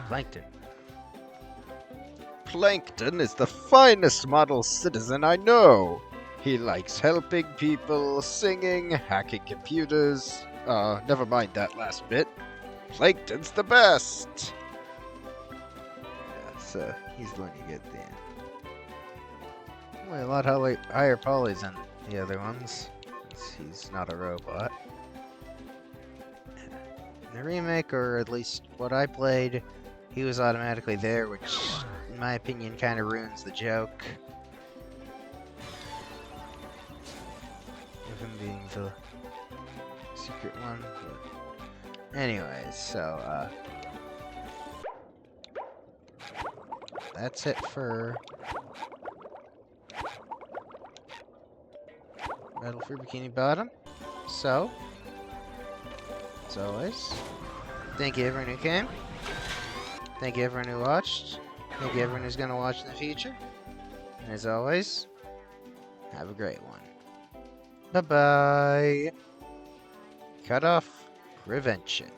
Plankton. Plankton is the finest model citizen I know. He likes helping people, singing, hacking computers. Never mind that last bit. Plankton's the best! Yeah, so he's the one you get then. Only a lot higher polys than the other ones. He's not a robot. In the remake, or at least what I played, he was automatically there, which, in my opinion, kind of ruins the joke of him being the secret one. But anyways, so, that's it for Battle for Bikini Bottom. So, as always, thank you everyone who came. Thank you everyone who watched. Thank you everyone who's going to watch in the future. And as always, have a great one. Bye-bye. Cut off prevention.